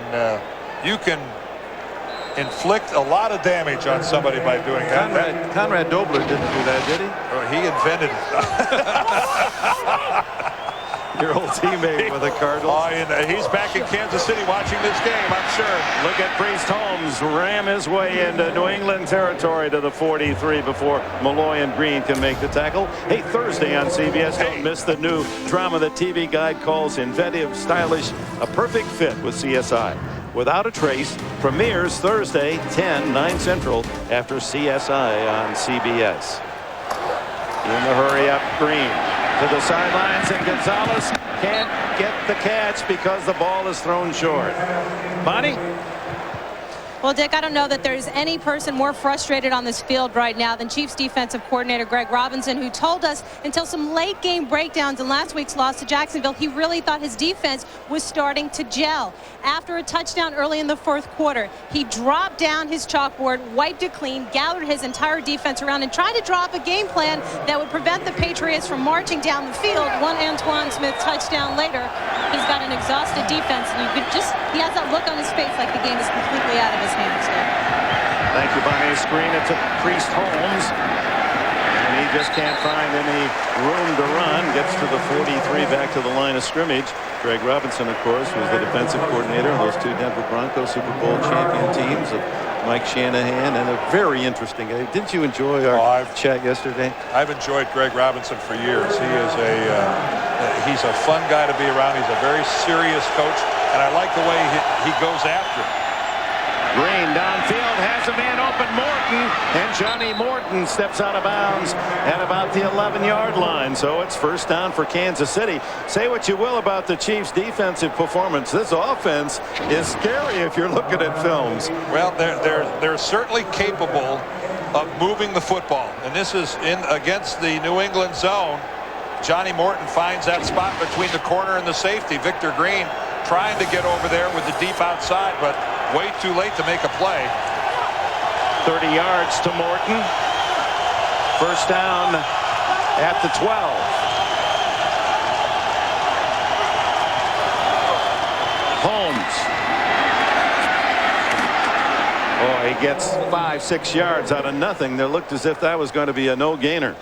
inflict a lot of damage on somebody by doing that. Conrad Dobler didn't do that, did he? He invented it. Your old teammate with the Cardinals. Oh, and he's back in Kansas City watching this game, I'm sure. Look at Priest Holmes ram his way into New England territory to the 43 before Malloy and Green can make the tackle. Hey, Thursday on CBS, don't miss the new drama that TV Guide calls inventive, stylish, a perfect fit with CSI. Without a Trace premieres Thursday 9 Central after CSI on CBS. In the hurry up, Green to the sidelines, and Gonzalez can't get the catch because the ball is thrown short. Bonnie? Well, Dick, I don't know that there's any person more frustrated on this field right now than Chiefs defensive coordinator Greg Robinson, who told us until some late game breakdowns in last week's loss to Jacksonville, he really thought his defense was starting to gel. After a touchdown early in the fourth quarter, he dropped down his chalkboard, wiped it clean, gathered his entire defense around, and tried to draw up a game plan that would prevent the Patriots from marching down the field. One Antoine Smith touchdown later, he's got an exhausted defense, and he has that look on his face like the game is completely out of his hands. Thank you, Bonnie. Screen it to Priest Holmes, and he just can't find any room to run. Gets to the 43, back to the line of scrimmage. Greg Robinson, of course, was the defensive coordinator of those two Denver Broncos Super Bowl champion teams of Mike Shanahan, and a very interesting game. Didn't you enjoy our chat yesterday? I've enjoyed Greg Robinson for years. He is he's a fun guy to be around. He's a very serious coach, and I like the way he goes after it. Green downfield has a man open, Morton, and Johnny Morton steps out of bounds at about the 11-yard line. So it's first down for Kansas City. Say what you will about the Chiefs' defensive performance. This offense is scary if you're looking at films. Well, they're certainly capable of moving the football, and this is against the New England zone. Johnny Morton finds that spot between the corner and the safety. Victor Green trying to get over there with the deep outside, but way too late to make a play. 30 yards to Morton. First down at the 12. Holmes. Oh, he gets 5-6 yards out of nothing. It looked as if that was going to be a no-gainer.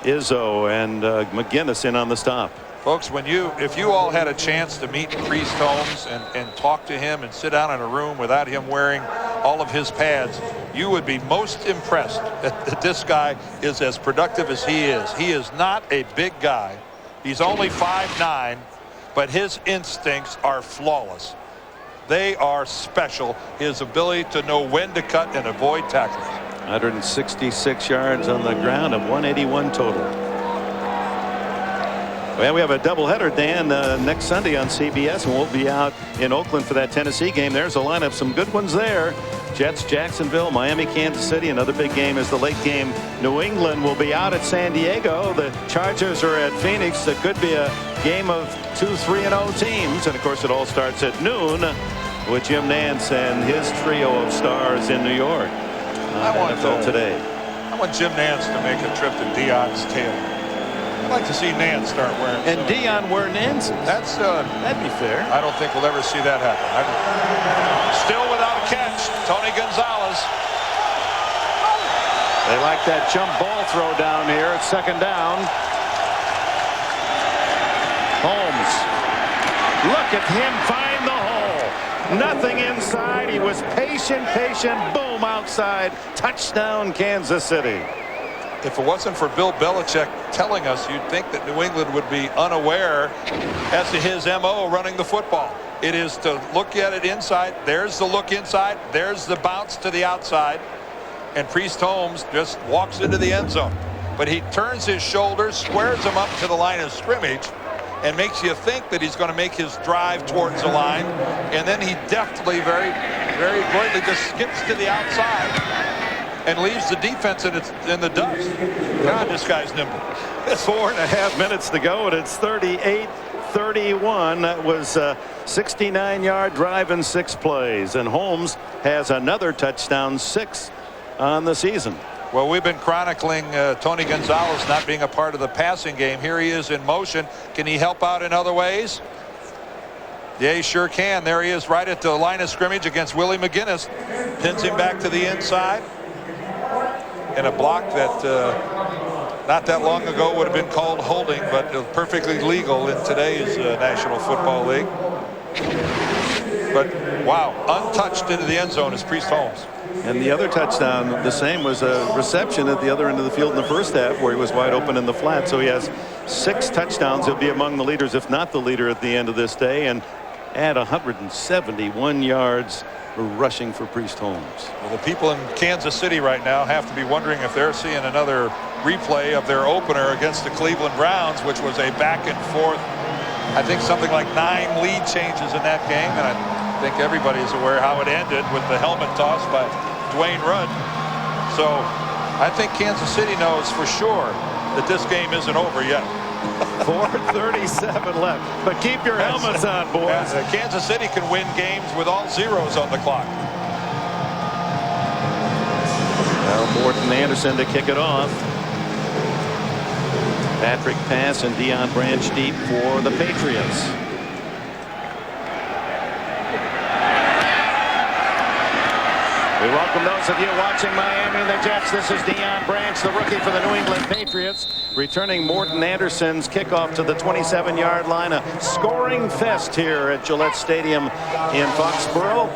Izzo and McGinnis in on the stop. Folks, if you all had a chance to meet Priest Holmes and talk to him and sit down in a room without him wearing all of his pads, you would be most impressed that this guy is as productive as he is. He is not a big guy. He's only 5'9", but his instincts are flawless. They are special. His ability to know when to cut and avoid tackles. 166 yards on the ground of 181 total. Well, we have a doubleheader, Dan, next Sunday on CBS, and we'll be out in Oakland for that Tennessee game. There's a lineup, some good ones there. Jets, Jacksonville, Miami, Kansas City. Another big game is the late game. New England will be out at San Diego. The Chargers are at Phoenix. It could be a game of 2 3-0 teams. And, of course, it all starts at noon with Jim Nantz and his trio of stars in New York. I want Jim Nantz to make a trip to Dion's tail. I'd like to see Nance start wearing. And Dion wear Nance's. That'd be fair. I don't think we'll ever see that happen. Still without a catch, Tony Gonzalez. They like that jump ball throw down here. It's second down. Holmes. Look at him find the hole. Nothing inside. He was patient. Boom, outside. Touchdown, Kansas City. If it wasn't for Bill Belichick telling us, you'd think that New England would be unaware as to his MO running the football. It is to look at it inside. There's the look inside. There's the bounce to the outside. And Priest Holmes just walks into the end zone. But he turns his shoulders, squares him up to the line of scrimmage, and makes you think that he's going to make his drive towards the line. And then he deftly, very, very adroitly just skips to the outside and leaves the defense in the dust. God, this guy's nimble. It's 4.5 minutes to go, and it's 38-31. That was a 69-yard drive in 6 plays. And Holmes has another touchdown, 6 on the season. Well, we've been chronicling Tony Gonzalez not being a part of the passing game. Here he is in motion. Can he help out in other ways? Yeah, he sure can. There he is right at the line of scrimmage against Willie McGinnis. Pins him back to the inside. And a block that not that long ago would have been called holding, but perfectly legal in today's National Football League. But wow, untouched into the end zone is Priest Holmes. And the other touchdown, the same, was a reception at the other end of the field in the first half where he was wide open in the flat. So he has 6 touchdowns. He'll be among the leaders, if not the leader, at the end of this day, and add 171 yards rushing for Priest Holmes. Well, the people in Kansas City right now have to be wondering if they're seeing another replay of their opener against the Cleveland Browns, which was a back and forth, I think something like 9 lead changes in that game. And I think everybody is aware how it ended with the helmet toss by Dwayne Rudd. So I think Kansas City knows for sure that this game isn't over yet. 4:37 left, but keep your helmets on, boys. Kansas City can win games with all zeros on the clock. Well, Morton Anderson to kick it off. Patrick pass and Deion Branch deep for the Patriots. We welcome those of you watching Miami and the Jets. This is Deion Branch, the rookie for the New England Patriots, returning Morton Anderson's kickoff to the 27-yard line. A scoring fest here at Gillette Stadium in Foxborough.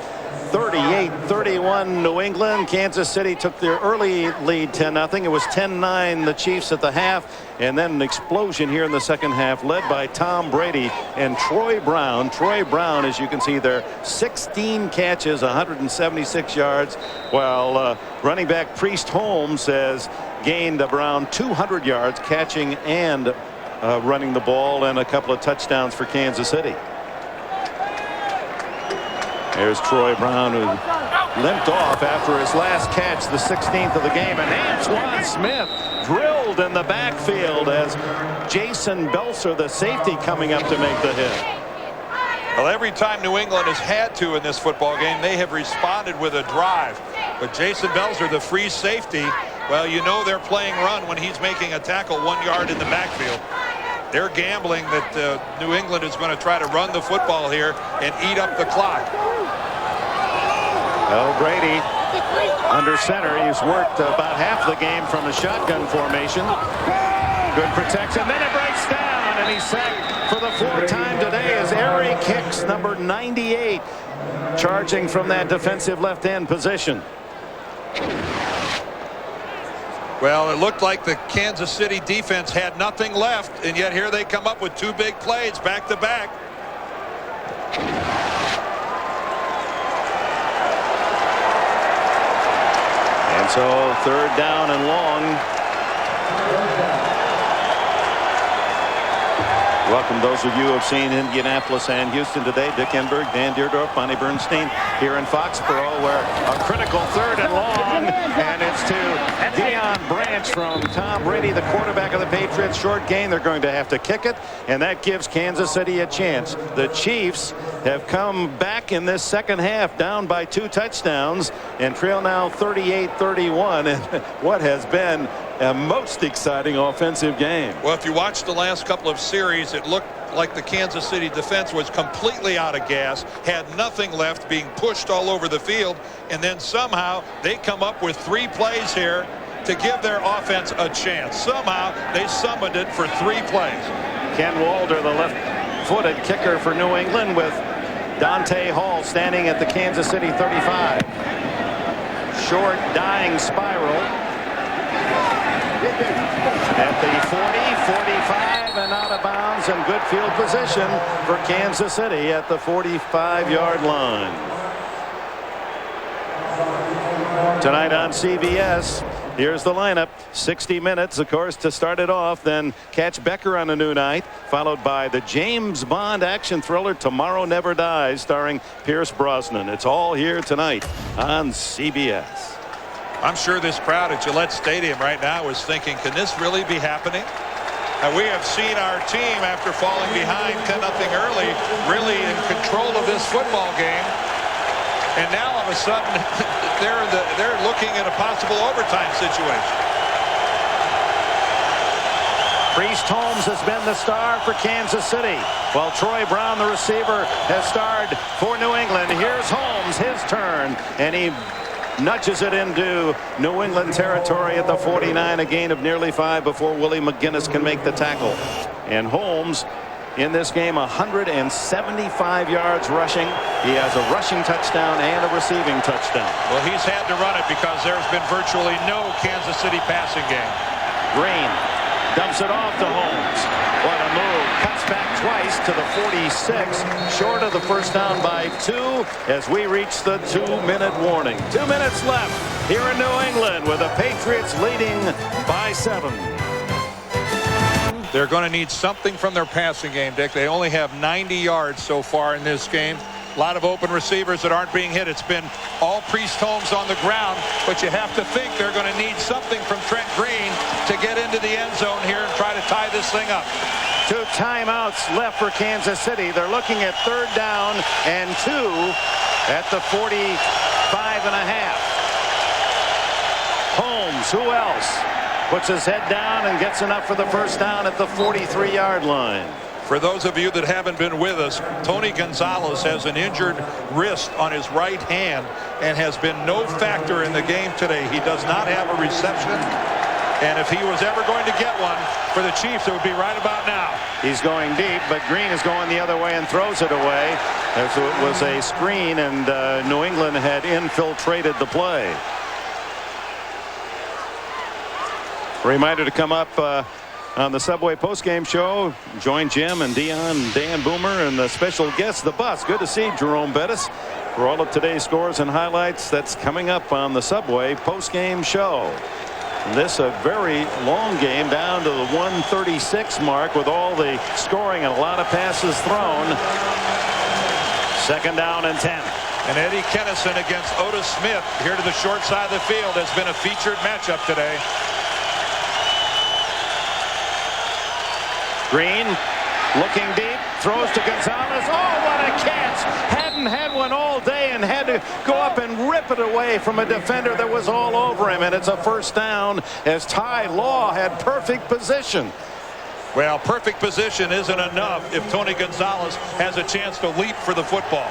38-31 New England. Kansas City took their early lead 10-0. It was 10-9 the Chiefs at the half, and then an explosion here in the second half led by Tom Brady and Troy Brown. Troy Brown, as you can see there, 16 catches, 176 yards, while running back Priest Holmes has gained around 200 yards catching and running the ball, and a couple of touchdowns for Kansas City. There's Troy Brown, who limped off after his last catch, the 16th of the game. And Antoine Smith drilled in the backfield as Jason Belser, the safety, coming up to make the hit. Well, every time New England has had to in this football game, they have responded with a drive. But Jason Belser, the free safety, well, you know they're playing run when he's making a tackle 1 yard in the backfield. They're gambling that New England is going to try to run the football here and eat up the clock. Well, Brady under center. He's worked about half the game from a shotgun formation. Good protection. Then it breaks down, and he's sacked for the 4th time today as Airy kicks number 98, charging from that defensive left end position. Well, it looked like the Kansas City defense had nothing left, and yet here they come up with 2 big plays back to back. And so 3rd down and long. Welcome those of you who have seen Indianapolis and Houston today. Dick Enberg, Dan Deerdorf, Bonnie Bernstein here in Foxborough, where a critical 3rd and long, and it's to Deion Branch from Tom Brady, the quarterback of the Patriots. Short gain. They're going to have to kick it, and that gives Kansas City a chance. The Chiefs have come back in this second half, down by 2 touchdowns, and trail now 38-31, and what has been a most exciting offensive game. Well, if you watch the last couple of series, it looked like the Kansas City defense was completely out of gas, had nothing left, being pushed all over the field, and then somehow they come up with 3 plays here to give their offense a chance. Somehow they summoned it for 3 plays. Ken Walder, the left-footed kicker for New England, with Dante Hall standing at the Kansas City 35. Short dying spiral at the 40, 45, and out of bounds, and good field position for Kansas City at the 45-yard line. Tonight on CBS, here's the lineup. 60 minutes, of course, to start it off. Then catch Becker on a new night, followed by the James Bond action thriller Tomorrow Never Dies, starring Pierce Brosnan. It's all here tonight on CBS. I'm sure this crowd at Gillette Stadium right now is thinking, can this really be happening? And we have seen our team, after falling behind 10-0 early, really in control of this football game. And now all of a sudden they're looking at a possible overtime situation. Priest Holmes has been the star for Kansas City, while Troy Brown, the receiver, has starred for New England. Here's Holmes, his turn, and he nudges it into New England territory at the 49, a gain of nearly 5 before Willie McGinnis can make the tackle. And Holmes in this game 175 yards rushing. He has a rushing touchdown and a receiving touchdown. Well, he's had to run it because there's been virtually no Kansas City passing game. Green dumps it off to Holmes. What a move. Cuts back twice to the 46, short of the first down by 2 as we reach the 2-minute warning. 2 minutes left here in New England with the Patriots leading by 7. They're going to need something from their passing game, Dick. They only have 90 yards so far in this game. A lot of open receivers that aren't being hit. It's been all Priest Holmes on the ground, but you have to think they're going to need something from Trent Green to get into the end zone here and try to tie this thing up. 2 timeouts left for Kansas City. They're looking at 3rd down and 2 at the 45.5. Holmes, who else? Puts his head down and gets enough for the first down at the 43-yard line. For those of you that haven't been with us, Tony Gonzalez has an injured wrist on his right hand and has been no factor in the game today. He does not have a reception, and if he was ever going to get one for the Chiefs, it would be right about now. He's going deep, but Green is going the other way and throws it away. As it was a screen, and New England had infiltrated the play. Reminder to come up on the Subway postgame show. Join Jim and Dion, Dan Boomer, and the special guest, the bus. Good to see Jerome Bettis for all of today's scores and highlights. That's coming up on the Subway postgame show. This a very long game down to the 136 mark with all the scoring and a lot of passes thrown. 2nd down and 10. And Eddie Kennison against Otis Smith here to the short side of the field has been a featured matchup today. Green looking deep, throws to Gonzalez. Oh, what a catch! Hadn't had one all day and had to go up and rip it away from a defender that was all over him. And it's a first down as Ty Law had perfect position. Well, perfect position isn't enough if Tony Gonzalez has a chance to leap for the football.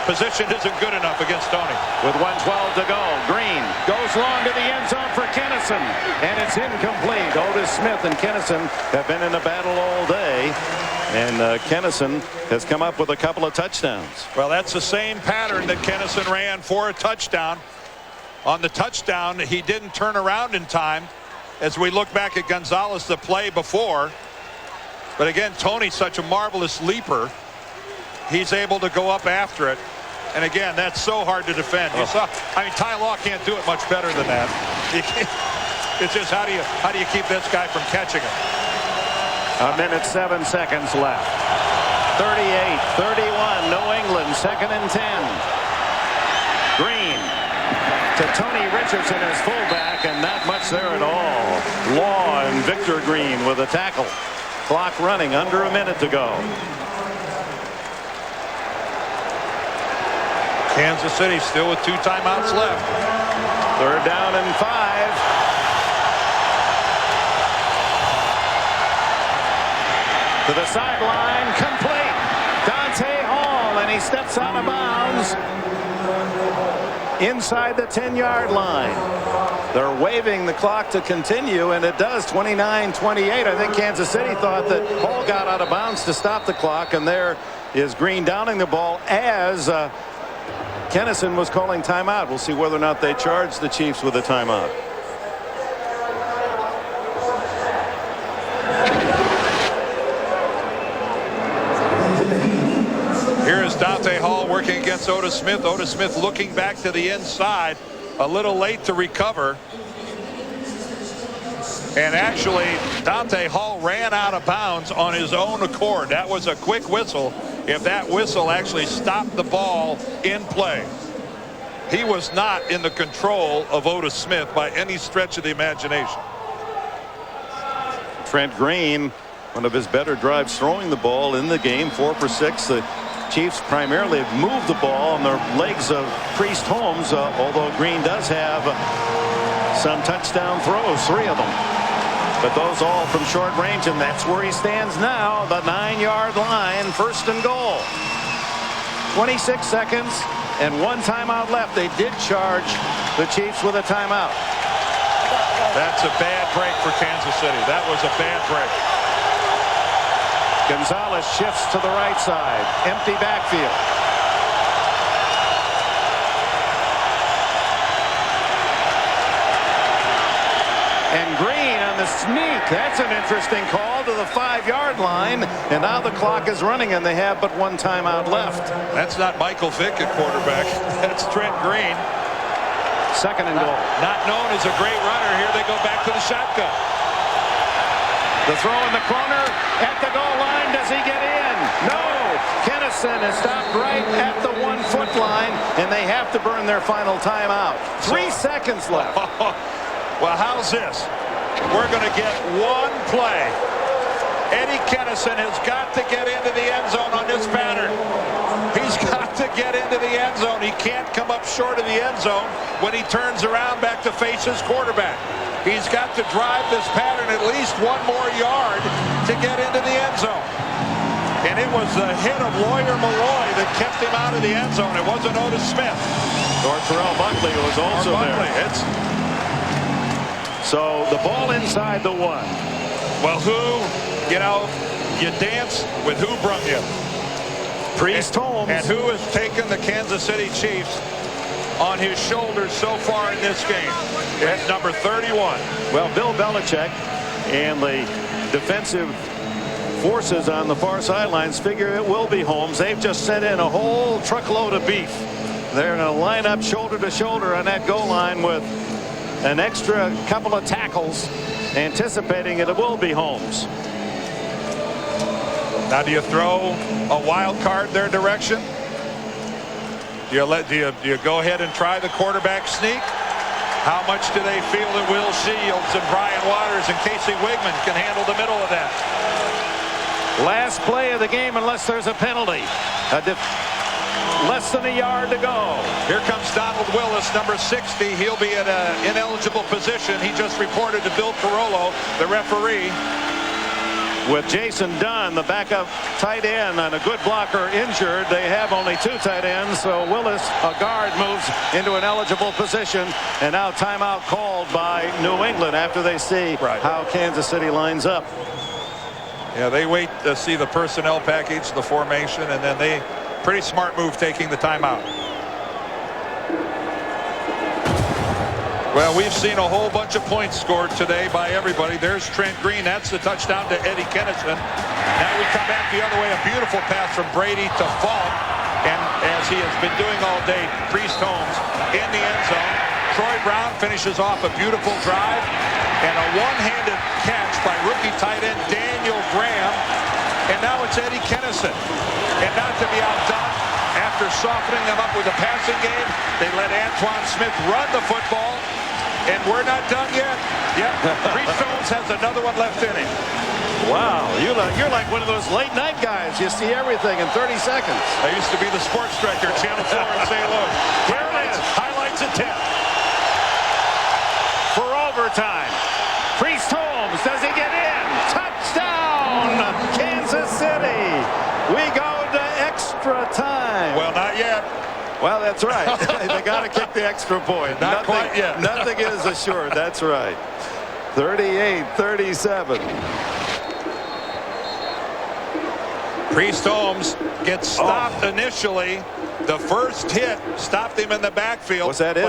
Position isn't good enough against Tony. With 1:12 to go, Green goes long to the end zone for Kennison, and it's incomplete. Otis Smith and Kennison have been in a battle all day, and Kennison has come up with a couple of touchdowns. Well, that's the same pattern that Kennison ran for a touchdown. On the touchdown, he didn't turn around in time. As we look back at Gonzalez, the play before, but again, Tony's such a marvelous leaper. He's able to go up after it. And again, that's so hard to defend. You saw, I mean, Ty Law can't do it much better than that. It's just how do you keep this guy from catching it? 1:07 left. 38-31, New England, 2nd and 10. Green to Tony Richardson as fullback, and not much there at all. Law and Victor Green with a tackle. Clock running, under a minute to go. Kansas City still with 2 timeouts left. 3rd down and 5. To the sideline, complete. Dante Hall, and he steps out of bounds inside the 10-yard line. They're waving the clock to continue, and it does. 29-28. I think Kansas City thought that Hall got out of bounds to stop the clock, and there is Green downing the ball as Kennison was calling timeout. We'll see whether or not they charge the Chiefs with a timeout. Here is Dante Hall working against Otis Smith. Otis Smith looking back to the inside, a little late to recover. And actually, Dante Hall ran out of bounds on his own accord. That was a quick whistle. If that whistle actually stopped the ball in play. He was not in the control of Otis Smith by any stretch of the imagination. Trent Green, one of his better drives throwing the ball in the game, 4 for 6. The Chiefs primarily have moved the ball on the legs of Priest Holmes, although Green does have some touchdown throws, 3 of them. But those all from short range, and that's where he stands now, the 9-yard line, 1st and goal. 26 seconds and 1 timeout left. They did charge the Chiefs with a timeout. That's a bad break for Kansas City. That was a bad break. Gonzalez shifts to the right side. Empty backfield. And Green on the sneak. That's an interesting call to the 5-yard line. And now the clock is running, and they have but 1 timeout left. That's not Michael Vick at quarterback. That's Trent Green. 2nd and goal. Not known as a great runner. Here they go back to the shotgun. The throw in the corner at the goal line. Does he get in? No. Kennison is stopped right at the 1-foot line, and they have to burn their final timeout. 3 seconds left. Well, how's this? We're going to get 1 play. Eddie Kennison has got to get into the end zone on this pattern. He's got to get into the end zone. He can't come up short of the end zone when he turns around back to face his quarterback. He's got to drive this pattern at least 1 more yard to get into the end zone. And it was the hit of Lawyer Malloy that kept him out of the end zone. It wasn't Otis Smith. Or Terrell Buckley was also there. So the ball inside the 1. Well, you dance with who brung you. Priest Holmes. And who has taken the Kansas City Chiefs on his shoulders so far in this game? It's number 31. Well, Bill Belichick and the defensive forces on the far sidelines figure it will be Holmes. They've just sent in a whole truckload of beef. They're going to line up shoulder to shoulder on that goal line with an extra couple of tackles, anticipating it will be Holmes. Now, do you throw a wild card their direction? Do you go ahead and try the quarterback sneak? How much do they feel that Will Shields and Brian Waters and Casey Wigman can handle the middle of that? Last play of the game, unless there's a penalty. Less than a yard to go. Here comes Donald Willis, number 60. He'll be in an ineligible position. He just reported to Bill Carollo, the referee. With Jason Dunn, the backup tight end, and a good blocker injured, they have only 2 tight ends. So Willis, a guard, moves into an eligible position. And now timeout called by New England after they see how Kansas City lines up. Yeah, they wait to see the personnel package, the formation, and then they... Pretty smart move taking the timeout. Well, we've seen a whole bunch of points scored today by everybody. There's Trent Green. That's the touchdown to Eddie Kennison. Now we come back the other way. A beautiful pass from Brady to Falk. And as he has been doing all day, Priest Holmes in the end zone. Troy Brown finishes off a beautiful drive. And a one-handed catch by rookie tight end Daniel Graham. And now it's Eddie Kennison. And not to be outdone, after softening them up with the passing game, they let Antoine Smith run the football. And we're not done yet. Yep, Priest Holmes has another one left in him. Wow, you're like one of those late night guys. You see everything in 30 seconds. I used to be the sports director at Channel 4 in St. Louis. Highlights at 10. For overtime. Priest Holmes, does he get in? Touchdown, Kansas City. We go to extra time. Well, not yet. Well, that's right. They got to kick the extra point. Not quite yet. Nothing is assured. That's right. 38-37. Priest Holmes gets stopped initially. The first hit stopped him in the backfield. Was that Izzo?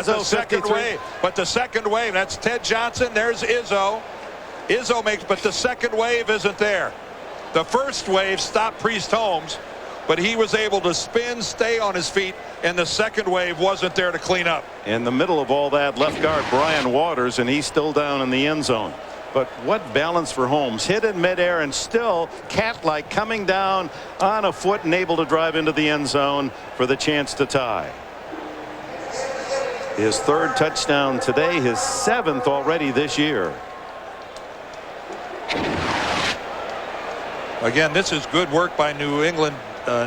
But the second wave, that's Ted Johnson. There's Izzo. Izzo makes, but the second wave isn't there. The first wave stopped Priest Holmes, but he was able to spin, stay on his feet, and the second wave wasn't there to clean up. In the middle of all that, left guard Brian Waters, and he's still down in the end zone. But what balance for Holmes. Hit in midair and still cat-like coming down on a foot and able to drive into the end zone for the chance to tie. His 3rd touchdown today, his 7th already this year. Again, this is good work by New England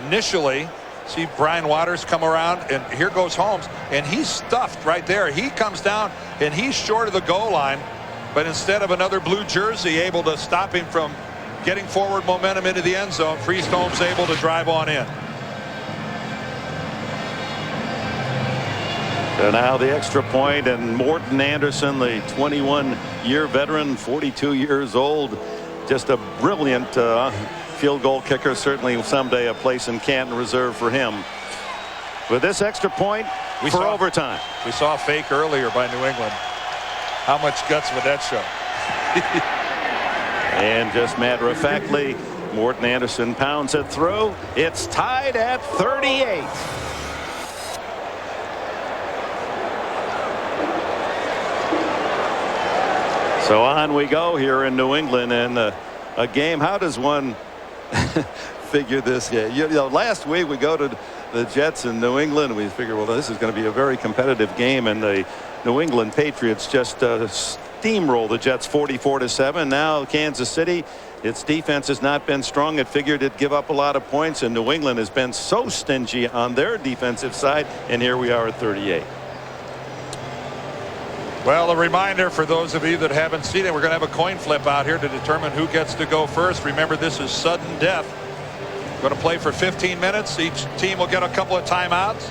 initially. See Brian Waters come around, and here goes Holmes, and he's stuffed right there. He comes down, and he's short of the goal line. But instead of another blue jersey able to stop him from getting forward momentum into the end zone, Priest Holmes able to drive on in. So now the extra point, and Morton Anderson, the 21-year veteran, 42 years old, just a brilliant field goal kicker. Certainly someday a place in Canton reserved for him. With this extra point for overtime. We saw a fake earlier by New England. How much guts would that show? And just matter-of-factly, Morton Anderson pounds it through. It's tied at 38. So on we go here in New England, and a game. How does one figure this game? You know, last week we go to the Jets in New England. We figure, well, this is going to be a very competitive game, and the New England Patriots just steamroll the Jets 44-7. Now Kansas City, its defense has not been strong. It figured it'd give up a lot of points, and New England has been so stingy on their defensive side, and here we are at 38. Well, a reminder for those of you that haven't seen it, we're going to have a coin flip out here to determine who gets to go first. Remember, this is sudden death. We're going to play for 15 minutes. Each team will get a couple of timeouts,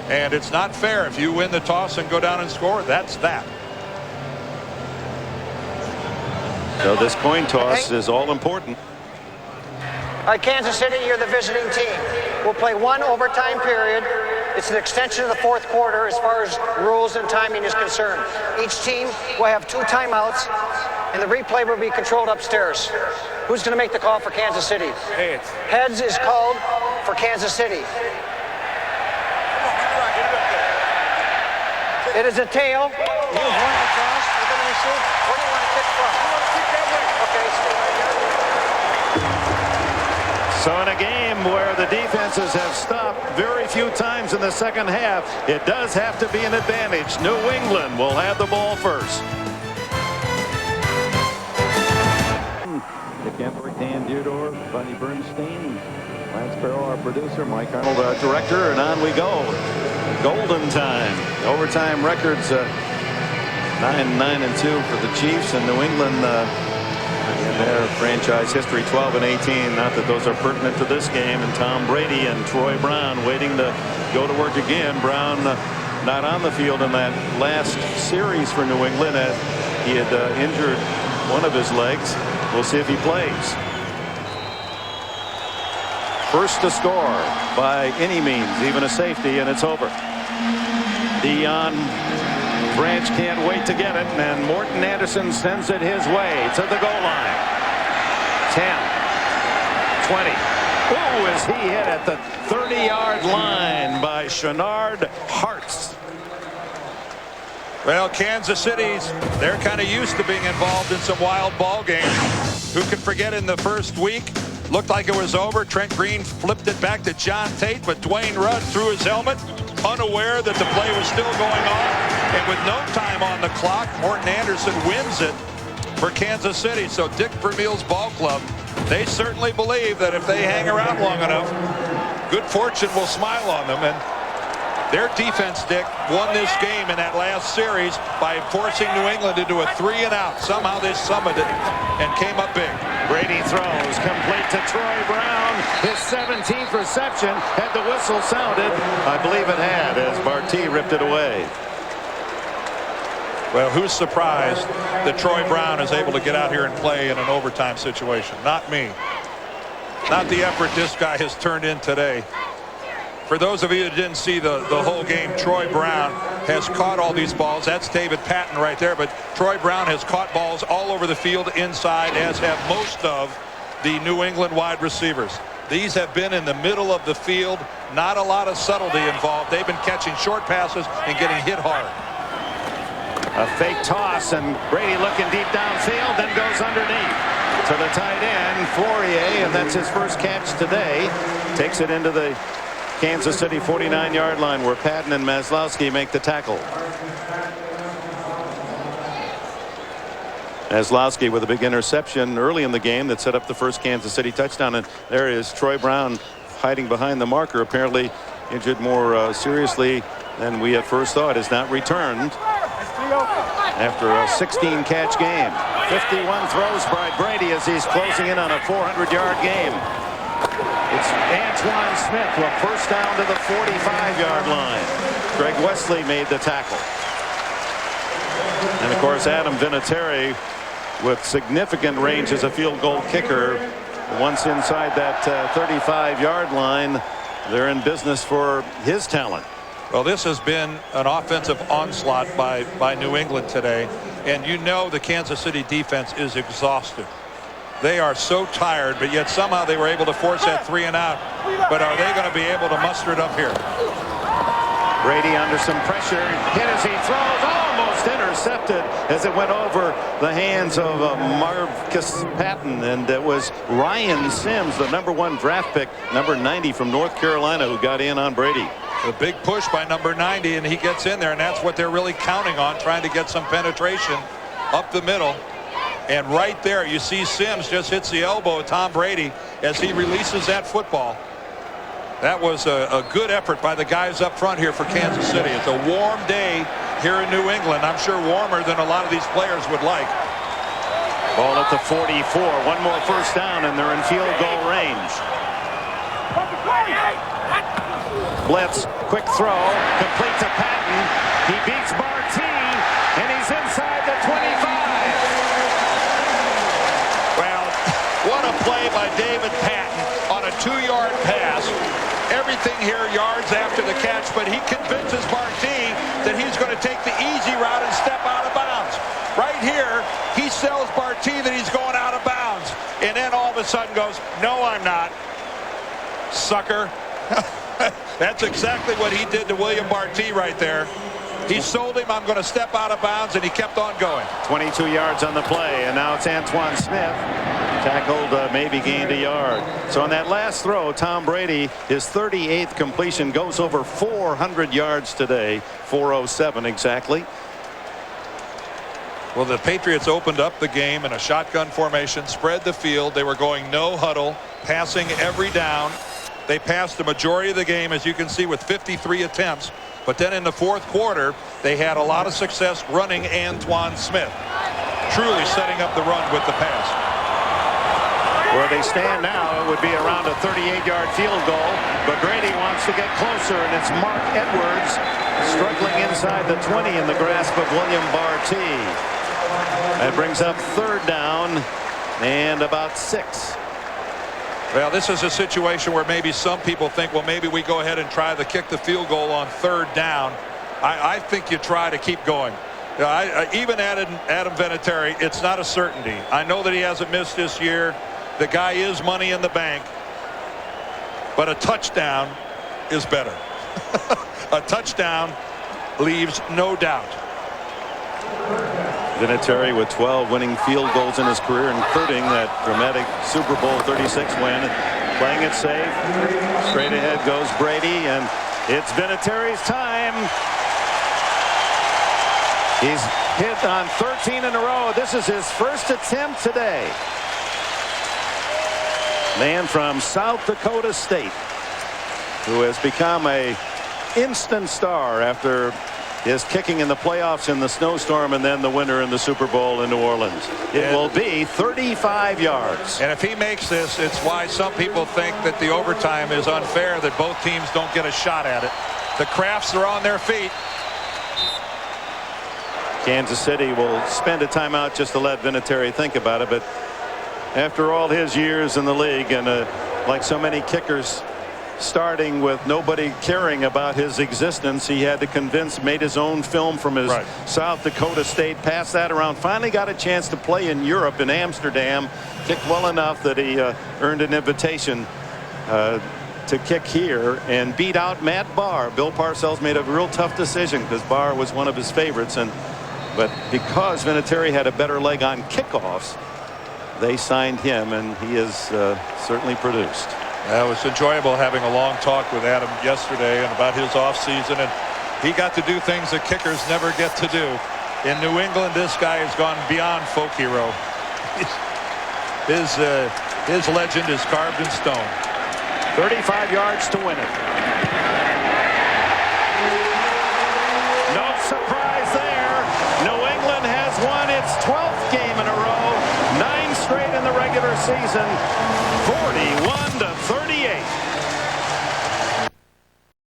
and it's not fair. If you win the toss and go down and score, that's that. So this coin toss is all important. All right, Kansas City, you're the visiting team. We'll play one overtime period. It's an extension of the fourth quarter as far as rules and timing is concerned. Each team will have 2 timeouts, and the replay will be controlled upstairs. Who's going to make the call for Kansas City? Heads. Heads is called for Kansas City. It is a tail. You've won the toss. You're going to receive. Where do you want to kick from? Okay, stay right here. So in a game where the defenses have stopped very few times in the second half, it does have to be an advantage. New England will have the ball first. Dick Embrick, Dan Dierdorf, Bunny Bernstein, Lance Farrell, our producer, Mike Arnold, our director, and on we go. Golden time. Overtime records 9-2 for the Chiefs, and New England in their franchise history 12-18. Not that those are pertinent to this game. And Tom Brady and Troy Brown waiting to go to work again. Brown not on the field in that last series for New England as he had injured one of his legs. We'll see if he plays. First to score by any means, even a safety, and it's over. Dion Branch can't wait to get it, and Morton Anderson sends it his way to the goal line. 10, 20. Oh, is he hit at the 30-yard line by Shenard Hartz. Well, Kansas City's, they're kind of used to being involved in some wild ball games. Who can forget in the first week? Looked like it was over. Trent Green flipped it back to John Tate, but Dwayne Rudd threw his helmet, unaware that the play was still going on. And with no time on the clock, Morton Anderson wins it for Kansas City. So Dick Vermeil's ball club, they certainly believe that if they hang around long enough, good fortune will smile on them. And their defense, Dick, won this game in that last series by forcing New England into a 3-and-out. Somehow they summoned it and came up big. Brady throws complete to Troy Brown. His 17th reception. Had the whistle sounded? I believe it had, as Barty ripped it away. Well, who's surprised that Troy Brown is able to get out here and play in an overtime situation? Not me. Not the effort this guy has turned in today. For those of you that didn't see the whole game, Troy Brown has caught all these balls. That's David Patton right there. But Troy Brown has caught balls all over the field inside, as have most of the New England wide receivers. These have been in the middle of the field. Not a lot of subtlety involved. They've been catching short passes and getting hit hard. A fake toss, and Brady looking deep downfield, then goes underneath to the tight end, Fourier, and that's his first catch today. Takes it into the Kansas City 49-yard line, where Patton and Maslowski make the tackle. Maslowski with a big interception early in the game that set up the first Kansas City touchdown, and there is Troy Brown hiding behind the marker, apparently injured more seriously than we at first thought. Is not returned after a 16-catch game. 51 throws by Brady as he's closing in on a 400-yard game. It's Antoine Smith with a first down to the 45-yard line. Greg Wesley made the tackle. And of course, Adam Vinatieri with significant range as a field goal kicker. Once inside that 35-yard line, they're in business for his talent. Well, this has been an offensive onslaught by New England today. And you know the Kansas City defense is exhausted. They are so tired, but yet somehow they were able to force that 3 and out. But are they going to be able to muster it up here? Brady under some pressure, hit as he throws, almost intercepted as it went over the hands of Marcus Patton, and it was Ryan Sims, the #1 draft pick, number 90 from North Carolina, who got in on Brady. A big push by number 90, and he gets in there, and that's what they're really counting on, trying to get some penetration up the middle. And right there, you see Sims just hits the elbow of Tom Brady as he releases that football. That was a good effort by the guys up front here for Kansas City. It's a warm day here in New England. I'm sure warmer than a lot of these players would like. Ball at the 44. One more first down, and they're in field goal range. Blitz, quick throw, complete to Patton. He beats Barty, and he's inside the 25. Well, what a play by David Patton on a 2-yard pass. Everything here yards after the catch, but he convinces Barty that he's going to take the easy route and step out of bounds. Right here, he sells Barty that he's going out of bounds, and then all of a sudden goes, "No, I'm not, sucker." That's exactly what he did to William Barty right there. He sold him, "I'm going to step out of bounds," and he kept on going. 22 yards on the play, and now it's Antoine Smith. Tackled, maybe gained a yard. So on that last throw, Tom Brady, his 38th completion, goes over 400 yards today. 407 exactly. Well, the Patriots opened up the game in a shotgun formation, spread the field. They were going no huddle, passing every down. They passed the majority of the game, as you can see, with 53 attempts. But then in the fourth quarter, they had a lot of success running Antoine Smith, truly setting up the run with the pass. Where they stand now, it would be around a 38-yard field goal, but Brady wants to get closer, and it's Mark Edwards struggling inside the 20 in the grasp of William Barty. That brings up third down and about 6. Well, this is a situation where maybe some people think, well, maybe we go ahead and try to kick the field goal on third down. I think you try to keep going. Even Adam Vinatieri, it's not a certainty. I know that he hasn't missed this year. The guy is money in the bank, but a touchdown is better. A touchdown leaves no doubt. Vinatieri with 12 winning field goals in his career, including that dramatic Super Bowl 36 win. Playing it safe. Straight ahead goes Brady, and it's Vinatieri's time. He's hit on 13 in a row. This is his first attempt today. Man from South Dakota State, who has become a instant star after his kicking in the playoffs in the snowstorm and then the winner in the Super Bowl in New Orleans. It will be 35 yards. And if he makes this, it's why some people think that the overtime is unfair, that both teams don't get a shot at it. The Crafts are on their feet. Kansas City will spend a timeout just to let Vinatieri think about it, but after all his years in the league, and like so many kickers, starting with nobody caring about his existence, he had to made his own film from his South Dakota State, passed that around, finally got a chance to play in Europe, in Amsterdam, kicked well enough that he earned an invitation to kick here and beat out Matt Barr. Bill Parcells made a real tough decision because Barr was one of his favorites, but because Vinatieri had a better leg on kickoffs, they signed him, and he has certainly produced. It was enjoyable having a long talk with Adam yesterday and about his offseason, and he got to do things that kickers never get to do. In New England, this guy has gone beyond folk hero. His legend is carved in stone. 35 yards to win it. No surprise there. New England has won its 12th game in a row, 9 straight in the regular season, 41-0.